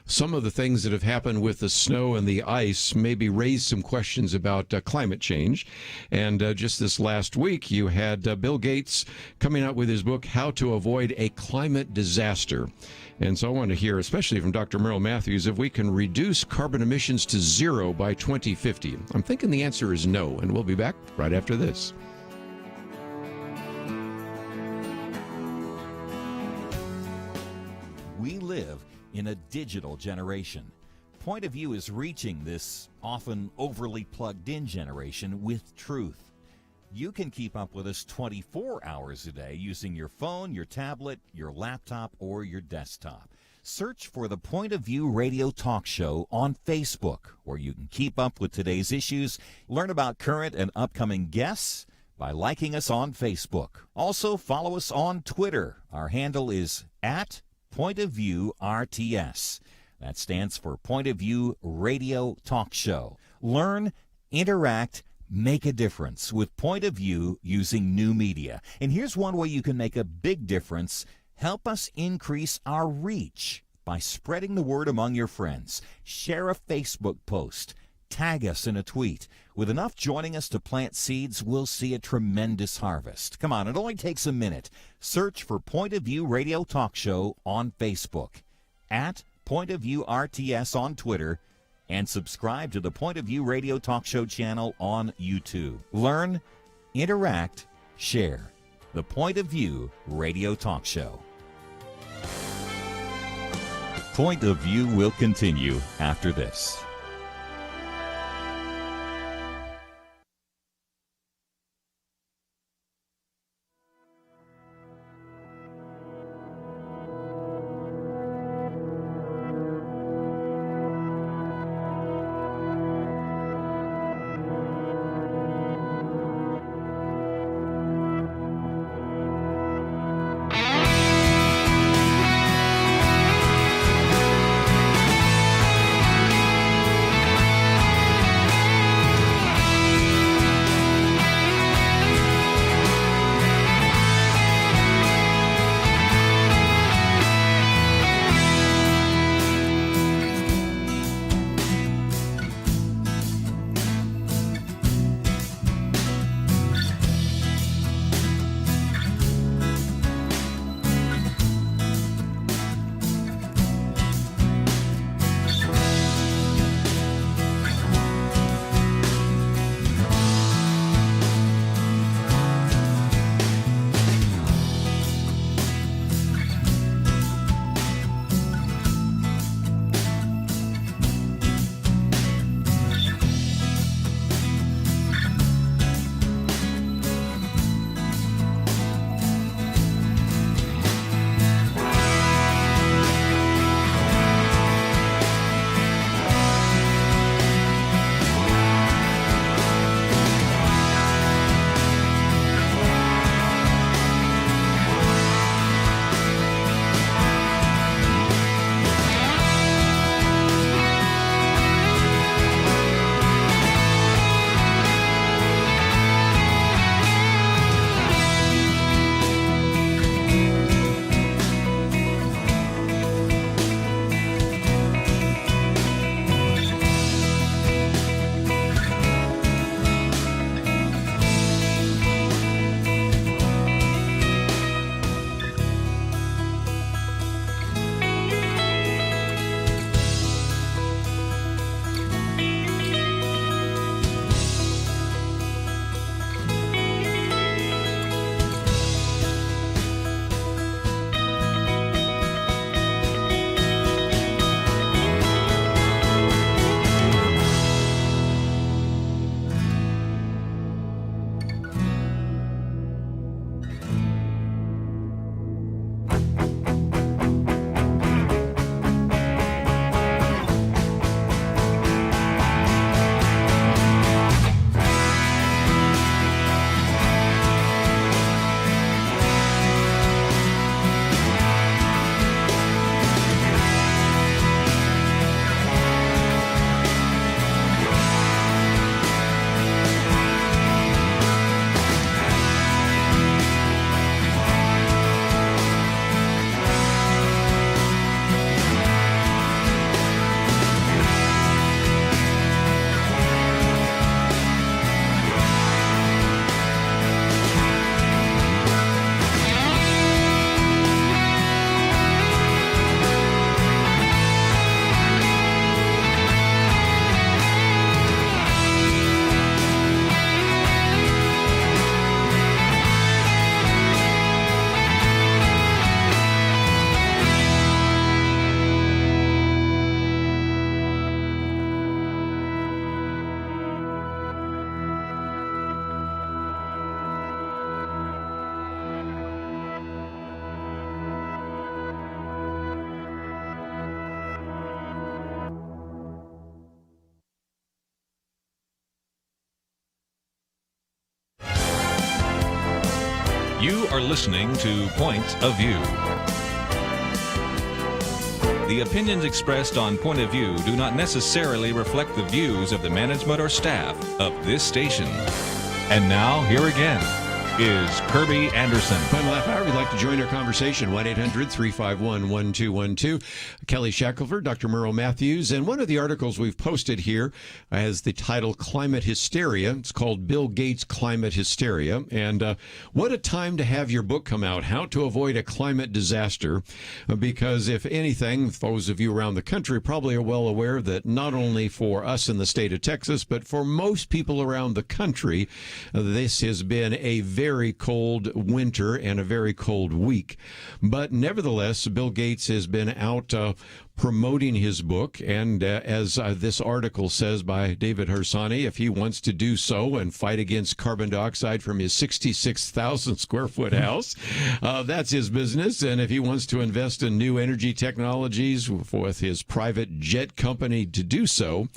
some of the things that have happened with the snow and the ice maybe raised some questions about climate change. And just this last week, you had Bill Gates coming out with his book, How to Avoid a Climate Disaster. And so I want to hear, especially from Dr. Merrill Matthews, if we can reduce carbon emissions to zero by 2050. I'm thinking the answer is no, and we'll be back right after this. We live in a digital generation. Point of View is reaching this often overly plugged-in generation with truth. You can keep up with us 24 hours a day using your phone, your tablet, your laptop, or your desktop. Search for the Point of View radio talk show on Facebook, where you can keep up with today's issues, learn about current and upcoming guests by liking us on Facebook. Also, follow us on Twitter. Our handle is @PointOfViewRTS. That stands for Point of View Radio Talk Show. Learn, interact, make a difference with Point of View using new media. And here's one way you can make a big difference. Help us increase our reach by spreading the word among your friends. Share a Facebook post. Tag us in a tweet. With enough joining us to plant seeds, we'll see a tremendous harvest. Come on, it only takes a minute. Search for Point of View Radio Talk Show on Facebook. Point of View RTS on Twitter, and subscribe to the Point of View Radio Talk Show channel on YouTube. Learn, interact, share. The Point of View Radio Talk Show. Point of View will continue after this. You are listening to Point of View. The opinions expressed on Point of View do not necessarily reflect the views of the management or staff of this station. And now, here again, is Kerby Anderson. Final half hour, if you'd like to join our conversation, 1-800-351-1212. Kelly Shackelford, Dr. Merrill Matthews, and one of the articles we've posted here has the title Climate Hysteria. It's called Bill Gates' Climate Hysteria. And what a time to have your book come out, How to Avoid a Climate Disaster. Because if anything, those of you around the country probably are well aware that not only for us in the state of Texas, but for most people around the country, this has been a very cold winter and a very cold week. But nevertheless, Bill Gates has been out promoting his book, and as this article says by David Harsani, if he wants to do so and fight against carbon dioxide from his 66,000 square foot house, that's his business. And if he wants to invest in new energy technologies with his private jet company to do so.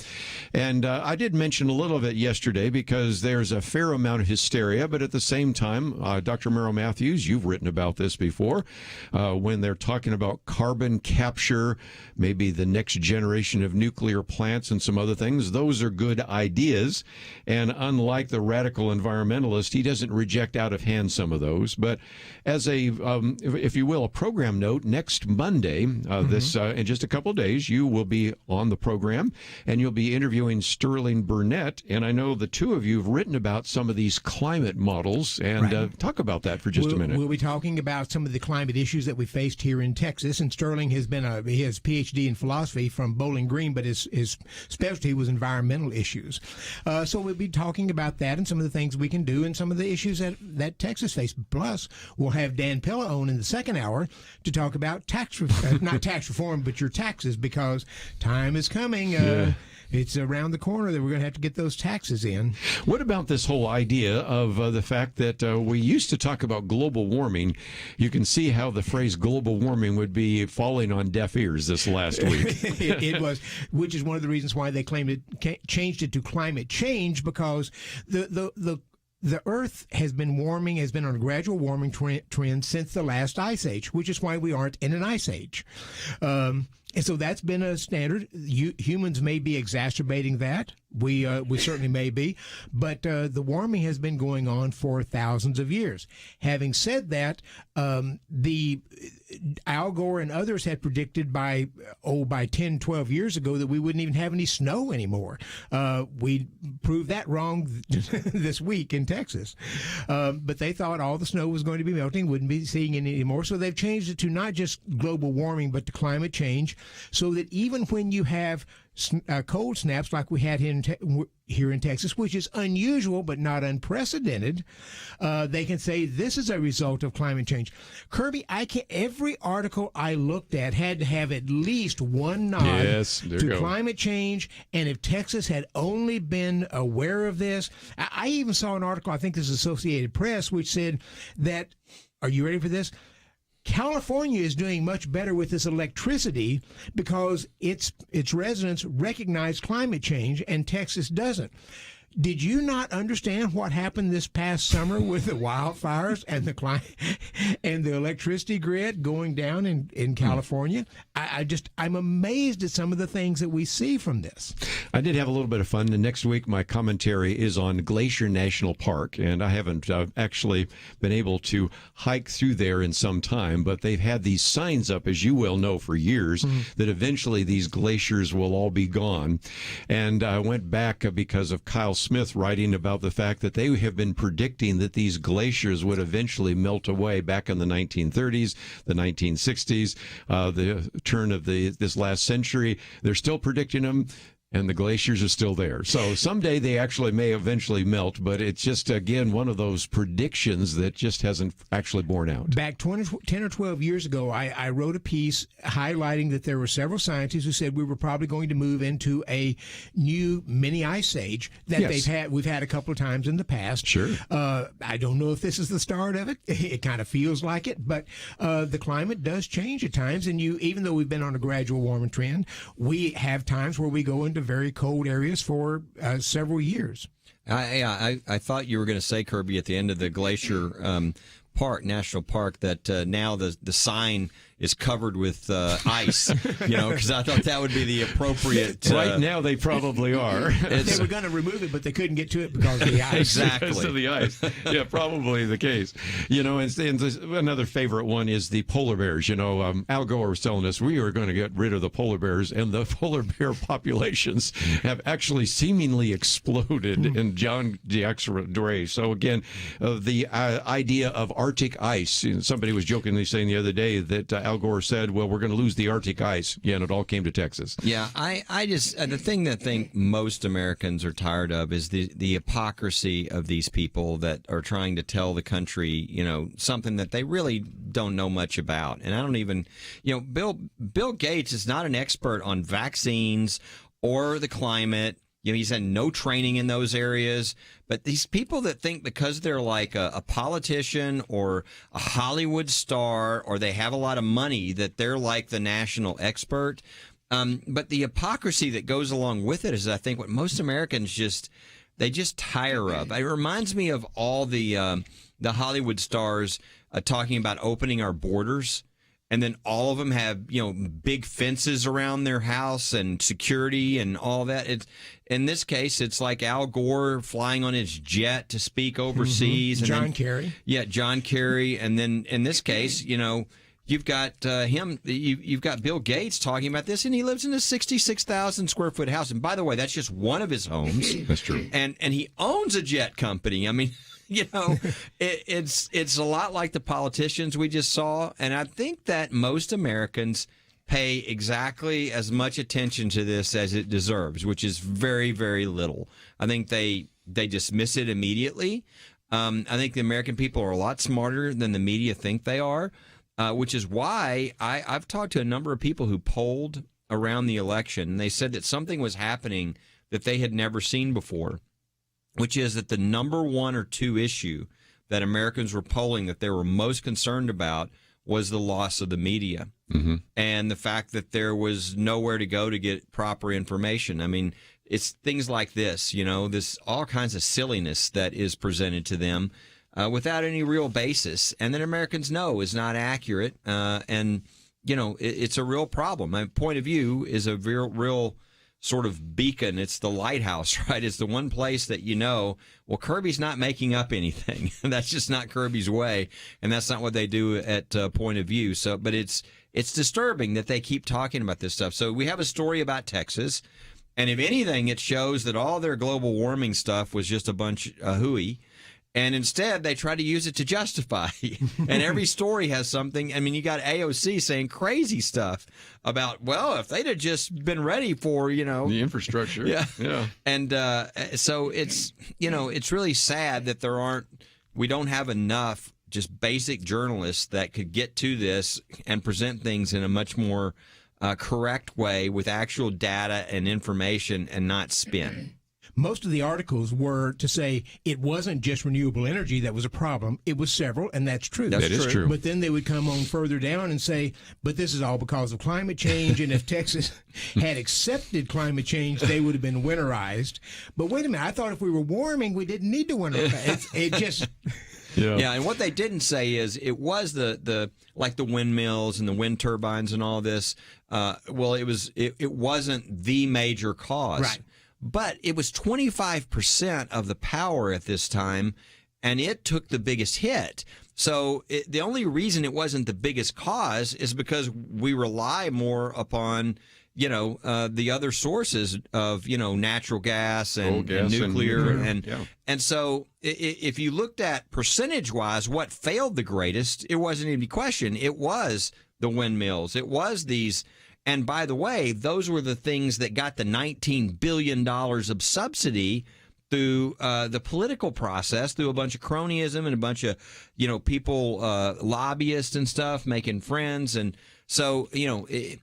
And I did mention a little of it yesterday because there's a fair amount of hysteria, but at the same time, Dr. Merrill Matthews, you've written about this before, when they're talking about carbon capture, maybe the next generation of nuclear plants and some other things. Those are good ideas. And unlike the radical environmentalist, he doesn't reject out of hand some of those. But as a, if you will, a program note, next Monday, this in just a couple of days, you will be on the program and you'll be interviewing Sterling Burnett. And I know the two of you have written about some of these climate models, and talk about that for just a minute. We'll be talking about some of the climate issues that we faced here in Texas. And Sterling has been his PhD in philosophy from Bowling Green, but his specialty was environmental issues. So we'll be talking about that and some of the things we can do and some of the issues that Texas faced. Plus, we'll have Dan Pilla on in the second hour to talk about not tax reform, but your taxes, because time is coming. It's around the corner that we're going to have to get those taxes in. What about this whole idea of the fact that we used to talk about global warming? You can see how the phrase global warming would be falling on deaf ears this last week. It was, which is one of the reasons why they changed it to climate change, because the Earth has been on a gradual warming trend since the last ice age, which is why we aren't in an ice age. And so that's been a standard. Humans may be exacerbating that. We certainly may be. But the warming has been going on for thousands of years. Having said that, the Al Gore and others had predicted by 10, 12 years ago that we wouldn't even have any snow anymore. We proved that wrong this week in Texas. But they thought all the snow was going to be melting, wouldn't be seeing it anymore. So they've changed it to not just global warming, but to climate change, so that even when you have cold snaps like we had here in Texas, which is unusual but not unprecedented, they can say this is a result of climate change. Kerby, every article I looked at had to have at least one nod to climate change, and if Texas had only been aware of this. I even saw an article, I think this is Associated Press, which said that, are you ready for this? California is doing much better with this electricity because its residents recognize climate change and Texas doesn't. Did you not understand what happened this past summer with the wildfires and the electricity grid going down in California? I'm amazed at some of the things that we see from this. I did have a little bit of fun. And next week, my commentary is on Glacier National Park, and I haven't actually been able to hike through there in some time, but they've had these signs up, as you well know, for years, that eventually these glaciers will all be gone. And I went back because of Kyle Smith writing about the fact that they have been predicting that these glaciers would eventually melt away back in the 1930s, the 1960s, the turn of this last century. They're still predicting them, and the glaciers are still there. So someday they actually may eventually melt, but it's just, again, one of those predictions that just hasn't actually borne out. Back 10 or 12 years ago, I wrote a piece highlighting that there were several scientists who said we were probably going to move into a new mini ice age that we've had a couple of times in the past. Sure. I don't know if this is the start of it. It kind of feels like it, but the climate does change at times, and even though we've been on a gradual warming trend, we have times where we go into very cold areas for several years. I thought you were going to say, Kerby, at the end of the Glacier National Park, that now the sign is covered with ice, because I thought that would be the appropriate. Right now, they probably are. They were going to remove it, but they couldn't get to it because of the ice. Exactly. Because of the ice. Yeah, probably the case. And another favorite one is the polar bears. Al Gore was telling us we are going to get rid of the polar bears, and the polar bear populations have actually seemingly exploded in John Dre. So again, the idea of Arctic ice. Somebody was jokingly saying the other day that Al Gore said, well, we're going to lose the Arctic ice. Yeah, and it all came to Texas. Yeah, I just, the thing that I think most Americans are tired of is the hypocrisy of these people that are trying to tell the country, something that they really don't know much about. And I don't even, Bill Gates is not an expert on vaccines or the climate. He's had no training in those areas. But these people that think because they're like a politician or a Hollywood star or they have a lot of money that they're like the national expert. But the hypocrisy that goes along with it is, I think, what most Americans just tire of. It reminds me of all the Hollywood stars talking about opening our borders. And then all of them have, big fences around their house and security and all that. In this case, it's like Al Gore flying on his jet to speak overseas. Mm-hmm. And Kerry. Yeah, John Kerry. And then in this case, you've got him. You've got Bill Gates talking about this, and he lives in a 66,000 square foot house. And by the way, that's just one of his homes. That's true. And he owns a jet company. I mean, it's a lot like the politicians we just saw. And I think that most Americans pay exactly as much attention to this as it deserves, which is very, very little. I think they dismiss it immediately. I think the American people are a lot smarter than the media think they are, which is why I've talked to a number of people who polled around the election. And they said that something was happening that they had never seen before, which is that the number one or two issue that Americans were polling that they were most concerned about was the loss of the media and the fact that there was nowhere to go to get proper information. I mean, it's things like this, this all kinds of silliness that is presented to them without any real basis, and that Americans know is not accurate. And, it's a real problem. My point of view is a real sort of beacon. It's the lighthouse, right? It's the one place that well, Kerby's not making up anything. That's just not Kerby's way, and that's not what they do at Point of View. So, but it's disturbing that they keep talking about this stuff. So we have a story about Texas, and if anything, it shows that all their global warming stuff was just a bunch of hooey. And instead, they try to use it to justify. And every story has something. I mean, you got AOC saying crazy stuff about, well, if they'd have just been ready for, the infrastructure. Yeah. And so it's, it's really sad that we don't have enough just basic journalists that could get to this and present things in a much more correct way with actual data and information and not spin. Most of the articles were to say it wasn't just renewable energy that was a problem. It was several, and that's true. That is true. But then they would come on further down and say, but this is all because of climate change, and if Texas had accepted climate change, they would have been winterized. But wait a minute, I thought if we were warming, we didn't need to winterize. It just... Yeah, and what they didn't say is it was the like the windmills and the wind turbines and all this. It wasn't the major cause. Right. But it was 25% of the power at this time, and it took the biggest hit. So the only reason it wasn't the biggest cause is because we rely more upon, the other sources of, natural gas and nuclear. And so if you looked at percentage-wise what failed the greatest, it wasn't any question. It was the windmills. It was these. And by the way, those were the things that got the $19 billion of subsidy through the political process, through a bunch of cronyism and a bunch of, people, lobbyists and stuff, making friends. And so, the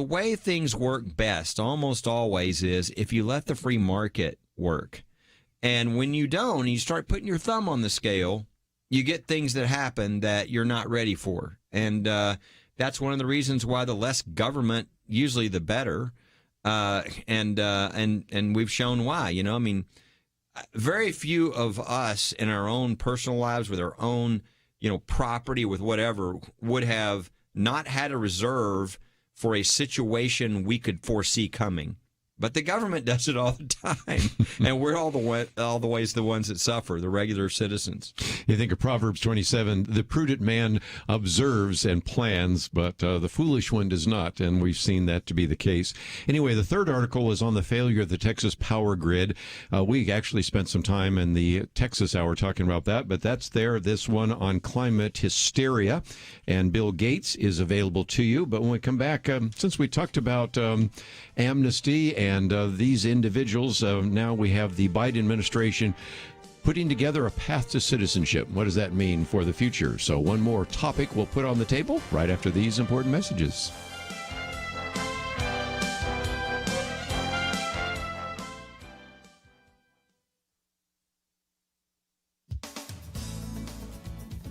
way things work best almost always is if you let the free market work. And when you don't, and you start putting your thumb on the scale, you get things that happen that you're not ready for. And, that's one of the reasons why the less government, usually the better, and we've shown why. Very few of us in our own personal lives with our own property, with whatever, would have not had a reserve for a situation we could foresee coming. But the government does it all the time, and we're all the ways the ones that suffer, the regular citizens. You think of Proverbs 27, the prudent man observes and plans, but the foolish one does not, and we've seen that to be the case. Anyway, the third article is on the failure of the Texas power grid. We actually spent some time in the Texas Hour talking about that, but that's there. This one on climate hysteria, and Bill Gates is available to you. But when we come back, since we talked about amnesty and these individuals, now we have the Biden administration putting together a path to citizenship. What does that mean for the future? So one more topic we'll put on the table right after these important messages.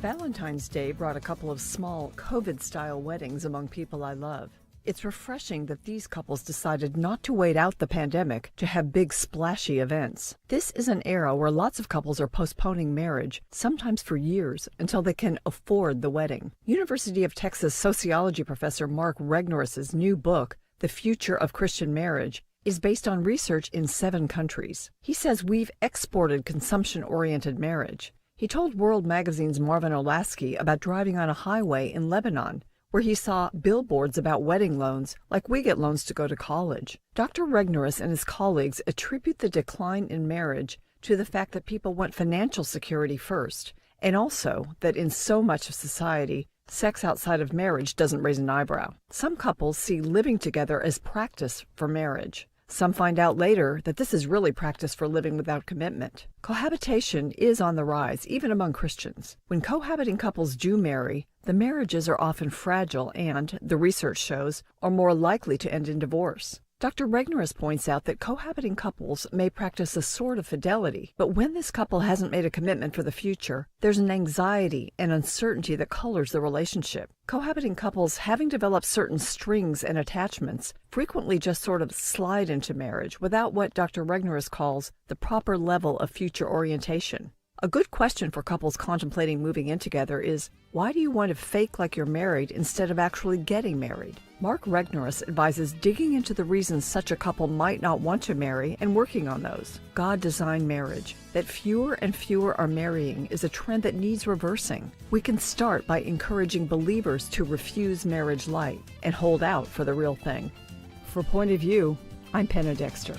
Valentine's Day brought a couple of small COVID-style weddings among people I love. It's refreshing that these couples decided not to wait out the pandemic to have big splashy events. This is an era where lots of couples are postponing marriage, sometimes for years, until they can afford the wedding. University of Texas sociology professor Mark Regnorris's new book, The Future of Christian Marriage, is based on research in 7 countries. He says we've exported consumption-oriented marriage. He told World Magazine's Marvin Olasky about driving on a highway in Lebanon, where he saw billboards about wedding loans like we get loans to go to college. Dr. Regnorris and his colleagues attribute the decline in marriage to the fact that people want financial security first, and also that in so much of society, sex outside of marriage doesn't raise an eyebrow. Some couples see living together as practice for marriage. Some find out later that this is really practice for living without commitment. Cohabitation is on the rise, even among Christians. When cohabiting couples do marry, the marriages are often fragile and, the research shows, are more likely to end in divorce. Dr. Regnorris points out that cohabiting couples may practice a sort of fidelity, but when this couple hasn't made a commitment for the future, there's an anxiety and uncertainty that colors the relationship. Cohabiting couples, having developed certain strings and attachments, frequently just sort of slide into marriage without what Dr. Regnorris calls the proper level of future orientation. A good question for couples contemplating moving in together is, why do you want to fake like you're married instead of actually getting married? Mark Regnorris advises digging into the reasons such a couple might not want to marry and working on those. God designed marriage. That fewer and fewer are marrying is a trend that needs reversing. We can start by encouraging believers to refuse marriage light and hold out for the real thing. For Point of View, I'm Penna Dexter.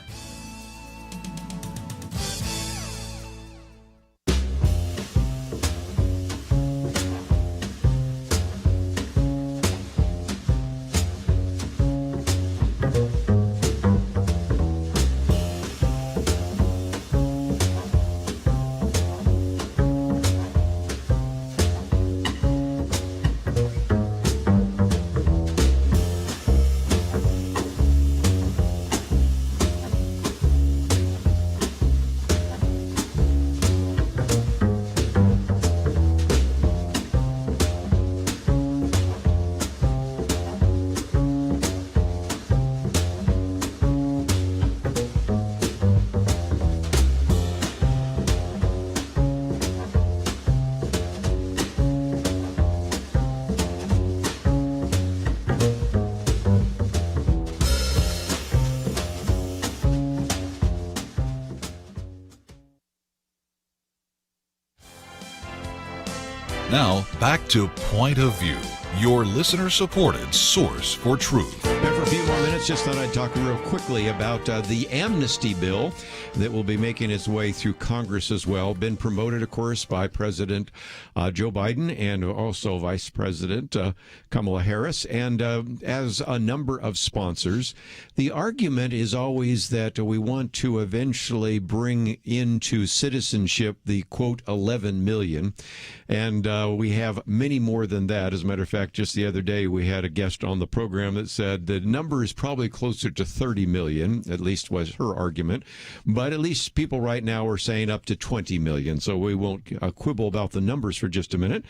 Now, back to Point of View, your listener-supported source for truth. And for a few more minutes, just thought I'd talk real quickly about the amnesty bill that will be making its way through Congress as well. Been promoted, of course, by President Joe Biden and also Vice President Kamala Harris, and as a number of sponsors. The argument is always that we want to eventually bring into citizenship the, quote, 11 million. And we have many more than that. As a matter of fact, just the other day, we had a guest on the program that said the number is probably closer to 30 million, at least was her argument. But at least people right now are saying up to 20 million. So we won't quibble about the numbers for just a minute.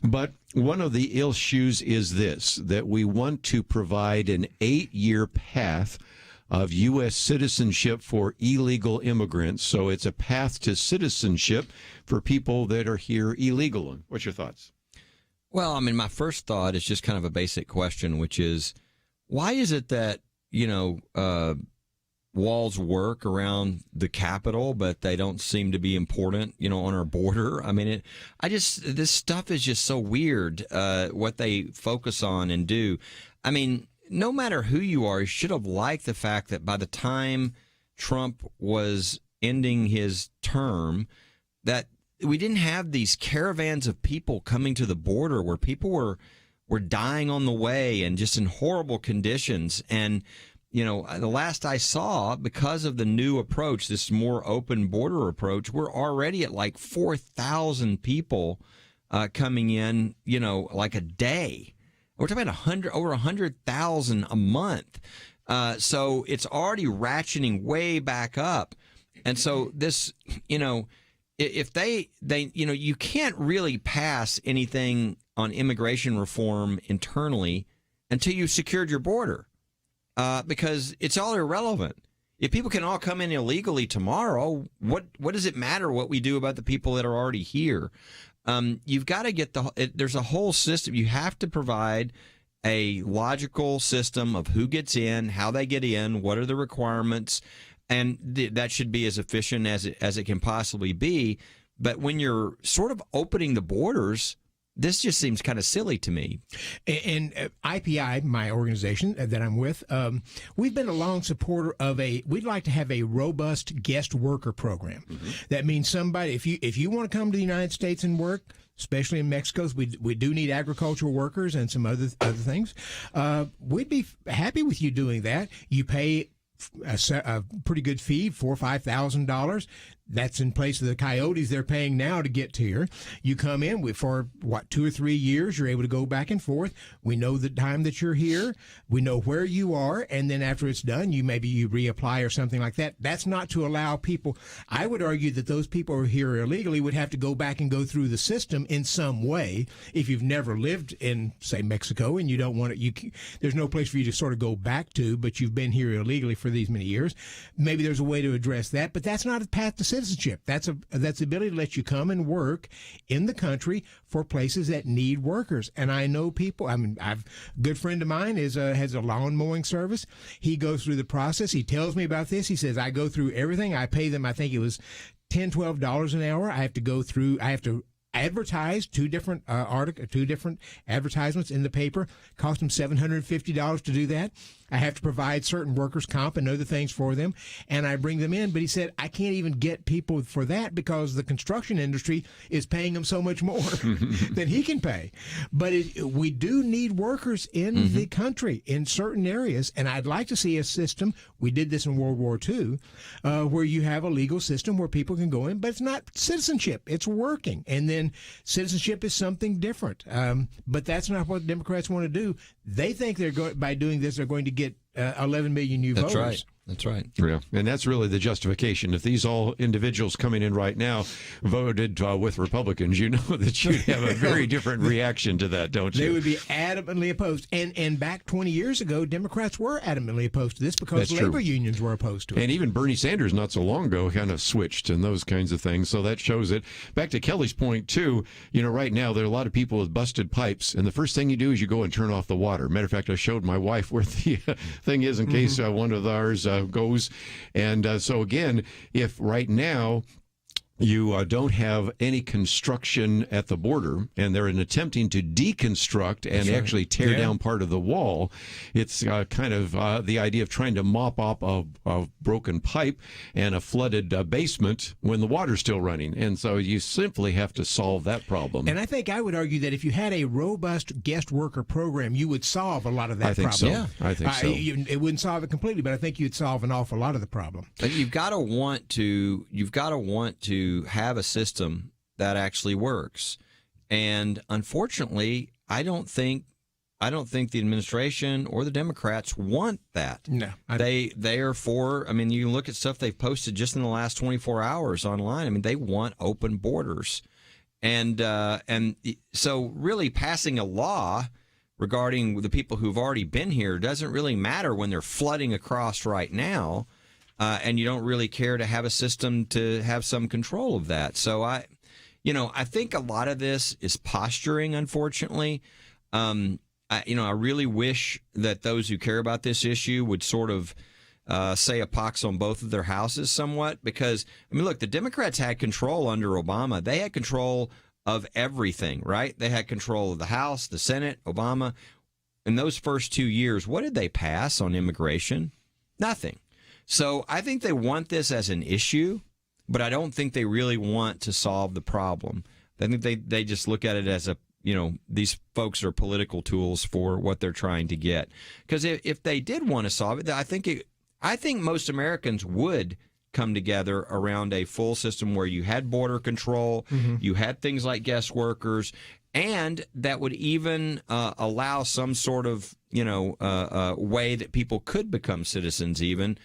But one of the issues is this, that we want to provide an 8-year path of U.S. citizenship for illegal immigrants. So it's a path to citizenship for people that are here illegal. What's your thoughts? Well, I mean, my first thought is just kind of a basic question, which is, why is it that, walls work around the Capitol, but they don't seem to be important, on our border? I mean, this stuff is just so weird, what they focus on and do. I mean, no matter who you are, you should have liked the fact that by the time Trump was ending his term, that we didn't have these caravans of people coming to the border where people were dying on the way and just in horrible conditions. And, the last I saw, because of the new approach, this more open border approach, we're already at like 4,000 people coming in, like a day. We're talking about over 100,000 a month. So it's already ratcheting way back up. And so this, if they you can't really pass anything on immigration reform internally until you've secured your border, because it's all irrelevant. If people can all come in illegally tomorrow, what does it matter what we do about the people that are already here? You've got to get there's a whole system. You have to provide a logical system of who gets in, how they get in, what are the requirements, and that should be as efficient as it can possibly be. But when you're sort of opening the borders, this just seems kind of silly to me. And IPI, my organization that I'm with, we've been a long supporter of we'd like to have a robust guest worker program. Mm-hmm. That means somebody, if you want to come to the United States and work, especially in Mexico, we do need agricultural workers and some other things. We'd be happy with you doing that. You pay a pretty good fee, $4,000 or $5,000. That's in place of the coyotes they're paying now to get here. You come in for 2 or 3 years. You're able to go back and forth. We know the time that you're here. We know where you are, and then after it's done, you reapply or something like that. That's not to allow people. I would argue that those people who are here illegally would have to go back and go through the system in some way. If you've never lived in, say, Mexico, and you don't want it, there's no place for you to sort of go back to, but you've been here illegally for these many years. Maybe there's a way to address that, but that's not a path to citizenship. That's the ability to let you come and work in the country for places that need workers. And I know people. I mean, a good friend of mine has a lawn mowing service. He goes through the process. He tells me about this. He says, I go through everything. I pay them, I think it was $10, $12 an hour. I have to advertise two different advertisements in the paper. Cost them $750 to do that. I have to provide certain workers' comp and other things for them, and I bring them in. But he said, I can't even get people for that because the construction industry is paying him so much more than he can pay. But we do need workers in the country in certain areas, and I'd like to see a system. We did this in World War II, where you have a legal system where people can go in, but it's not citizenship. It's working. And then citizenship is something different. But that's not what Democrats want to do. They think by doing this, they're going to get 11 million new voters. That's right. That's right. Yeah, and that's really the justification. If these all individuals coming in right now voted with Republicans, you know that you'd have a very different reaction to that, don't you? They would be adamantly opposed. And back 20 years ago, Democrats were adamantly opposed to this because labor unions were opposed to it. And even Bernie Sanders, not so long ago, kind of switched and those kinds of things. So that shows it. Back to Kelly's point, too, right now there are a lot of people with busted pipes, and the first thing you do is you go and turn off the water. Matter of fact, I showed my wife where the thing is in case one of ours goes. And so again, if right now you don't have any construction at the border, and they're attempting to deconstruct and actually tear down part of the wall. It's kind of the idea of trying to mop up a broken pipe and a flooded basement when the water's still running. And so you simply have to solve that problem. And I would argue that if you had a robust guest worker program, you would solve a lot of that problem. So. Yeah. I think so. It wouldn't solve it completely, but I think you'd solve an awful lot of the problem. But you've got to want to have a system that actually works. And unfortunately, I don't think the administration or the Democrats want that. No. They are for, I mean, you can look at stuff they've posted just in the last 24 hours online. I mean, they want open borders. And so really passing a law regarding the people who've already been here doesn't really matter when they're flooding across right now. And you don't really care to have a system to have some control of that. So I think a lot of this is posturing, unfortunately. I really wish that those who care about this issue would sort of say a pox on both of their houses somewhat, because, look, the Democrats had control under Obama. They had control of everything, right? They had control of the House, the Senate, Obama. In those first 2 years, what did they pass on immigration? Nothing. So I think they want this as an issue, but I don't think they really want to solve the problem. I think they just look at it as these folks are political tools for what they're trying to get. Because if they did want to solve it, I think most Americans would come together around a full system where you had border control, you had things like guest workers, and that would even allow some sort of way that people could become citizens, even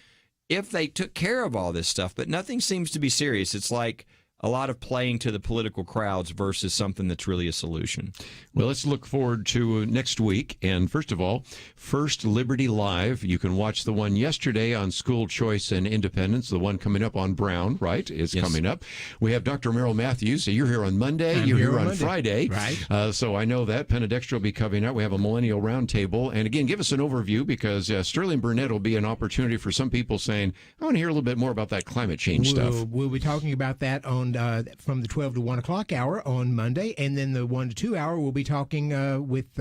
if they took care of all this stuff. But nothing seems to be serious. It's like a lot of playing to the political crowds versus something that's really a solution. Well, let's look forward to next week. And first of all, First Liberty Live. You can watch the one yesterday on school choice and independence. The one coming up on Brown, right, is coming up. We have Dr. Merrill Matthews. So you're here on Monday. You're here on Monday. Friday. Right. So I know that. Penedextra will be coming up. We have a Millennial Roundtable. And again, give us an overview, because Sterling Burnett will be an opportunity for some people saying, I want to hear a little bit more about that climate change stuff. We'll be talking about that on from the 12 to 1 o'clock hour on Monday, and then the 1 to 2 hour we'll be talking with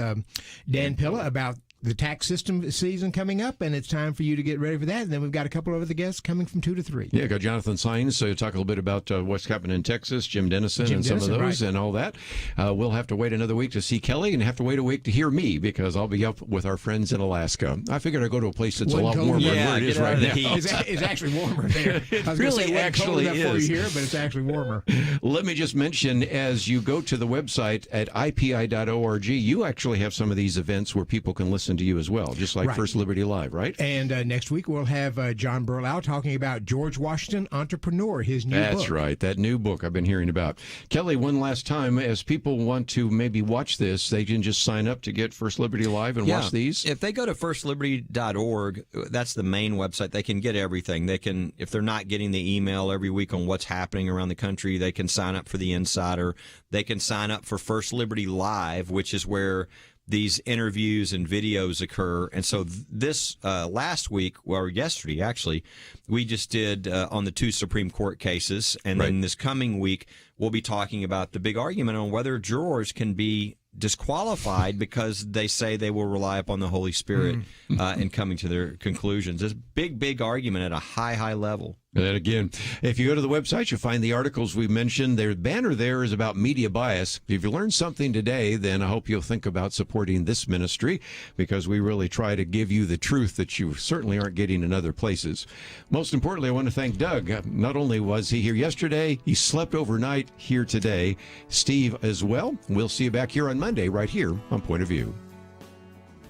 Dan Pilla about the tax system season coming up, and it's time for you to get ready for that. And then we've got a couple of other guests coming from 2 to 3. Yeah, got Jonathan Sines, so talk a little bit about what's happening in Texas, Jim Dennison and some of those, and all that. We'll have to wait another week to see Kelly, and have to wait a week to hear me, because I'll be up with our friends in Alaska. I figured I'd go to a place that's a lot warmer than where it is right now. It's actually warmer there. I was really say, actually is. For you here, but it's actually warmer. Let me just mention, as you go to the website at ipi.org, you actually have some of these events where people can listen to you as well, just like First Liberty Live, right? And next week we'll have John Berlau talking about George Washington Entrepreneur, his new book. That's right, that new book I've been hearing about. Kelly, one last time, as people want to maybe watch this, they can just sign up to get First Liberty Live and watch these? If they go to firstliberty.org, that's the main website, they can get everything. They can, if they're not getting the email every week on what's happening around the country, they can sign up for the Insider. They can sign up for First Liberty Live, which is where these interviews and videos occur. And so this last week, or yesterday actually, we just did on the 2 Supreme Court cases. And then this coming week, we'll be talking about the big argument on whether jurors can be disqualified because they say they will rely upon the Holy Spirit in coming to their conclusions. It's a big argument at a high level. And then again, if you go to the website, you'll find the articles we mentioned. Their banner there is about media bias. If you learned something today, then I hope you'll think about supporting this ministry, because we really try to give you the truth that you certainly aren't getting in other places. Most importantly, I want to thank Doug. Not only was he here yesterday, he slept overnight here today. Steve as well. We'll see you back here on Monday right here on Point of View.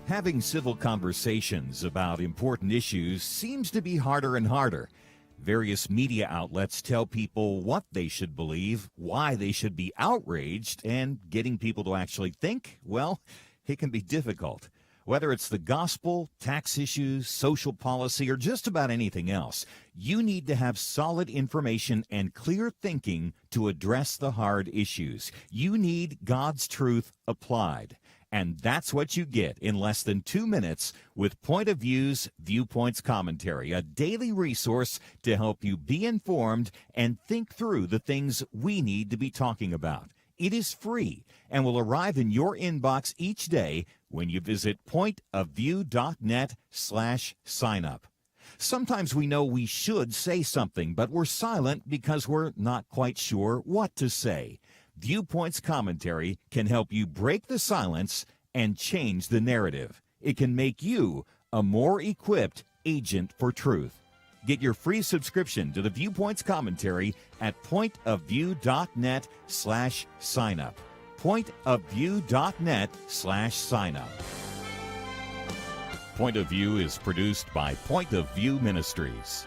Having civil conversations about important issues seems to be harder and harder. Various media outlets tell people what they should believe, why they should be outraged, and getting people to actually think, well, it can be difficult. Whether it's the gospel, tax issues, social policy, or just about anything else, you need to have solid information and clear thinking to address the hard issues. You need God's truth applied. And that's what you get in less than 2 minutes with Point of View's Viewpoints Commentary, a daily resource to help you be informed and think through the things we need to be talking about. It is free and will arrive in your inbox each day when you visit pointofview.net/signup. Sometimes we know we should say something, but we're silent because we're not quite sure what to say. Viewpoints Commentary can help you break the silence and change the narrative. It can make you a more equipped agent for truth. Get your free subscription to the Viewpoints Commentary at pointofview.net/signup. pointofview.net/signup. Point of View is produced by Point of View Ministries.